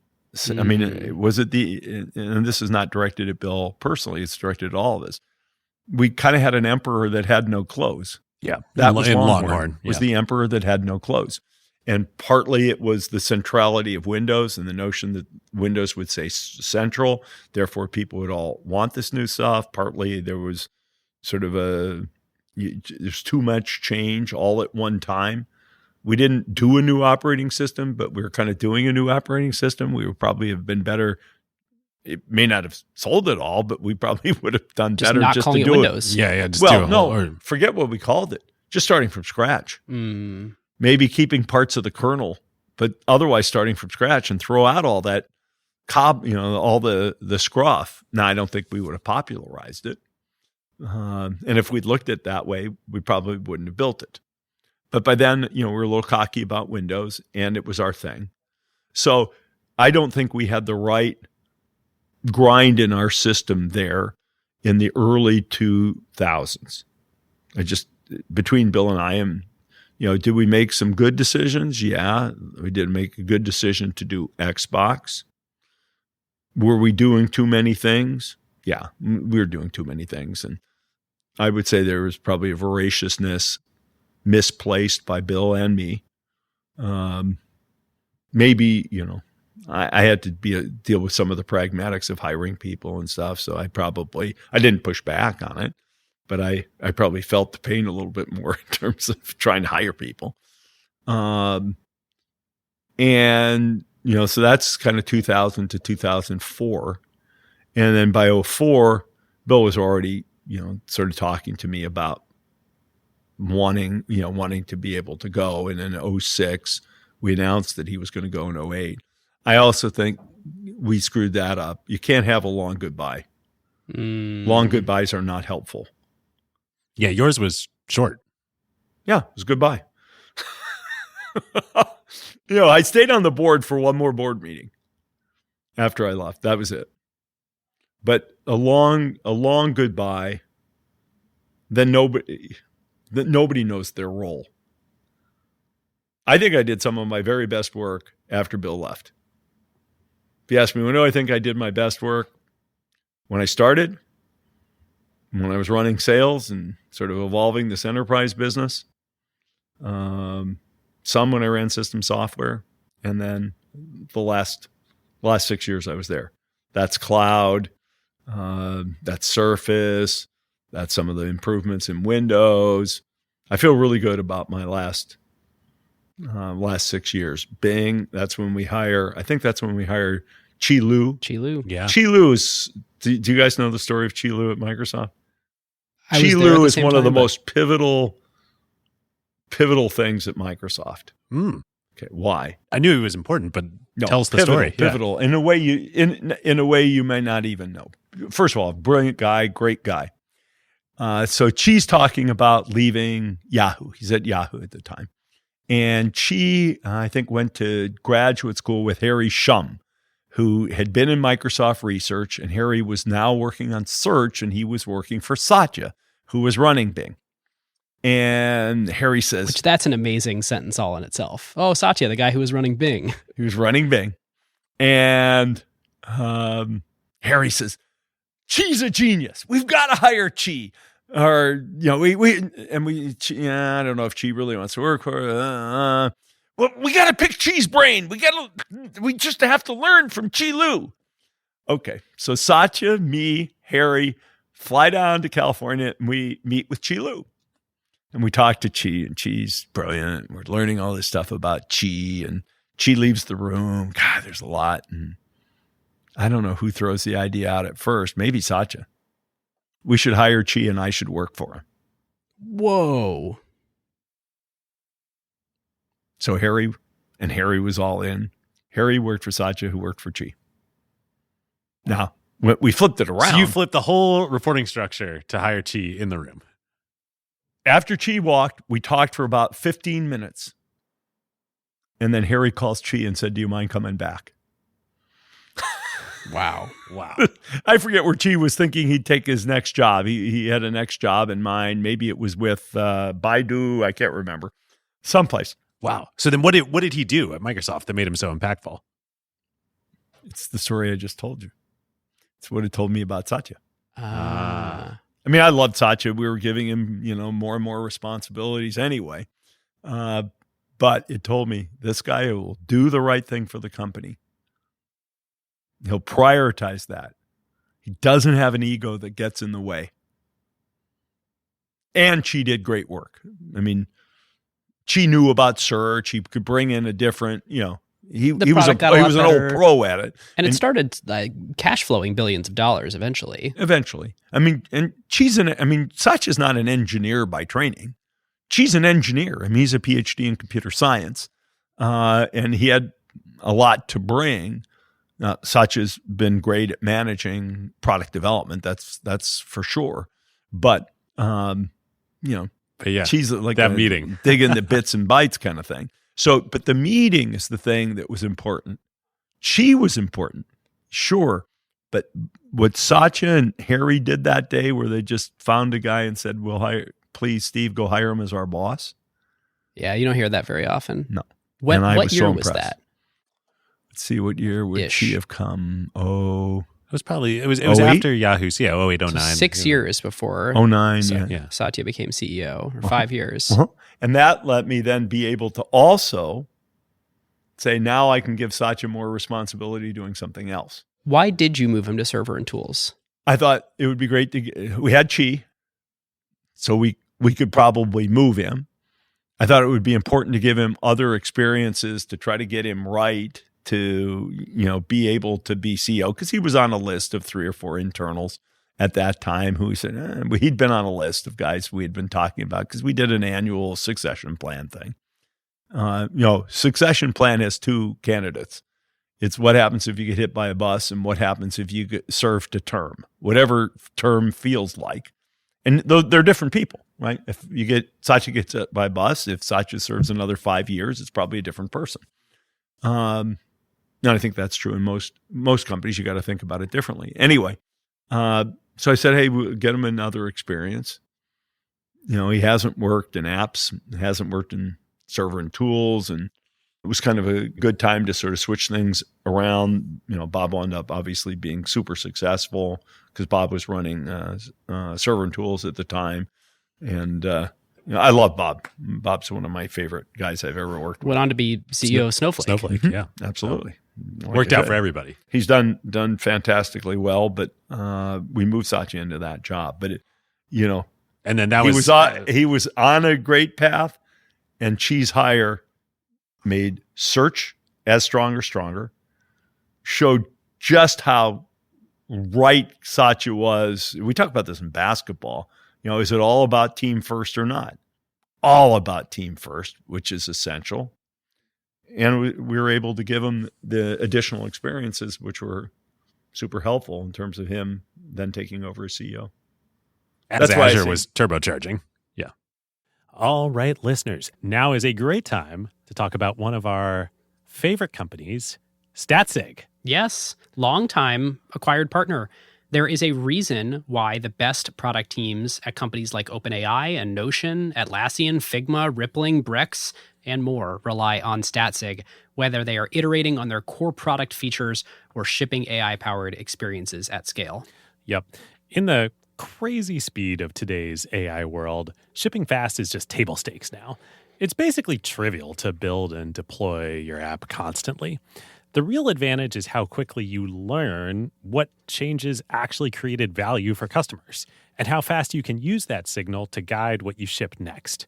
I mean, and this is not directed at Bill personally, it's directed at all of us. We kind of had an emperor that had no clothes. Yeah. That was Longhorn. Was the emperor that had no clothes. And partly it was the centrality of Windows and the notion that Windows would say central, therefore people would all want this new stuff. Partly there was sort of there's too much change all at one time. We didn't do a new operating system, but we were kind of doing a new operating system. We would probably have been better. It may not have sold it all, but we probably would have done better not just calling to it do Windows. it. Yeah. Just forget what we called it. Just starting from scratch. Maybe keeping parts of the kernel, but otherwise starting from scratch and throw out all that all the scruff. Now, I don't think we would have popularized it. And if we'd looked at it that way, we probably wouldn't have built it. But by then, we were a little cocky about Windows, and it was our thing. So I don't think we had the right grind in our system there in the early 2000s. Between Bill and I, did we make some good decisions? Yeah, we did make a good decision to do Xbox. Were we doing too many things? Yeah, we were doing too many things. And I would say there was probably a voraciousness misplaced by Bill and me. Maybe, I had to deal with some of the pragmatics of hiring people and stuff. So I didn't push back on it, but I probably felt the pain a little bit more in terms of trying to hire people. And, so that's kind of 2000 to 2004. And then by 2004, Bill was already, sort of talking to me about wanting to be able to go. And in 2006, we announced that he was going to go in 2008. I also think we screwed that up. You can't have a long goodbye. Long goodbyes are not helpful. Yeah, yours was short. Yeah, it was goodbye. I stayed on the board for one more board meeting after I left. That was it. But a long goodbye, then nobody knows their role. I think I did some of my very best work after Bill left. If you ask me, when do I think I did my best work? When I started, when I was running sales and sort of evolving this enterprise business. Some when I ran system software, and then the last 6 years I was there. That's cloud, that's Surface, that's some of the improvements in Windows. I feel really good about my last 6 years. Bing, that's when we hire. I think that's when we hire Chi Lu. Yeah. Chi Lu is. Do you guys know the story of Chi Lu at Microsoft? I Chi was there at Lu the is same one of the time, but- most pivotal things at Microsoft. Okay, why? I knew it was important, but tell us the pivotal, story. Pivotal in a way you may not even know. First of all, brilliant guy, great guy. So Chi's talking about leaving Yahoo. He's at Yahoo at the time, and Chi, I think, went to graduate school with Harry Shum, who had been in Microsoft research, and Harry was now working on search, and he was working for Satya, who was running Bing. And Harry says, Which that's an amazing sentence all in itself. Oh, Satya, the guy who was running Bing. he was running Bing. And Harry says, Chi's a genius. We've got to hire Chi. Or, I don't know if Chi really wants to work for her. Well, we got to pick Chi's brain. We just have to learn from Chi Lu. Okay. So Satya, me, Harry, fly down to California, and we meet with Chi Lu. And we talk to Chi, and Chi's brilliant. We're learning all this stuff about Chi, and Chi leaves the room. God, there's a lot. And I don't know who throws the idea out at first. Maybe Satya. We should hire Chi, and I should work for him. Whoa. So Harry was all in. Harry worked for Satya, who worked for Chi. Now, we flipped it around. So you flipped the whole reporting structure to hire Chi in the room. After Chi walked, we talked for about 15 minutes. And then Harry calls Chi and said, do you mind coming back? Wow. I forget where Chi was thinking he'd take his next job. He had a next job in mind. Maybe it was with Baidu. I can't remember. Someplace. Wow. So then what did he do at Microsoft that made him so impactful? It's the story I just told you. It's what it told me about Satya. Ah. I mean, I loved Satya. We were giving him, more and more responsibilities anyway. But it told me this guy will do the right thing for the company. He'll prioritize that. He doesn't have an ego that gets in the way. And Chi did great work. I mean, Chi knew about search. He could bring in a different, he was an old pro at it. And it started cash flowing billions of dollars eventually. I mean, and Satya's not an engineer by training. Chi's an engineer. I mean, he's a PhD in computer science. And he had a lot to bring. Satya's been great at managing product development. That's for sure. But, But yeah, Chi's like that meeting. dig into bits and bytes kind of thing. So, but the meeting is the thing that was important. Chi was important, sure. But what Satya and Harry did that day, where they just found a guy and said, please, Steve, go hire him as our boss. Yeah, you don't hear that very often. No. What was year so was impressed. that? Let's see, what year would Chi have come? It was 08? after Yahoo's. Yeah, 08, 09. So 6 years before 09, yeah. Satya became CEO, or 5 years. And that let me then be able to also say, now I can give Satya more responsibility doing something else. Why did you move him to server and tools? I thought it would be great we had Chi, so we could probably move him. I thought it would be important to give him other experiences to try to get him right to, be able to be CEO, because he was on a list of 3 or 4 internals at that time who said, he'd been on a list of guys we had been talking about because we did an annual succession plan thing. Succession plan has 2 candidates. It's what happens if you get hit by a bus and what happens if you get served a term, whatever term feels like. And they're different people, right? If Satya gets hit by a bus, if Satya serves another 5 years, it's probably a different person. And I think that's true in most companies. You got to think about it differently. Anyway, so I said, hey, we'll get him another experience. He hasn't worked in apps, hasn't worked in server and tools, and it was kind of a good time to sort of switch things around. Bob wound up obviously being super successful because Bob was running server and tools at the time. And I love Bob. Bob's one of my favorite guys I've ever worked with. Went on to be CEO of Snowflake. Snowflake, yeah. Absolutely. Worked out for everybody. He's done fantastically well, but we moved Satya into that job. But, and then he was on a great path, and Cheese Hire made search as stronger, showed just how right Satya was. We talk about this in basketball. Is it all about team first or not? All about team first, which is essential. And we were able to give him the additional experiences, which were super helpful in terms of him then taking over as CEO. That's why Azure was turbocharging. Yeah. All right, listeners. Now is a great time to talk about one of our favorite companies, Statsig. Yes, long-time acquired partner. There is a reason why the best product teams at companies like OpenAI and Notion, Atlassian, Figma, Rippling, Brex, and more rely on Statsig, whether they are iterating on their core product features or shipping AI-powered experiences at scale. Yep. In the crazy speed of today's AI world, shipping fast is just table stakes now. It's basically trivial to build and deploy your app constantly. The real advantage is how quickly you learn what changes actually created value for customers and how fast you can use that signal to guide what you ship next.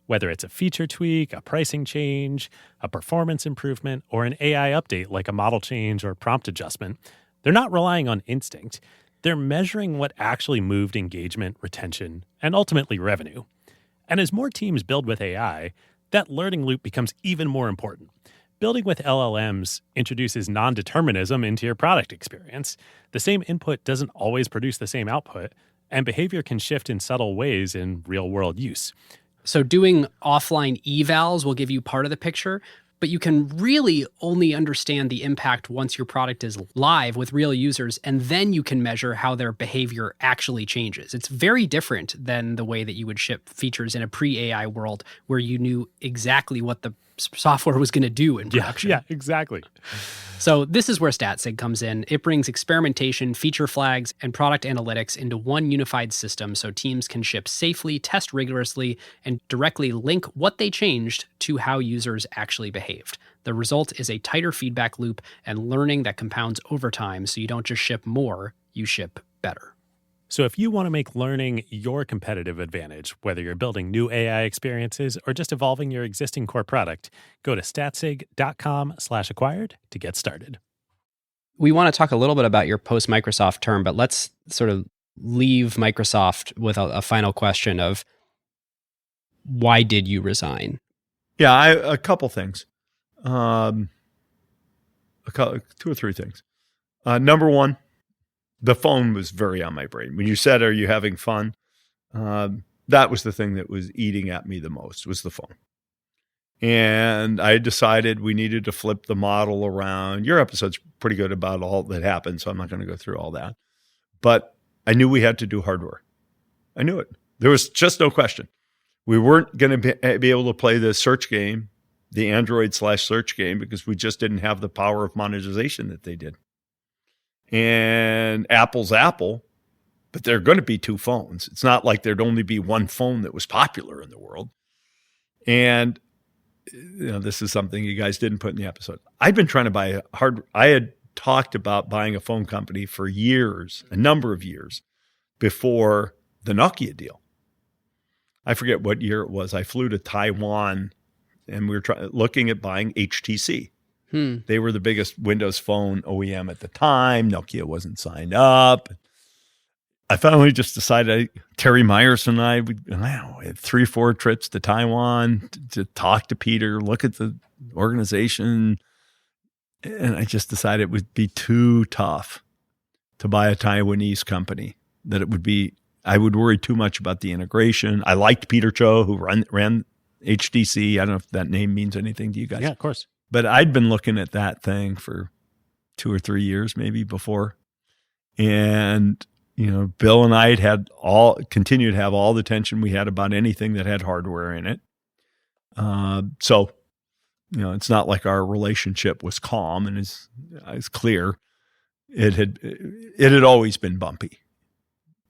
Whether it's a feature tweak, a pricing change, a performance improvement, or an AI update like a model change or prompt adjustment, they're not relying on instinct. They're measuring what actually moved engagement, retention, and ultimately revenue. And as more teams build with AI, that learning loop becomes even more important. Building with LLMs introduces non-determinism into your product experience. The same input doesn't always produce the same output, and behavior can shift in subtle ways in real-world use. So doing offline evals will give you part of the picture, but you can really only understand the impact once your product is live with real users, and then you can measure how their behavior actually changes. It's very different than the way that you would ship features in a pre-AI world where you knew exactly what the software was going to do in production. Yeah, exactly. So this is where Statsig comes in. It brings experimentation, feature flags, and product analytics into one unified system so teams can ship safely, test rigorously, and directly link what they changed to how users actually behaved. The result is a tighter feedback loop and learning that compounds over time, so you don't just ship more, you ship better. So if you want to make learning your competitive advantage, whether you're building new AI experiences or just evolving your existing core product, go to statsig.com/acquired to get started. We want to talk a little bit about your post-Microsoft term, but let's sort of leave Microsoft with a final question of why did you resign? Yeah, a couple things. 2 or 3 things. Number one, the phone was very on my brain. When you said, are you having fun? That was the thing that was eating at me the most, was the phone. And I decided we needed to flip the model around. Your episode's pretty good about all that happened, so I'm not going to go through all that. But I knew we had to do hardware. I knew it. There was just no question. We weren't going to be able to play the search game, the Android/search game, because we just didn't have the power of monetization that they did. And Apple's Apple, but there are going to be 2 phones. It's not like there'd only be one phone that was popular in the world. And this is something you guys didn't put in the episode. I'd been trying to buy I had talked about buying a phone company for years, a number of years, before the Nokia deal. I forget what year it was. I flew to Taiwan and we were looking at buying HTC. They were the biggest Windows Phone OEM at the time. Nokia wasn't signed up. I finally just decided, Terry Myers and I, we had 3 or 4 trips to Taiwan to talk to Peter, look at the organization. And I just decided it would be too tough to buy a Taiwanese company, that it would be, I would worry too much about the integration. I liked Peter Cho, who ran HTC. I don't know if that name means anything to you guys. Yeah, of course. But I'd been looking at that thing for 2 or 3 years maybe before. And, Bill and I had continued to have all the tension we had about anything that had hardware in it. So, it's not like our relationship was calm and is clear. It had always been bumpy.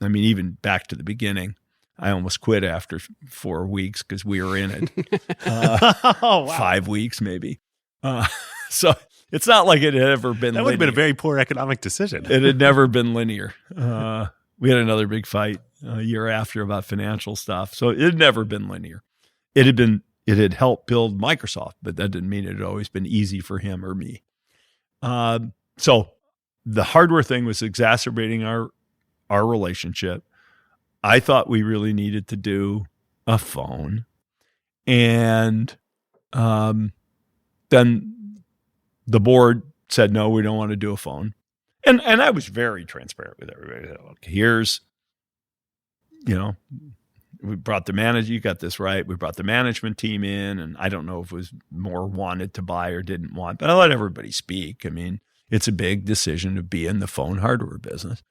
I mean, even back to the beginning, I almost quit after 4 weeks because we were in it. Oh, wow. 5 weeks maybe. So it's not like it had ever been. That would have been a very poor economic decision. It had never been linear. We had another big fight a year after about financial stuff. So it had never been linear. It had helped build Microsoft, but that didn't mean it had always been easy for him or me. So the hardware thing was exacerbating our relationship. I thought we really needed to do a phone. And then the board said, no, we don't want to do a phone. And I was very transparent with everybody. Look, here's, we brought the manager, you got this right. We brought the management team in, and I don't know if it was more wanted to buy or didn't want, but I let everybody speak. I mean, it's a big decision to be in the phone hardware business.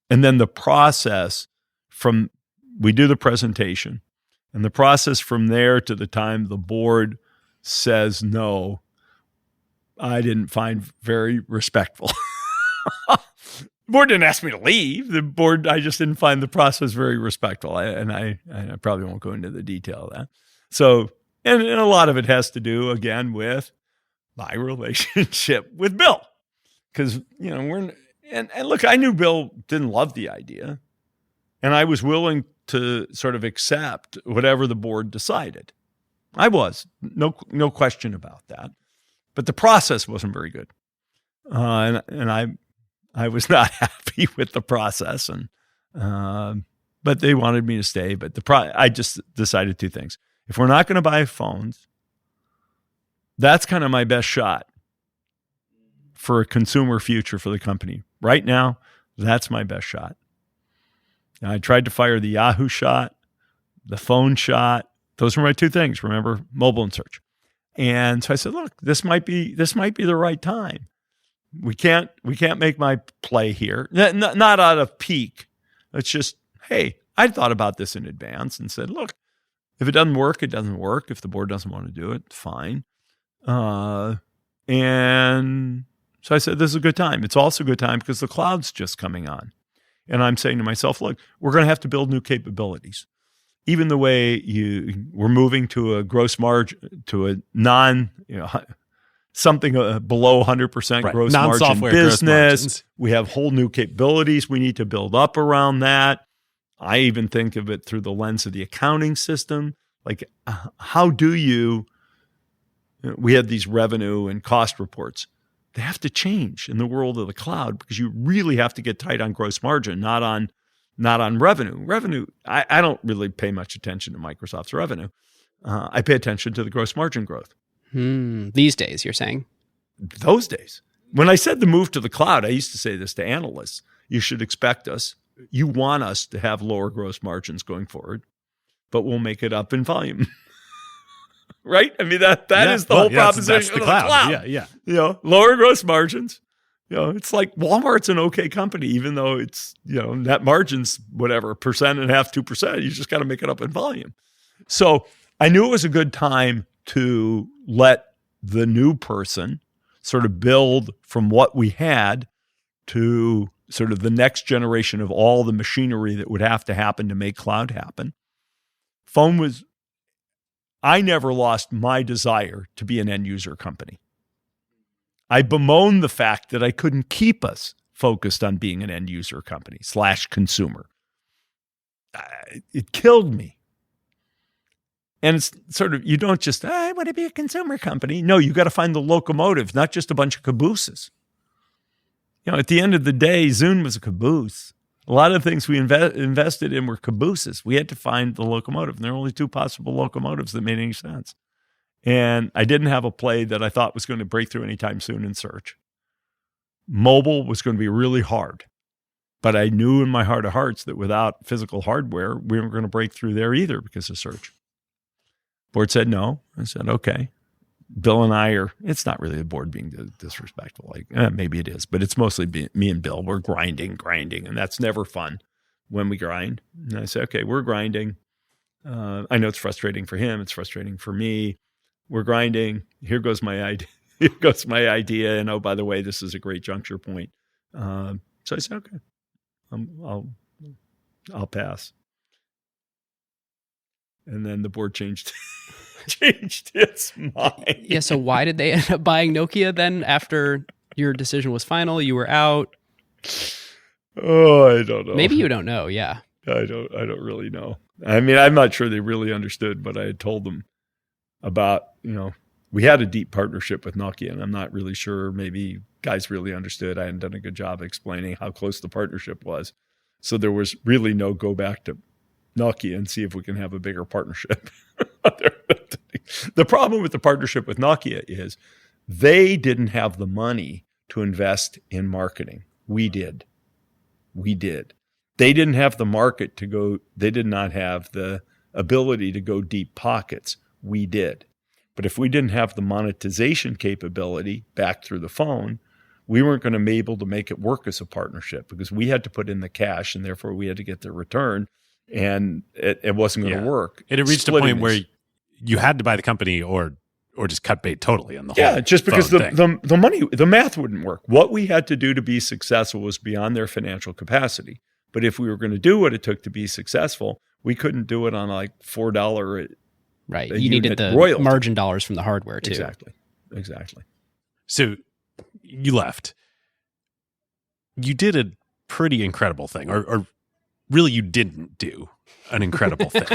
And then the process we do the presentation, and the process from there to the time the board says no, I didn't find very respectful. The board didn't ask me to leave. I just didn't find the process very respectful. I probably won't go into the detail of that. So, and a lot of it has to do, again, with my relationship with Bill. Because, and look, I knew Bill didn't love the idea. And I was willing to sort of accept whatever the board decided. I was, no question about that. But the process wasn't very good. And I was not happy with the process. But they wanted me to stay. But I just decided 2 things. If we're not going to buy phones, that's kind of my best shot for a consumer future for the company. Right now, that's my best shot. Now, I tried to fire the Yahoo shot, the phone shot. Those were my 2 things. Remember, mobile and search. And so I said, look, this might be the right time. We can't make my play here. Not out of pique. It's just, hey, I thought about this in advance and said, look, if it doesn't work, it doesn't work. If the board doesn't want to do it, fine. And so I said, this is a good time. It's also a good time because the cloud's just coming on. And I'm saying to myself, look, we're going to have to build new capabilities. Even the way we're moving to a gross margin, to a something below 100% gross margin business. We have whole new capabilities we need to build up around that. I even think of it through the lens of the accounting system. Like, how do we have these revenue and cost reports. They have to change in the world of the cloud because you really have to get tight on gross margin, not on revenue. Revenue, I don't really pay much attention to Microsoft's revenue. I pay attention to the gross margin growth. These days, you're saying? Those days. When I said the move to the cloud, I used to say this to analysts. You should expect us. You want us to have lower gross margins going forward, but we'll make it up in volume. Right? I mean, that is the whole proposition of the cloud. Yeah. Lower gross margins. It's like Walmart's an okay company, even though it's, net margins, whatever, 1.5%, 2%. You just got to make it up in volume. So I knew it was a good time to let the new person sort of build from what we had to sort of the next generation of all the machinery that would have to happen to make cloud happen. I never lost my desire to be an end user company. I bemoan the fact that I couldn't keep us focused on being an end user company /consumer. It killed me. And it's sort of, you don't just, I want to be a consumer company. No, you got to find the locomotive, not just a bunch of cabooses. At the end of the day, Zune was a caboose. A lot of things we invested in were cabooses. We had to find the locomotive. And there were only 2 possible locomotives that made any sense. And I didn't have a play that I thought was going to break through anytime soon in search. Mobile was going to be really hard. But I knew in my heart of hearts that without physical hardware, we weren't going to break through there either because of search. Board said no. I said, okay. Bill and I it's not really the board being disrespectful. Maybe it is, but it's mostly me and Bill. We're grinding, and that's never fun when we grind. And I said, okay, we're grinding. I know it's frustrating for him. It's frustrating for me. We're grinding. Here goes my idea. Here goes my idea. And oh, by the way, this is a great juncture point. So I said, okay, I'll pass. And then the board changed its mind. Yeah, so why did they end up buying Nokia then after your decision was final? You were out? Oh, I don't know. Maybe you don't know, yeah. I don't really know. I mean, I'm not sure they really understood, but I had told them about, we had a deep partnership with Nokia, and I'm not really sure maybe guys really understood. I hadn't done a good job explaining how close the partnership was. So there was really no go back to Nokia and see if we can have a bigger partnership. The problem with the partnership with Nokia is they didn't have the money to invest in marketing. We did. They didn't have the market to go. They did not have the ability to go deep pockets. We did. But if we didn't have the monetization capability back through the phone, we weren't going to be able to make it work as a partnership because we had to put in the cash and therefore we had to get the return. And it wasn't going to work. It had reached a point where you had to buy the company or just cut bait totally on the whole. Yeah, just because the money, the math wouldn't work. What we had to do to be successful was beyond their financial capacity. But if we were going to do what it took to be successful, we couldn't do it on like $4 right. You needed the royalty. Margin dollars from the hardware too. Exactly. So you left. You did a pretty incredible thing, or really, you didn't do an incredible thing.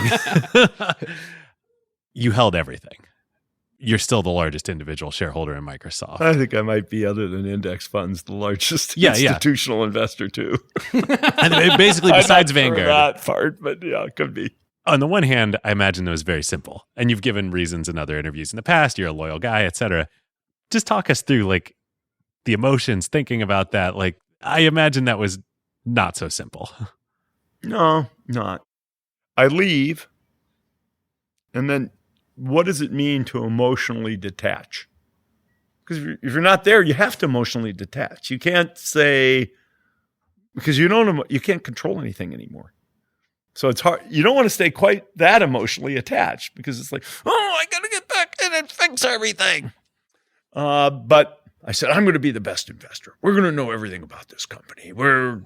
You held everything. You're still the largest individual shareholder in Microsoft. I think I might be, other than index funds, the largest institutional investor too. And basically, besides Vanguard. That part, but yeah, it could be. On the one hand, I imagine it was very simple. And you've given reasons in other interviews in the past. You're a loyal guy, et cetera. Just talk us through the emotions, thinking about that. I imagine that was not so simple. No, not. I leave, and then what does it mean to emotionally detach? Because if you're not there, you have to emotionally detach. You can't say, because you can't control anything anymore. So it's hard. You don't want to stay quite that emotionally attached because it's like, I got to get back in and fix everything. But I said, I'm going to be the best investor. We're going to know everything about this company. I'm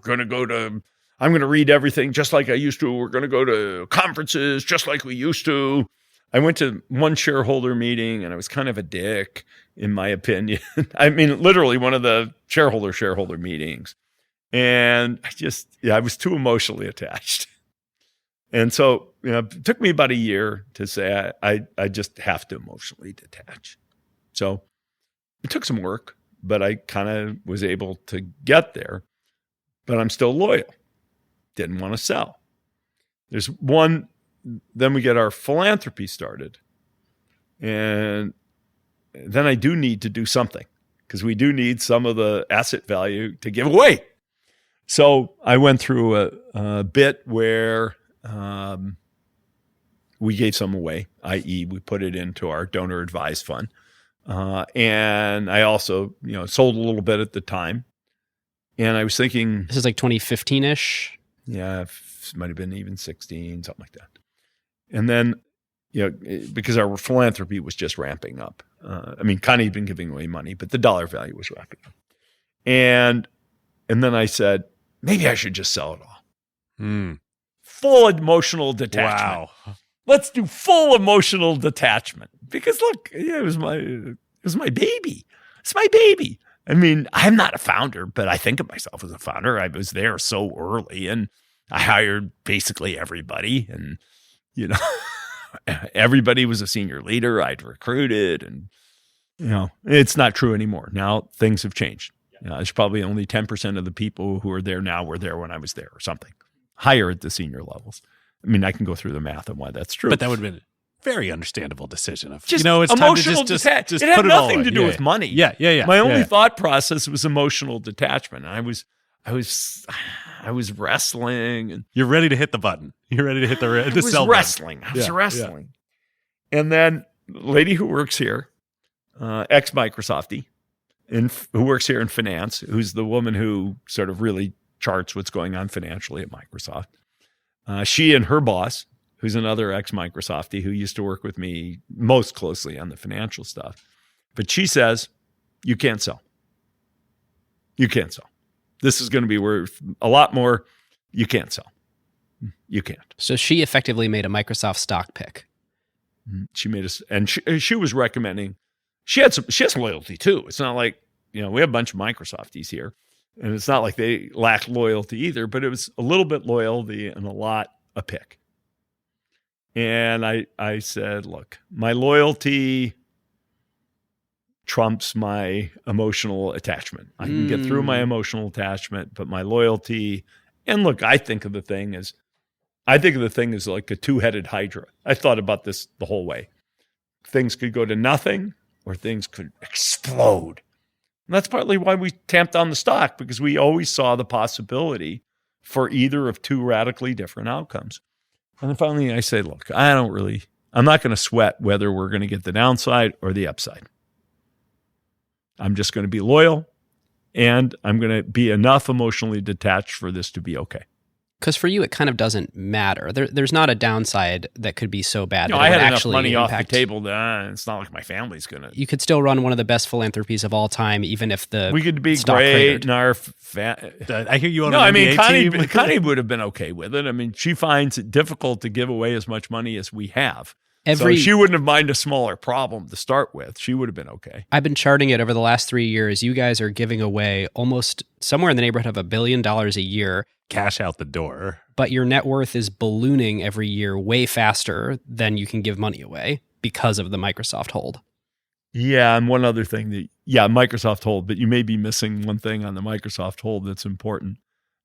going to read everything just like I used to. We're going to go to conferences just like we used to. I went to one shareholder meeting and I was kind of a dick, in my opinion. I mean, literally one of the shareholder meetings. And I was too emotionally attached. And so, it took me about a year to say I just have to emotionally detach. So it took some work, but I kind of was able to get there. But I'm still loyal. Didn't want to sell. Then we get our philanthropy started. And then I do need to do something because we do need some of the asset value to give away. So I went through a bit where we gave some away, i.e. we put it into our donor advised fund. And I also, sold a little bit at the time. And I was thinking, this is 2015-ish. Yeah, it might have been even 16, something like that. And then, because our philanthropy was just ramping up. Connie had been giving away money, but the dollar value was ramping up. And then I said, maybe I should just sell it all. Full emotional detachment. Wow. Let's do full emotional detachment. Because look, it was my baby. It's my baby. I'm not a founder, but I think of myself as a founder. I was there so early and I hired basically everybody. And, everybody was a senior leader I'd recruited, and it's not true anymore. Now things have changed. There's probably only 10% of the people who are there now were there when I was there, or something higher at the senior levels. I mean, I can go through the math on why that's true. But that would have been a very understandable decision of, just it's emotional time to just it had put it all nothing away. to do with money. Yeah. My only thought process was emotional detachment. I was wrestling, and You're ready to hit the button. You're ready to hit the sell wrestling. button. I was wrestling. And then the lady who works here, ex-Microsoftie, who works here in finance, who's the woman who sort of really charts what's going on financially at Microsoft. She and her boss, who's another ex-Microsoftie who used to work with me most closely on the financial stuff. But she says, you can't sell. You can't sell. This is going to be worth a lot more. You can't sell. You can't. So she effectively made a Microsoft stock pick. She made us, and she was recommending. She has loyalty too. It's not like, we have a bunch of Microsofties here, and it's not like they lack loyalty either. But it was a little bit loyalty and a lot a pick. And I said, look, my loyalty trumps my emotional attachment. I can get through my emotional attachment, but my loyalty, and look, I think of the thing as like a two-headed hydra. I thought about this the whole way. Things could go to nothing or things could explode. And that's partly why we tamped on the stock, because we always saw the possibility for either of two radically different outcomes. And then finally I say, look, I'm not going to sweat whether we're going to get the downside or the upside. I'm just going to be loyal, and I'm going to be enough emotionally detached for this to be okay. Because for you, it kind of doesn't matter. There's not a downside that could be so bad that I it would had enough actually money impact. off the table that it's not like my family's going to. You could still run one of the best philanthropies of all time, even if the we could be stock great cratered. in our. I hear you on No, an I mean, NBA team. Connie would have been okay with it. I mean, she finds it difficult to give away as much money as we have. So she wouldn't have minded a smaller problem to start with. She would have been okay. I've been charting it over the last 3 years. You guys are giving away almost somewhere in the neighborhood of $1 billion a year. Cash out the door. But your net worth is ballooning every year way faster than you can give money away because of the Microsoft hold. Yeah, and one other thing Microsoft hold, but you may be missing one thing on the Microsoft hold that's important,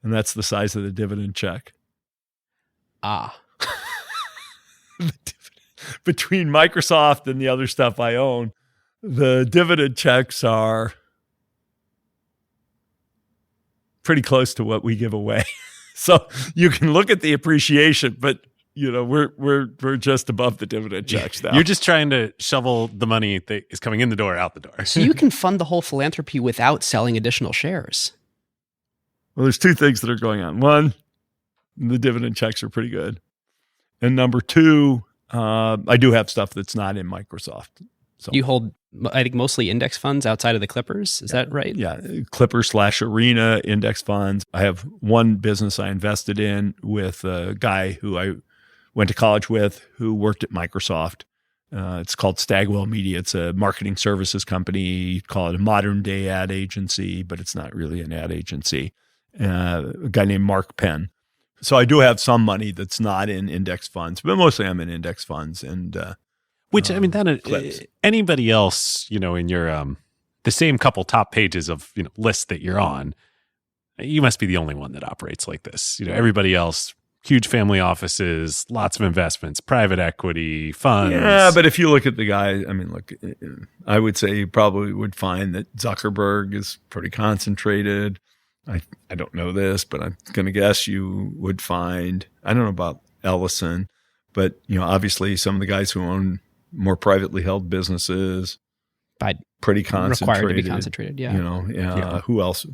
and that's the size of the dividend check. Between Microsoft and the other stuff I own, the dividend checks are pretty close to what we give away. So you can look at the appreciation, but we're just above the dividend checks now. You're just trying to shovel the money that is coming in the door out the door. So you can fund the whole philanthropy without selling additional shares. Well, there's two things that are going on. One, the dividend checks are pretty good. And number two, I do have stuff that's not in Microsoft. So You hold, I think, mostly index funds outside of the Clippers. Is that right? Yeah, Clippers/Arena index funds. I have one business I invested in with a guy who I went to college with who worked at Microsoft. It's called Stagwell Media. It's a marketing services company. You call it a modern day ad agency, but it's not really an ad agency. A guy named Mark Penn. So I do have some money that's not in index funds, but mostly I'm in index funds. And which, I mean, Clips. Anybody else, in your the same couple top pages of lists that you're on, you must be the only one that operates like this. Everybody else, huge family offices, lots of investments, private equity, funds. Yeah, but if you look at the guy, I mean, look, I would say you probably would find that Zuckerberg is pretty concentrated. I don't know this, but I'm going to guess you would find, I don't know about Ellison, but obviously some of the guys who own more privately held businesses, pretty concentrated. Required to be concentrated, yeah. Who else?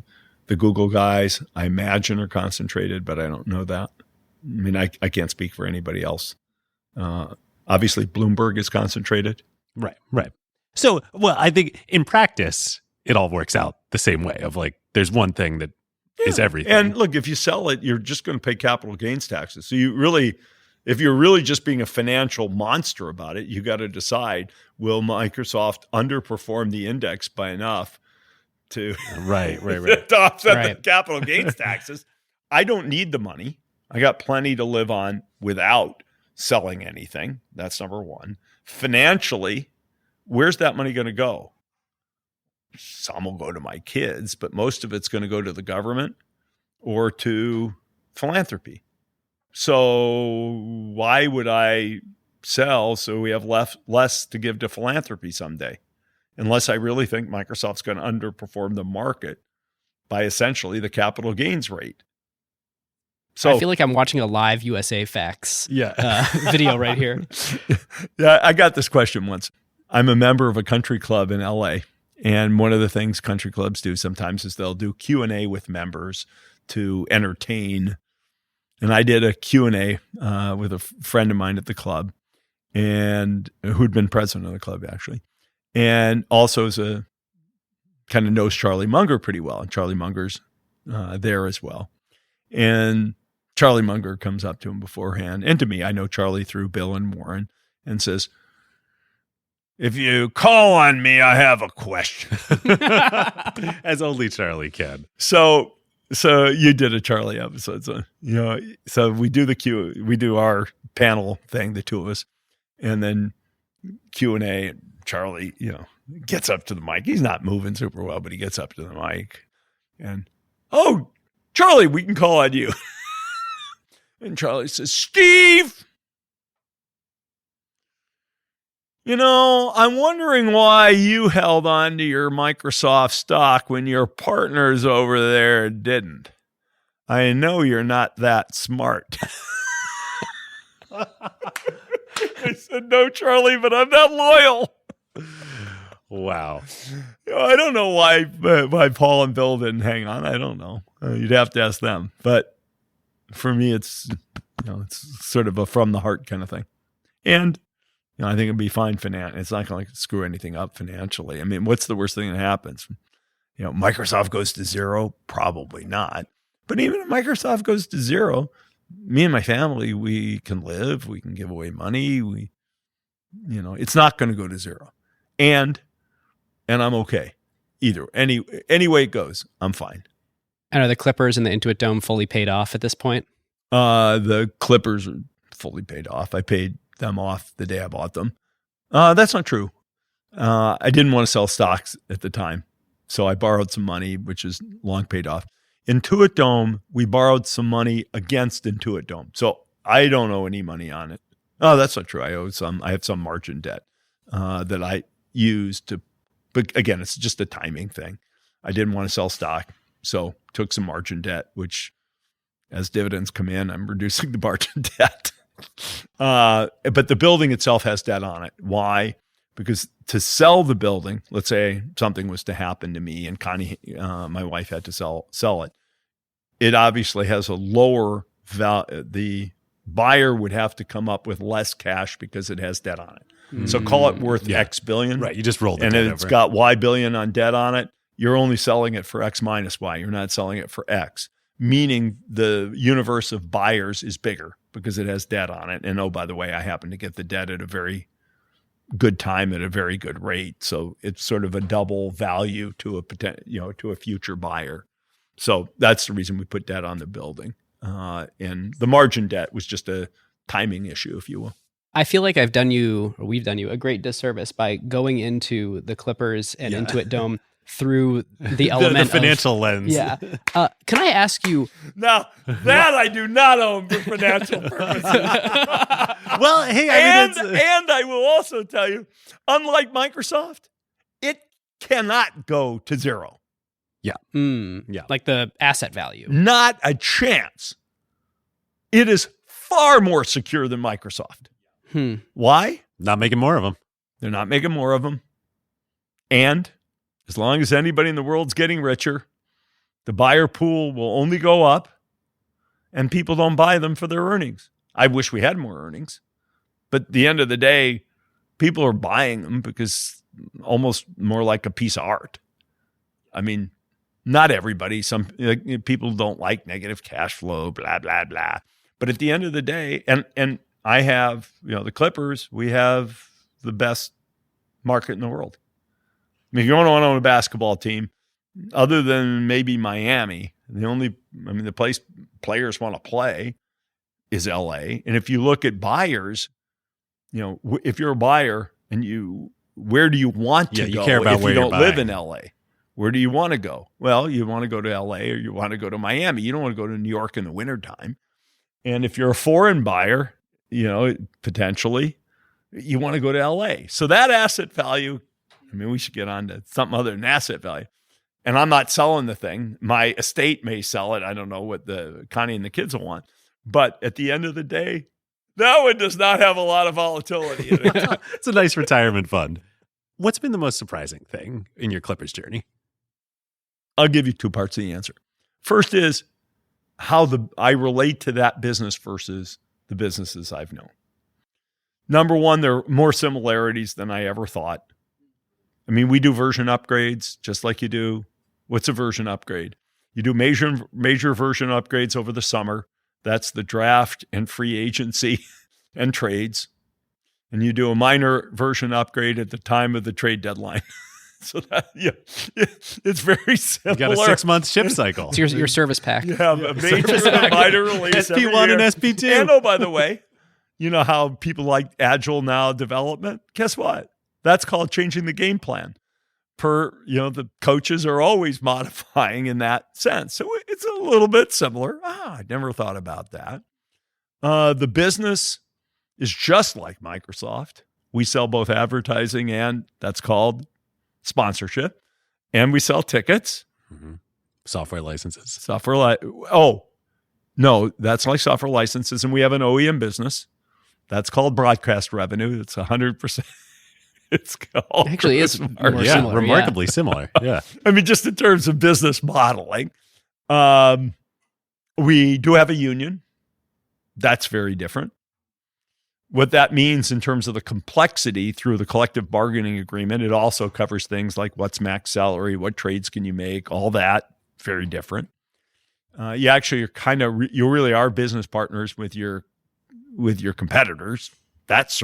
The Google guys, I imagine, are concentrated, but I don't know that. I mean, I can't speak for anybody else. Obviously, Bloomberg is concentrated. Right. So, well, I think in practice, it all works out the same way of like, there's one thing that is everything. And look, if you sell it, you're just going to pay capital gains taxes. So if you're really just being a financial monster about it, you got to decide, will Microsoft underperform the index by enough to, right. to offset the capital gains taxes? I don't need the money. I got plenty to live on without selling anything. That's number one. Financially, where's that money going to go? Some will go to my kids, but most of it's going to go to the government or to philanthropy. So why would I sell so we have less to give to philanthropy someday? Unless I really think Microsoft's going to underperform the market by essentially the capital gains rate. So I feel like I'm watching a live USA Facts video right here. Yeah, I got this question once. I'm a member of a country club in LA, and one of the things country clubs do sometimes is they'll do Q&A with members to entertain. And I did a Q&A with a friend of mine at the club, and who'd been president of the club actually, and also is a kind of knows Charlie Munger pretty well, and Charlie Munger's there as well. And Charlie Munger comes up to him beforehand, and to me, I know Charlie through Bill and Warren, and says, "If you call on me, I have a question." As only Charlie can. So you did a Charlie episode, so we do our panel thing, the two of us, and then Q&A. And Charlie, gets up to the mic. He's not moving super well, but he gets up to the mic, and Charlie, we can call on you. And Charlie says, "Steve, I'm wondering why you held on to your Microsoft stock when your partners over there didn't. I know you're not that smart." I said, "No, Charlie, but I'm not loyal." Wow. I don't know why Paul and Bill didn't hang on. I don't know. You'd have to ask them. But for me, it's sort of a from the heart kind of thing. And I think it'd be fine financially. It's not going to screw anything up financially. I mean, what's the worst thing that happens? Microsoft goes to zero? Probably not. But even if Microsoft goes to zero, me and my family, we can live. We can give away money. It's not going to go to zero. And I'm okay. Either. Any way it goes, I'm fine. And are the Clippers and the Intuit Dome fully paid off at this point? The Clippers are fully paid off. I paid them off the day I bought them. That's not true. I didn't want to sell stocks at the time, so I borrowed some money, which is long paid off. Intuit Dome, we borrowed some money against Intuit Dome, so I don't owe any money on it. Oh, that's not true. I have some margin debt that I used to, but again, it's just a timing thing. I didn't want to sell stock, so took some margin debt, which as dividends come in, I'm reducing the margin debt. But the building itself has debt on it. Why? Because to sell the building, let's say something was to happen to me and Connie, my wife, had to sell it. It obviously has a lower value. The buyer would have to come up with less cash because it has debt on it. So call it worth X billion. Right. You just rolled the and debt it's over. got Y billion on debt on it. You're only selling it for X minus Y. You're not selling it for X, meaning the universe of buyers is bigger because it has debt on it. And oh, by the way, I happen to get the debt at a very good time at a very good rate. So it's sort of a double value to to a future buyer. So that's the reason we put debt on the building. And the margin debt was just a timing issue, if you will. I feel like we've done you a great disservice by going into the Clippers and Intuit Dome through the element the financial lens. Yeah. Can I ask you? Now, that I do not own for financial purposes. Well, hey, and I will also tell you, unlike Microsoft, it cannot go to zero. Yeah. Yeah. Like the asset value. Not a chance. It is far more secure than Microsoft. Why? Not making more of them. They're not making more of them. And as long as anybody in the world's getting richer, the buyer pool will only go up and people don't buy them for their earnings. I wish we had more earnings. But at the end of the day, people are buying them because almost more like a piece of art. I mean, not everybody. Some people don't like negative cash flow, blah, blah, blah. But at the end of the day, and I have, the Clippers, we have the best market in the world. I mean, if you want to own a basketball team, other than maybe Miami, the place players want to play is LA. And if you look at buyers, if you're a buyer and where do you want to go you care about if where you you're don't live buying. in LA? Where do you want to go? Well, you want to go to LA or you want to go to Miami. You don't want to go to New York in the wintertime. And if you're a foreign buyer, potentially, you want to go to LA. So that asset value, we should get on to something other than asset value. And I'm not selling the thing. My estate may sell it. I don't know what the Connie and the kids will want. But at the end of the day, that one does not have a lot of volatility in it. It's a nice retirement fund. What's been the most surprising thing in your Clippers journey? I'll give you two parts of the answer. First is how I relate to that business versus the businesses I've known. Number one, there are more similarities than I ever thought. We do version upgrades just like you do. What's a version upgrade? You do major version upgrades over the summer. That's the draft and free agency and trades. And you do a minor version upgrade at the time of the trade deadline. So that, it's very similar. You got a 6-month ship cycle. It's your service pack. You have a major and a minor release SP1 and SP2. And oh, by the way, you know how people like agile now development? Guess what? That's called changing the game plan. The coaches are always modifying in that sense. So it's a little bit similar. I never thought about that. The business is just like Microsoft. We sell both advertising and that's called sponsorship. And we sell tickets. Mm-hmm. Software licenses. No, that's like software licenses. And we have an OEM business. That's called broadcast revenue. It's 100%. It's called. Actually, it's more similar. Remarkably similar. Yeah. Just in terms of business modeling. We do have a union. That's very different. What that means in terms of the complexity through the collective bargaining agreement, it also covers things like what's max salary, what trades can you make, all that, very different. You really are business partners with your competitors. That's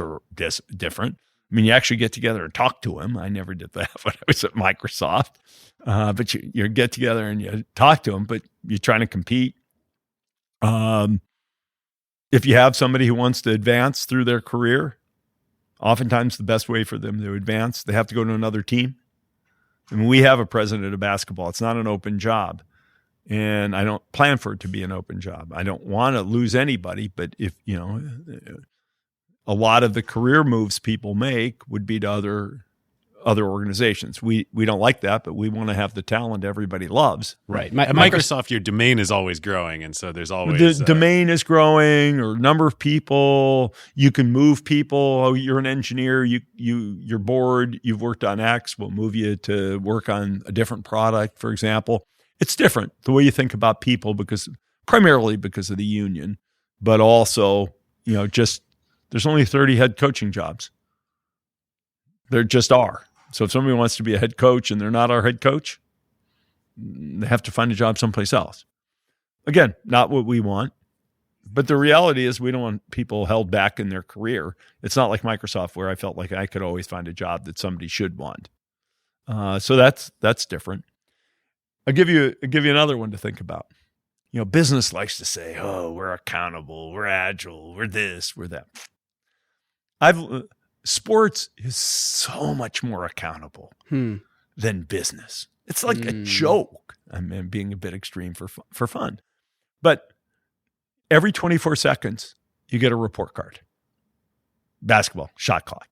different. You actually get together and talk to them. I never did that when I was at Microsoft. But you get together and you talk to them, but you're trying to compete. If you have somebody who wants to advance through their career, oftentimes the best way for them to advance, they have to go to another team. We have a president of basketball. It's not an open job. And I don't plan for it to be an open job. I don't want to lose anybody, but if, a lot of the career moves people make would be to other organizations. We don't like that, but we want to have the talent everybody loves. Right. At Microsoft, your domain is always growing, and so there's always the domain is growing, or number of people. You can move people. Oh, you're an engineer. You're bored. You've worked on X. We'll move you to work on a different product, for example. It's different the way you think about people primarily because of the union, but also there's only 30 head coaching jobs. There just are. So if somebody wants to be a head coach and they're not our head coach, they have to find a job someplace else. Again, not what we want. But the reality is we don't want people held back in their career. It's not like Microsoft where I felt like I could always find a job that somebody should want. So that's different. I'll give you another one to think about. Business likes to say, "Oh, we're accountable, we're agile, we're this, we're that." Sports is so much more accountable than business. It's like a joke. I'm being a bit extreme for fun. But every 24 seconds, you get a report card. Basketball, shot clock.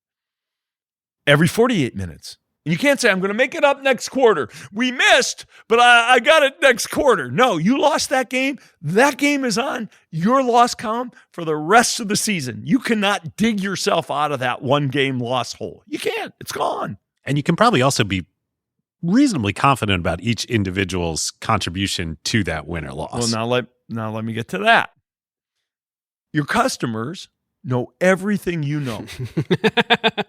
Every 48 minutes. And you can't say, "I'm going to make it up next quarter. We missed, but I got it next quarter." No, you lost that game. That game is on your loss column for the rest of the season. You cannot dig yourself out of that one game loss hole. You can't. It's gone. And you can probably also be reasonably confident about each individual's contribution to that win or loss. Well, now let me get to that. Your customers know everything you know.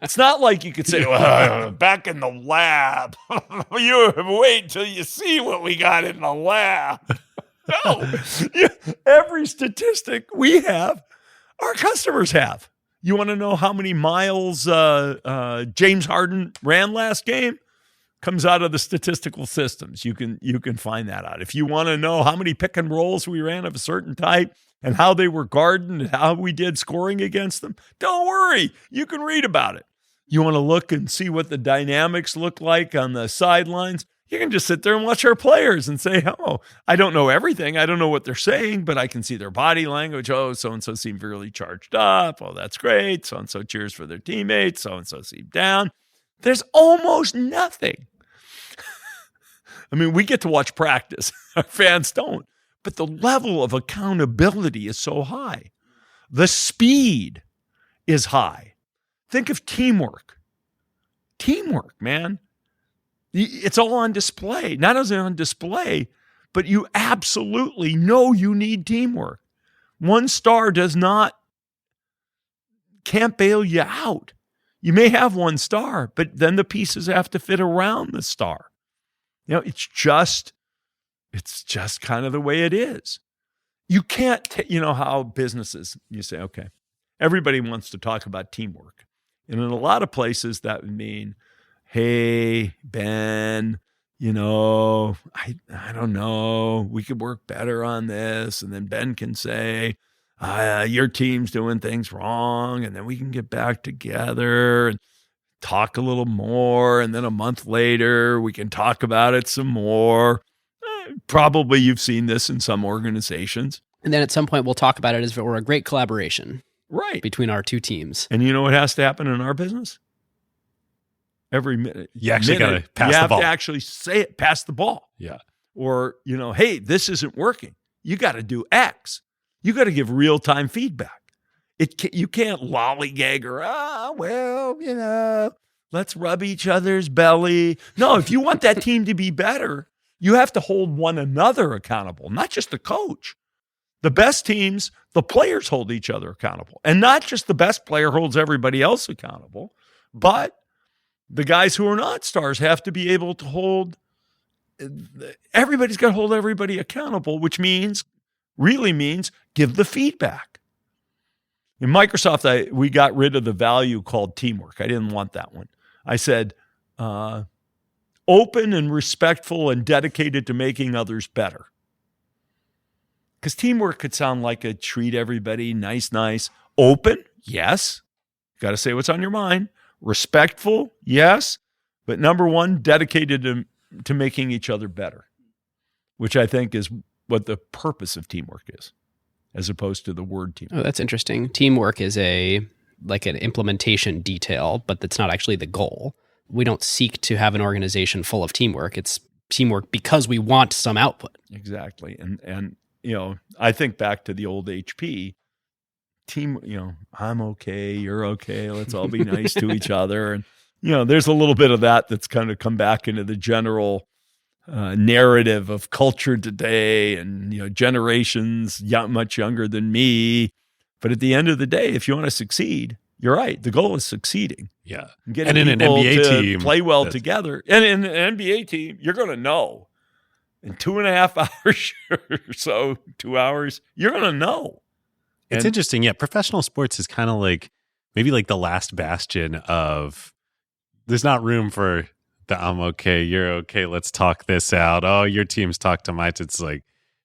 It's not like you could say, "Well, back in the lab, you wait until you see what we got in the lab." No, every statistic we have, our customers have. You want to know how many miles James Harden ran last game? Comes out of the statistical systems. You can find that out. If you want to know how many pick and rolls we ran of a certain type, and how they were guarded and how we did scoring against them? Don't worry. You can read about it. You want to look and see what the dynamics look like on the sidelines? You can just sit there and watch our players and say, oh, I don't know everything. I don't know what they're saying, but I can see their body language. Oh, so-and-so seemed really charged up. Oh, that's great. So-and-so cheers for their teammates. So-and-so seemed down. There's almost nothing. I mean, we get to watch practice. Our fans don't. But the level of accountability is so high. The speed is high. Think of teamwork. Teamwork, man. It's all on display. Not only on display, but you absolutely know you need teamwork. One star can't bail you out. You may have one star, but then the pieces have to fit around the star. You know, it's just kind of the way it is. You can't, you know how businesses, you say, okay, everybody wants to talk about teamwork. And in a lot of places that would mean, hey, Ben, you know, I don't know, we could work better on this. And then Ben can say, your team's doing things wrong. And then we can get back together and talk a little more. And then a month later, we can talk about it some more. Probably you've seen this in some organizations. And then at some point, we'll talk about it as if it were a great collaboration. Right. Between our two teams. And you know what has to happen in our business? Every minute. You actually got to pass the ball. You have to actually say it, pass the ball. Yeah. Or, you know, hey, this isn't working. You got to do X. You got to give real-time feedback. You can't lollygag or, well, you know, let's rub each other's belly. No, if you want that team to be better, you have to hold one another accountable, not just the coach. The best teams, the players hold each other accountable. And not just the best player holds everybody else accountable, but the guys who are not stars have to be able to hold, everybody's got to hold everybody accountable, which really means give the feedback. In Microsoft, we got rid of the value called teamwork. I didn't want that one. I said, open and respectful and dedicated to making others better. Because teamwork could sound like a treat everybody, nice. Open, yes. Got to say what's on your mind. Respectful, yes. But number one, dedicated to making each other better, which I think is what the purpose of teamwork is, as opposed to the word teamwork. Oh, that's interesting. Teamwork is like an implementation detail, but that's not actually the goal. We don't seek to have an organization full of teamwork. It's teamwork because we want some output. Exactly. And you know, I think back to the old HP team, you know, I'm okay, you're okay, let's all be nice to each other. And, you know, there's a little bit of that's kind of come back into the general narrative of culture today and, you know, generations much younger than me. But at the end of the day, if you want to succeed, you're right. The goal is succeeding. Yeah. Getting and in an NBA team, play well together. And in an NBA team, you're going to know. In 2.5 hours or so, 2 hours, you're going to know. It's interesting. Yeah. Professional sports is kind of like maybe like the last bastion of there's not room for the I'm okay, you're okay, let's talk this out. Oh, your team's talked to mine. It's like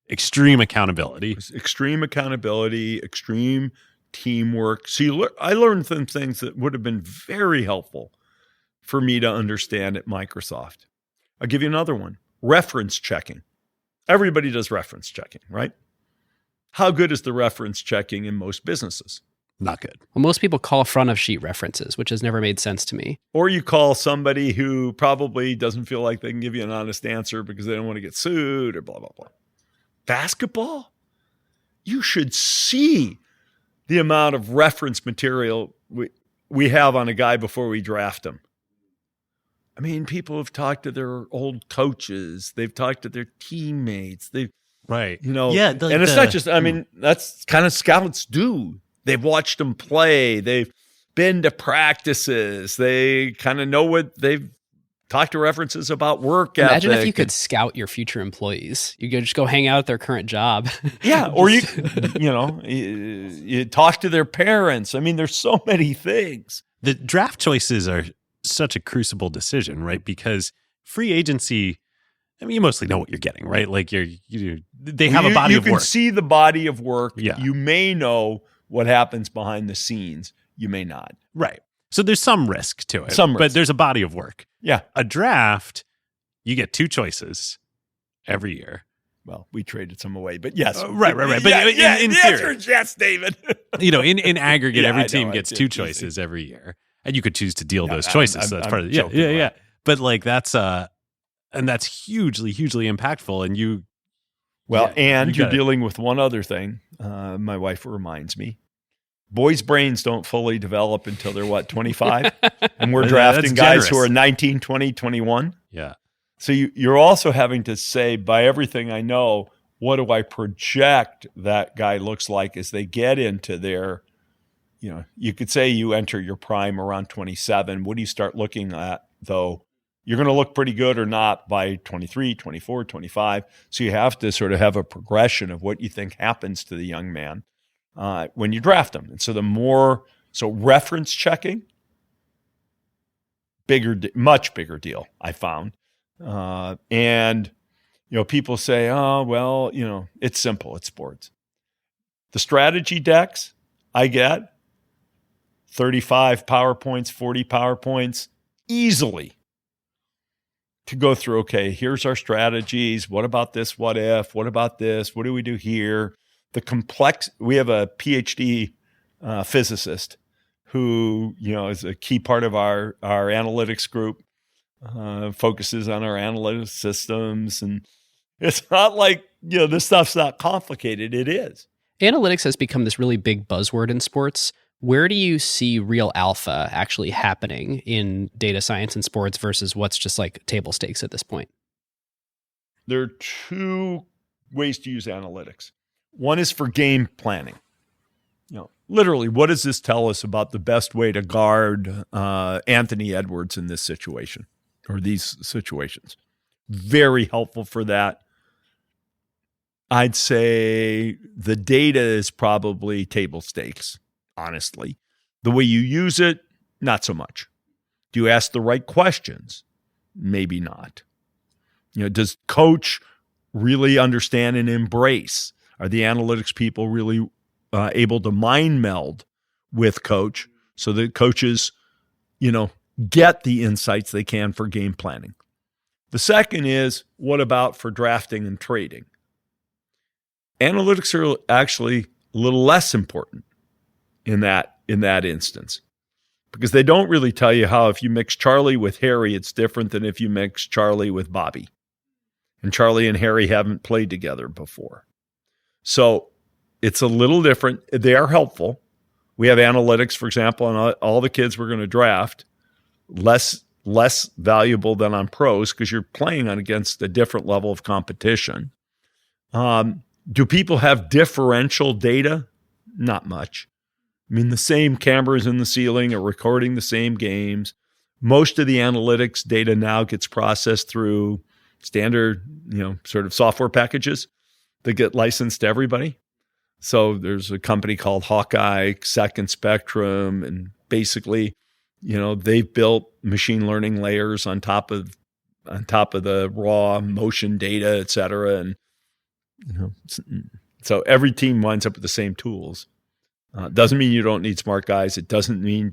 extreme accountability. Extreme accountability, extreme teamwork. See, I learned some things that would have been very helpful for me to understand at Microsoft. I'll give you another one. Reference checking. Everybody does reference checking, right? How good is the reference checking in most businesses? Not good. Well, most people call front of sheet references, which has never made sense to me. Or you call somebody who probably doesn't feel like they can give you an honest answer because they don't want to get sued or blah, blah, blah. Basketball? You should see the amount of reference material we have on a guy before we draft him. I mean, people have talked to their old coaches. They've talked to their teammates. Right. You know, yeah, and it's not just, I mean, that's kind of scouts do. They've watched them play. They've been to practices. They kind of know what they've talked to references about work ethic. Imagine if you could scout your future employees. You could just go hang out at their current job. Yeah. Or you talk to their parents. I mean, there's so many things. The draft choices are such a crucible decision, right? Because free agency, I mean, you mostly know what you're getting, right? Like they have a body of work. You can see the body of work. Yeah. You may know what happens behind the scenes. You may not. Right. So there's some risk to it. But there's a body of work. Yeah. A draft, you get 2 choices every year. Well, we traded some away, but yes. Right. But in the theory, answer is yes, David. in aggregate, Yeah, every I team know, gets it's 2 easy. choices every year. And you could choose to deal those choices. So that's part of it. joking, Yeah. right? But like that's and that's hugely, hugely impactful. And you you're dealing with one other thing. My wife reminds me. Boys' brains don't fully develop until they're 25? And we're drafting guys who are 19, 20, 21. Yeah. So you're also having to say, by everything I know, what do I project that guy looks like as they get into their, you could say you enter your prime around 27. What do you start looking at, though? You're going to look pretty good or not by 23, 24, 25. So you have to sort of have a progression of what you think happens to the young man when you draft them. And so reference checking, much bigger deal, I found. And people say, oh, well, it's simple. It's sports. The strategy decks I get 35 PowerPoints, 40 PowerPoints easily to go through. Okay, here's our strategies. What about this? What if? What about this? What do we do here? We have a PhD physicist who, is a key part of our analytics group, focuses on our analytics systems. And it's not like, this stuff's not complicated. It is. Analytics has become this really big buzzword in sports. Where do you see real alpha actually happening in data science and sports versus what's just like table stakes at this point? There are 2 ways to use analytics. One is for game planning. Literally, what does this tell us about the best way to guard Anthony Edwards in this situation or these situations? Very helpful for that. I'd say the data is probably table stakes, honestly. The way you use it, not so much. Do you ask the right questions? Maybe not. Does coach really understand and embrace? Are the analytics people really able to mind meld with coach so that coaches, get the insights they can for game planning? The second is, what about for drafting and trading? Analytics are actually a little less important in that instance, because they don't really tell you how if you mix Charlie with Harry, it's different than if you mix Charlie with Bobby. And Charlie and Harry haven't played together before. So it's a little different. They are helpful. We have analytics, for example, on all the kids we're going to draft, less valuable than on pros because you're playing against a different level of competition. Do people have differential data? Not much. I mean, the same cameras in the ceiling are recording the same games. Most of the analytics data now gets processed through standard, sort of software packages that get licensed to everybody. So there's a company called Hawkeye, Second Spectrum, and basically, they've built machine learning layers on top of the raw motion data, et cetera. And so every team winds up with the same tools. Doesn't mean you don't need smart guys. It doesn't mean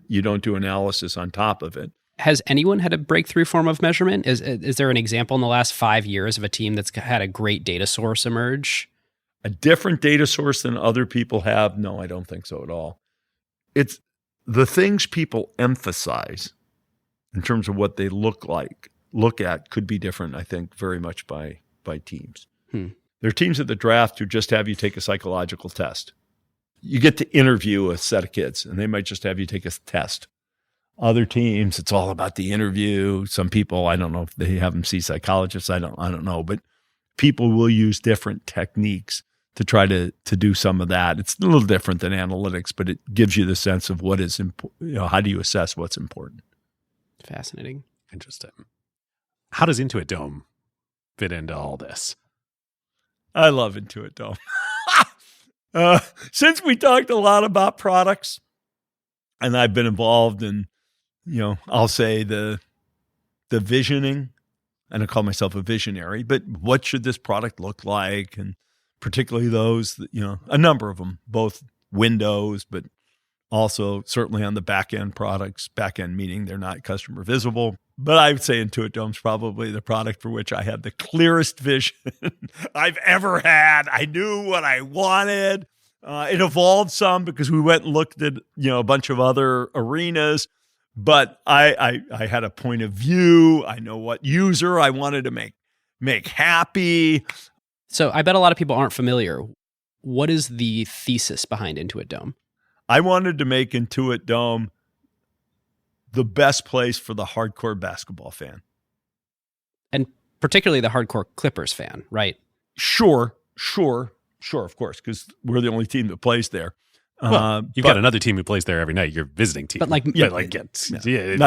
you don't do analysis on top of it. Has anyone had a breakthrough form of measurement? Is there an example in the last 5 years of a team that's had a great data source emerge? A different data source than other people have? No, I don't think so at all. It's the things people emphasize in terms of what they look at could be different, I think, very much by teams. There are teams at the draft who just have you take a psychological test. You get to interview a set of kids, and they might just have you take a test. Other teams, it's all about the interview. Some people, I don't know if they have them see psychologists. I don't know, but people will use different techniques to try to do some of that. It's a little different than analytics, but it gives you the sense of what is important. How do you assess what's important? Fascinating. Interesting. How does Intuit Dome fit into all this? I love Intuit Dome. Since we talked a lot about products, and I've been involved in, I'll say the visioning and I call myself a visionary, but what should this product look like? And particularly those, that, a number of them, both Windows, but also certainly on the back-end products, back-end meaning they're not customer visible. But I would say Intuit Dome's probably the product for which I had the clearest vision I've ever had. I knew what I wanted. It evolved some because we went and looked at, a bunch of other arenas, but I had a point of view. I know what user I wanted to make happy. So I bet a lot of people aren't familiar. What is the thesis behind Intuit Dome? I wanted to make Intuit Dome the best place for the hardcore basketball fan. And particularly the hardcore Clippers fan, right? Sure, of course, because we're the only team that plays there. Well, you've got another team who plays there every night, your visiting team. But not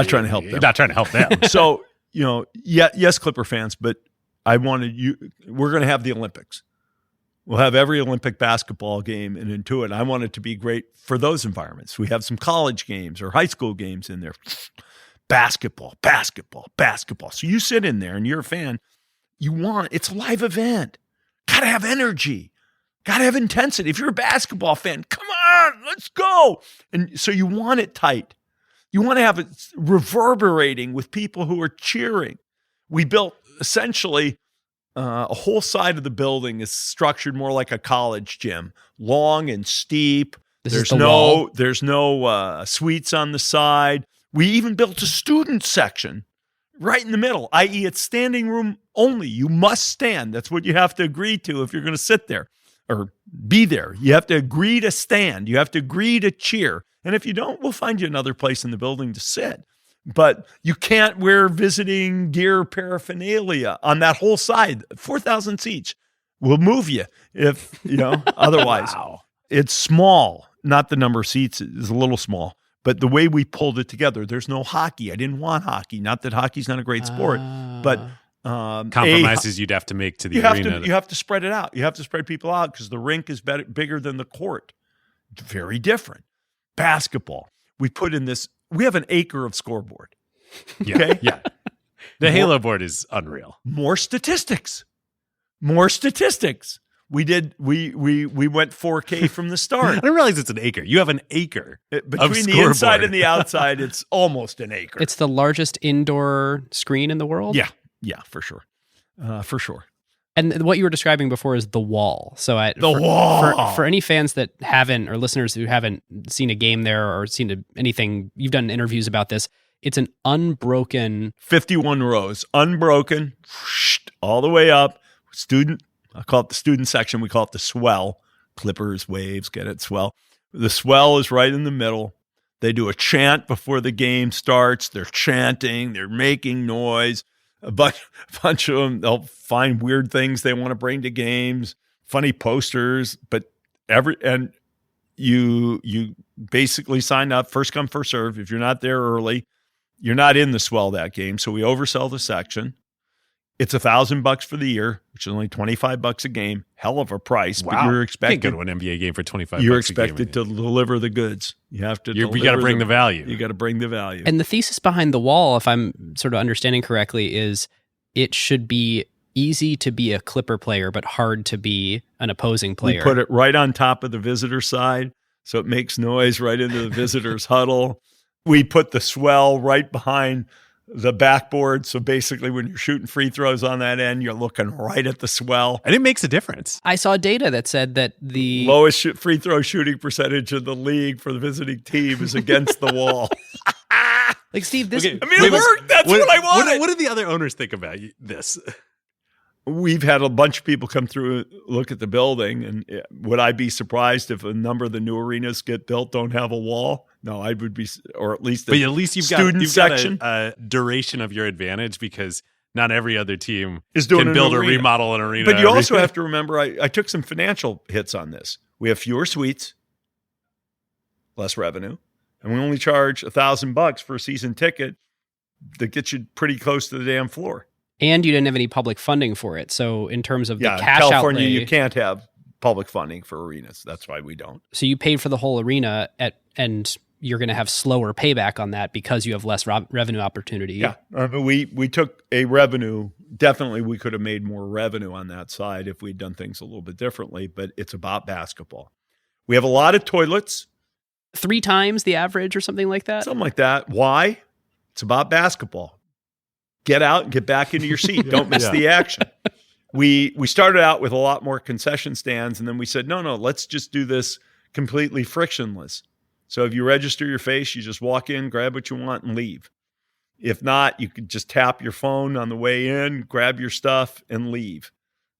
trying to help them. Not trying to help them. So, yes, Clipper fans, but I wanted we're going to have the Olympics. We'll have every Olympic basketball game in Intuit. I want it to be great for those environments. We have some college games or high school games in there. Basketball. So you sit in there and you're a fan. It's a live event. Got to have energy. Got to have intensity. If you're a basketball fan, come on, let's go. And so you want it tight. You want to have it reverberating with people who are cheering. We built essentially a whole side of the building is structured more like a college gym, long and steep. There's no suites on the side. We even built a student section right in the middle, i.e. it's standing room only. You must stand. That's what you have to agree to if you're going to sit there or be there. You have to agree to stand. You have to agree to cheer. And if you don't, we'll find you another place in the building to sit. But you can't wear visiting gear paraphernalia on that whole side. 4,000 seats. We'll move you if, otherwise. Wow. It's small. Not the number of seats is a little small. But the way we pulled it together, there's no hockey. I didn't want hockey. Not that hockey's not a great sport, but compromises you'd have to make to the arena. You have to spread it out. You have to spread people out because the rink is bigger than the court. Very different. Basketball. We put in this. We have an acre of scoreboard. Okay? Yeah. The Halo board is unreal. More statistics. We went 4K from the start. I didn't realize it's an acre. You have an acre. Between the inside and the outside, it's almost an acre. It's the largest indoor screen in the world? Yeah, for sure. And what you were describing before is the wall. So wall. For any fans that haven't, or listeners who haven't seen a game there or seen anything, you've done interviews about this. It's an unbroken 51 rows, unbroken, all the way up. I call it the student section. We call it the swell. Clippers, waves, get it, swell. The swell is right in the middle. They do a chant before the game starts. They're chanting. They're making noise. A bunch of them, they'll find weird things they want to bring to games, funny posters, but you basically sign up, first come, first serve. If you're not there early, you're not in the swell that game. So we oversell the section. It's $1,000 for the year, which is only $25 a game. Hell of a price. Wow. But you're expected to go to an NBA game for $25. You're expected to deliver the goods. You have to. You got to bring the value. You got to bring the value. And the thesis behind the wall, if I'm sort of understanding correctly, is it should be easy to be a Clipper player, but hard to be an opposing player. We put it right on top of the visitor side, so it makes noise right into the visitor's huddle. We put the swell right behind the backboard. So basically when you're shooting free throws on that end, you're looking right at the swell. And it makes a difference. I saw data that said that the lowest free throw shooting percentage of the league for the visiting team is against the wall. Like, Steve, this... Okay. It worked. That's what I wanted. What did the other owners think about this? We've had a bunch of people come through and look at the building, and would I be surprised if a number of the new arenas get built don't have a wall? No, I would be, or at least but at least you've got section. a duration of your advantage because not every other team is doing can build or remodel an arena. But you also have to remember, I took some financial hits on this. We have fewer suites, less revenue, and we only charge $1,000 for a season ticket that gets you pretty close to the damn floor. And you didn't have any public funding for it. So in terms of the cash California, outlay, you can't have public funding for arenas. That's why we don't. So you paid for the whole arena and you're going to have slower payback on that because you have less revenue opportunity. Yeah. We took a revenue definitely we could have made more revenue on that side if we'd done things a little bit differently, but it's about basketball. We have a lot of toilets. 3 times the average or something like that? Something like that. Why? It's about basketball. Get out and get back into your seat. Don't miss the action. We started out with a lot more concession stands, and then we said, no, let's just do this completely frictionless. So if you register your face, you just walk in, grab what you want, and leave. If not, you could just tap your phone on the way in, grab your stuff, and leave.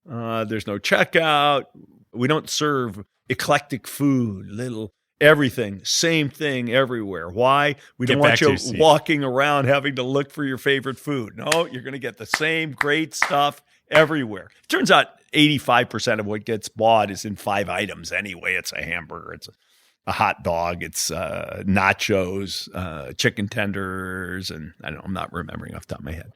There's no checkout. We don't serve eclectic food, little everything, same thing everywhere. Why? We don't want you walking around having to look for your favorite food. No, you're going to get the same great stuff everywhere. It turns out 85% of what gets bought is in 5 items anyway. It's a hamburger, it's a hot dog, it's nachos, chicken tenders, and I'm not remembering off the top of my head.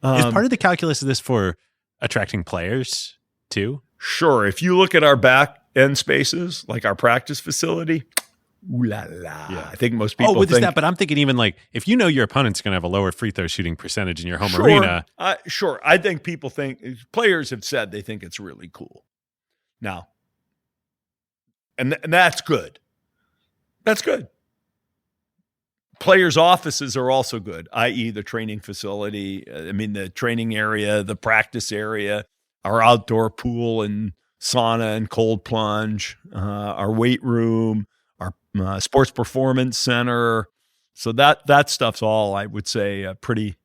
Is part of the calculus of this for attracting players too? Sure. If you look at our back end spaces, like our practice facility, ooh la la. Yeah. I think most people think that, but I'm thinking even like if you know your opponent's going to have a lower free throw shooting percentage in your home arena. Sure. I think people think, players have said they think it's really cool. Now, and that's good. That's good. Players' offices are also good, i.e. the training facility, the training area, the practice area, our outdoor pool and sauna and cold plunge, our weight room, our sports performance center. So that stuff's all, I would say, pretty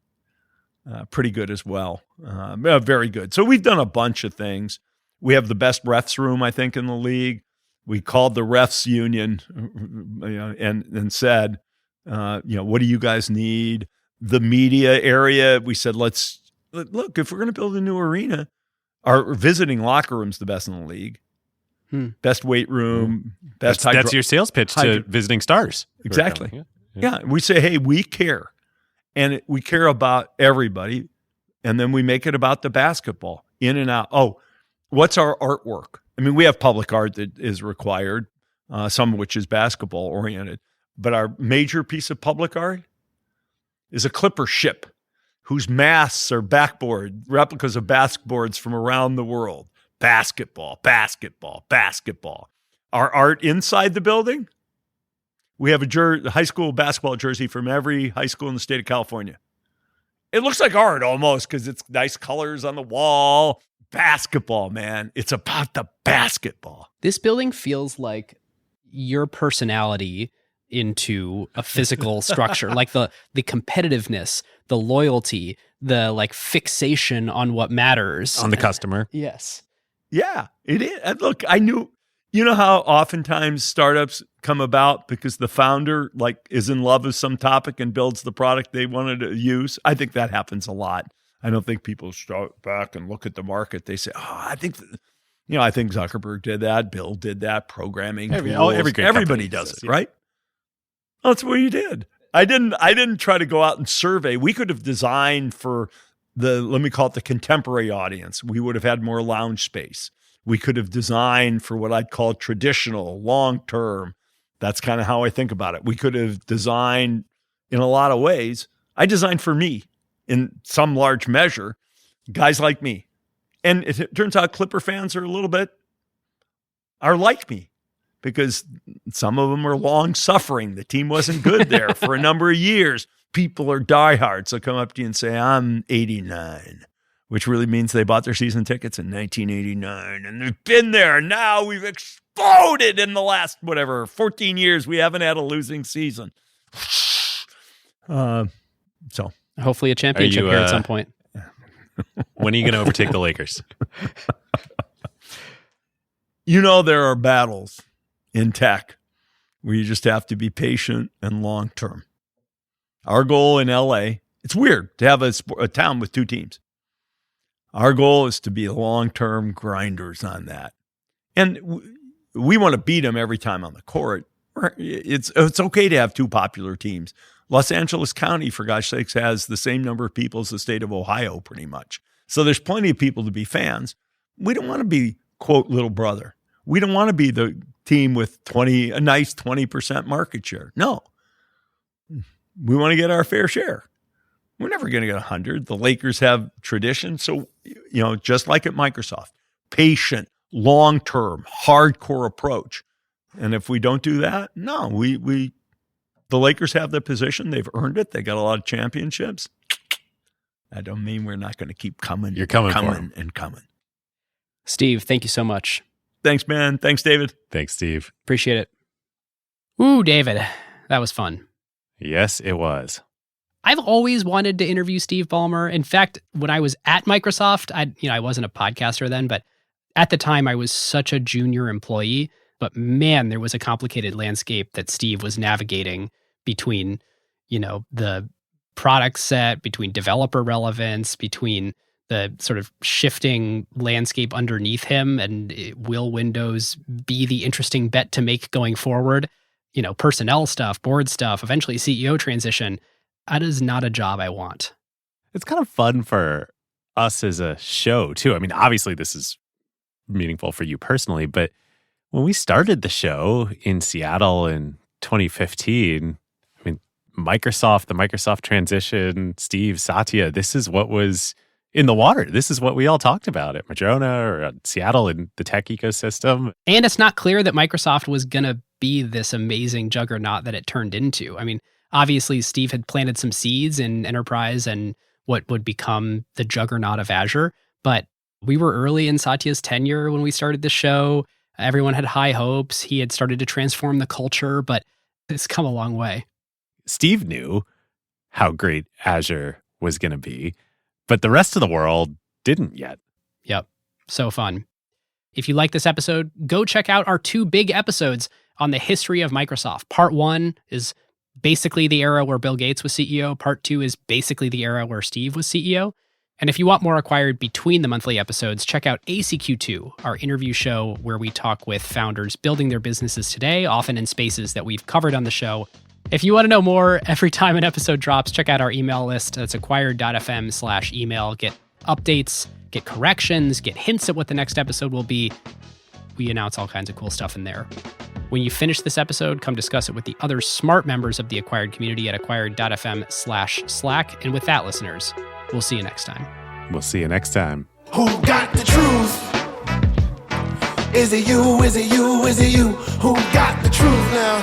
good as well. Very good. So we've done a bunch of things. We have the best refs room, I think, in the league. We called the refs union, and said, what do you guys need? The media area, we said, look, if we're going to build a new arena, our visiting locker room's the best in the league. Best weight room, best that's your sales pitch to visiting stars. Exactly. Yeah. We say, hey, we care. And we care about everybody. And then we make it about the basketball, in and out. Oh, what's our artwork? We have public art that is required, some of which is basketball oriented. But our major piece of public art is a Clipper ship whose masts are backboard, replicas of basketboards from around the world. Basketball, basketball, basketball. Our art inside the building, we have a high school basketball jersey from every high school in the state of California. It looks like art almost because it's nice colors on the wall. Basketball, man. It's about the basketball. This building feels like your personality into a physical structure, like the competitiveness, the loyalty, the like fixation on what matters. On the customer. Yes. Yeah, it is. And look, I knew, how oftentimes startups come about because the founder is in love with some topic and builds the product they wanted to use. I think that happens a lot. I don't think people start back and look at the market. They say, I think Zuckerberg did that. Bill did that. Programming. Everybody does it, right? Well, that's what you did. I didn't try to go out and survey. We could have designed for let me call it the contemporary audience. We would have had more lounge space. We could have designed for what I'd call traditional, long-term. That's kind of how I think about it. We could have designed in a lot of ways. I designed for me in some large measure, guys like me. And it turns out Clipper fans are like me because some of them are long suffering. The team wasn't good there for a number of years. People are diehards. They'll come up to you and say, I'm 89, which really means they bought their season tickets in 1989. And they've been there. Now we've exploded in the last, 14 years. We haven't had a losing season. So hopefully a championship here at some point. When are you going to overtake the Lakers? There are battles in tech where you just have to be patient and long-term. Our goal in LA, it's weird to have a town with 2 teams. Our goal is to be long-term grinders on that. And we want to beat them every time on the court. It's okay to have 2 popular teams. Los Angeles County, for gosh sakes, has the same number of people as the state of Ohio, pretty much. So there's plenty of people to be fans. We don't want to be, quote, little brother. We don't want to be the team with a nice 20% market share. No. We want to get our fair share. We're never going to get 100. The Lakers have tradition. So, just like at Microsoft, patient, long-term, hardcore approach. And if we don't do that, no, the Lakers have their position. They've earned it. They got a lot of championships. I don't mean we're not going to keep coming. You're coming and coming. Steve, thank you so much. Thanks, man. Thanks, David. Thanks, Steve. Appreciate it. Ooh, David, that was fun. Yes, it was. I've always wanted to interview Steve Ballmer. In fact, when I was at Microsoft, I wasn't a podcaster then, but at the time I was such a junior employee. But man, there was a complicated landscape that Steve was navigating between, the product set, between developer relevance, between the sort of shifting landscape underneath him, and will Windows be the interesting bet to make going forward? Personnel stuff, board stuff, eventually CEO transition. That is not a job I want. It's kind of fun for us as a show, too. I mean, obviously this is meaningful for you personally, but when we started the show in Seattle in 2015, I mean, the Microsoft transition, Steve, Satya, this is what was in the water. This is what we all talked about at Madrona or at Seattle in the tech ecosystem. And it's not clear that Microsoft was going to be this amazing juggernaut that it turned into. I mean, obviously, Steve had planted some seeds in enterprise and what would become the juggernaut of Azure. But we were early in Satya's tenure when we started the show. Everyone had high hopes. He had started to transform the culture, but it's come a long way. Steve knew how great Azure was going to be, but the rest of the world didn't yet. Yep. So fun. If you like this episode, go check out our 2 big episodes on the history of Microsoft. Part 1 is basically the era where Bill Gates was CEO. Part 2 is basically the era where Steve was CEO. And if you want more acquired between the monthly episodes, check out ACQ2, our interview show where we talk with founders building their businesses today, often in spaces that we've covered on the show. If you want to know more, every time an episode drops, check out our email list. That's acquired.fm/email. Get updates, get corrections, get hints at what the next episode will be. We announce all kinds of cool stuff in there. When you finish this episode, come discuss it with the other smart members of the Acquired community at acquired.fm/Slack. And with that, listeners, we'll see you next time. We'll see you next time. Who got the truth? Is it you? Is it you? Is it you? Who got the truth now?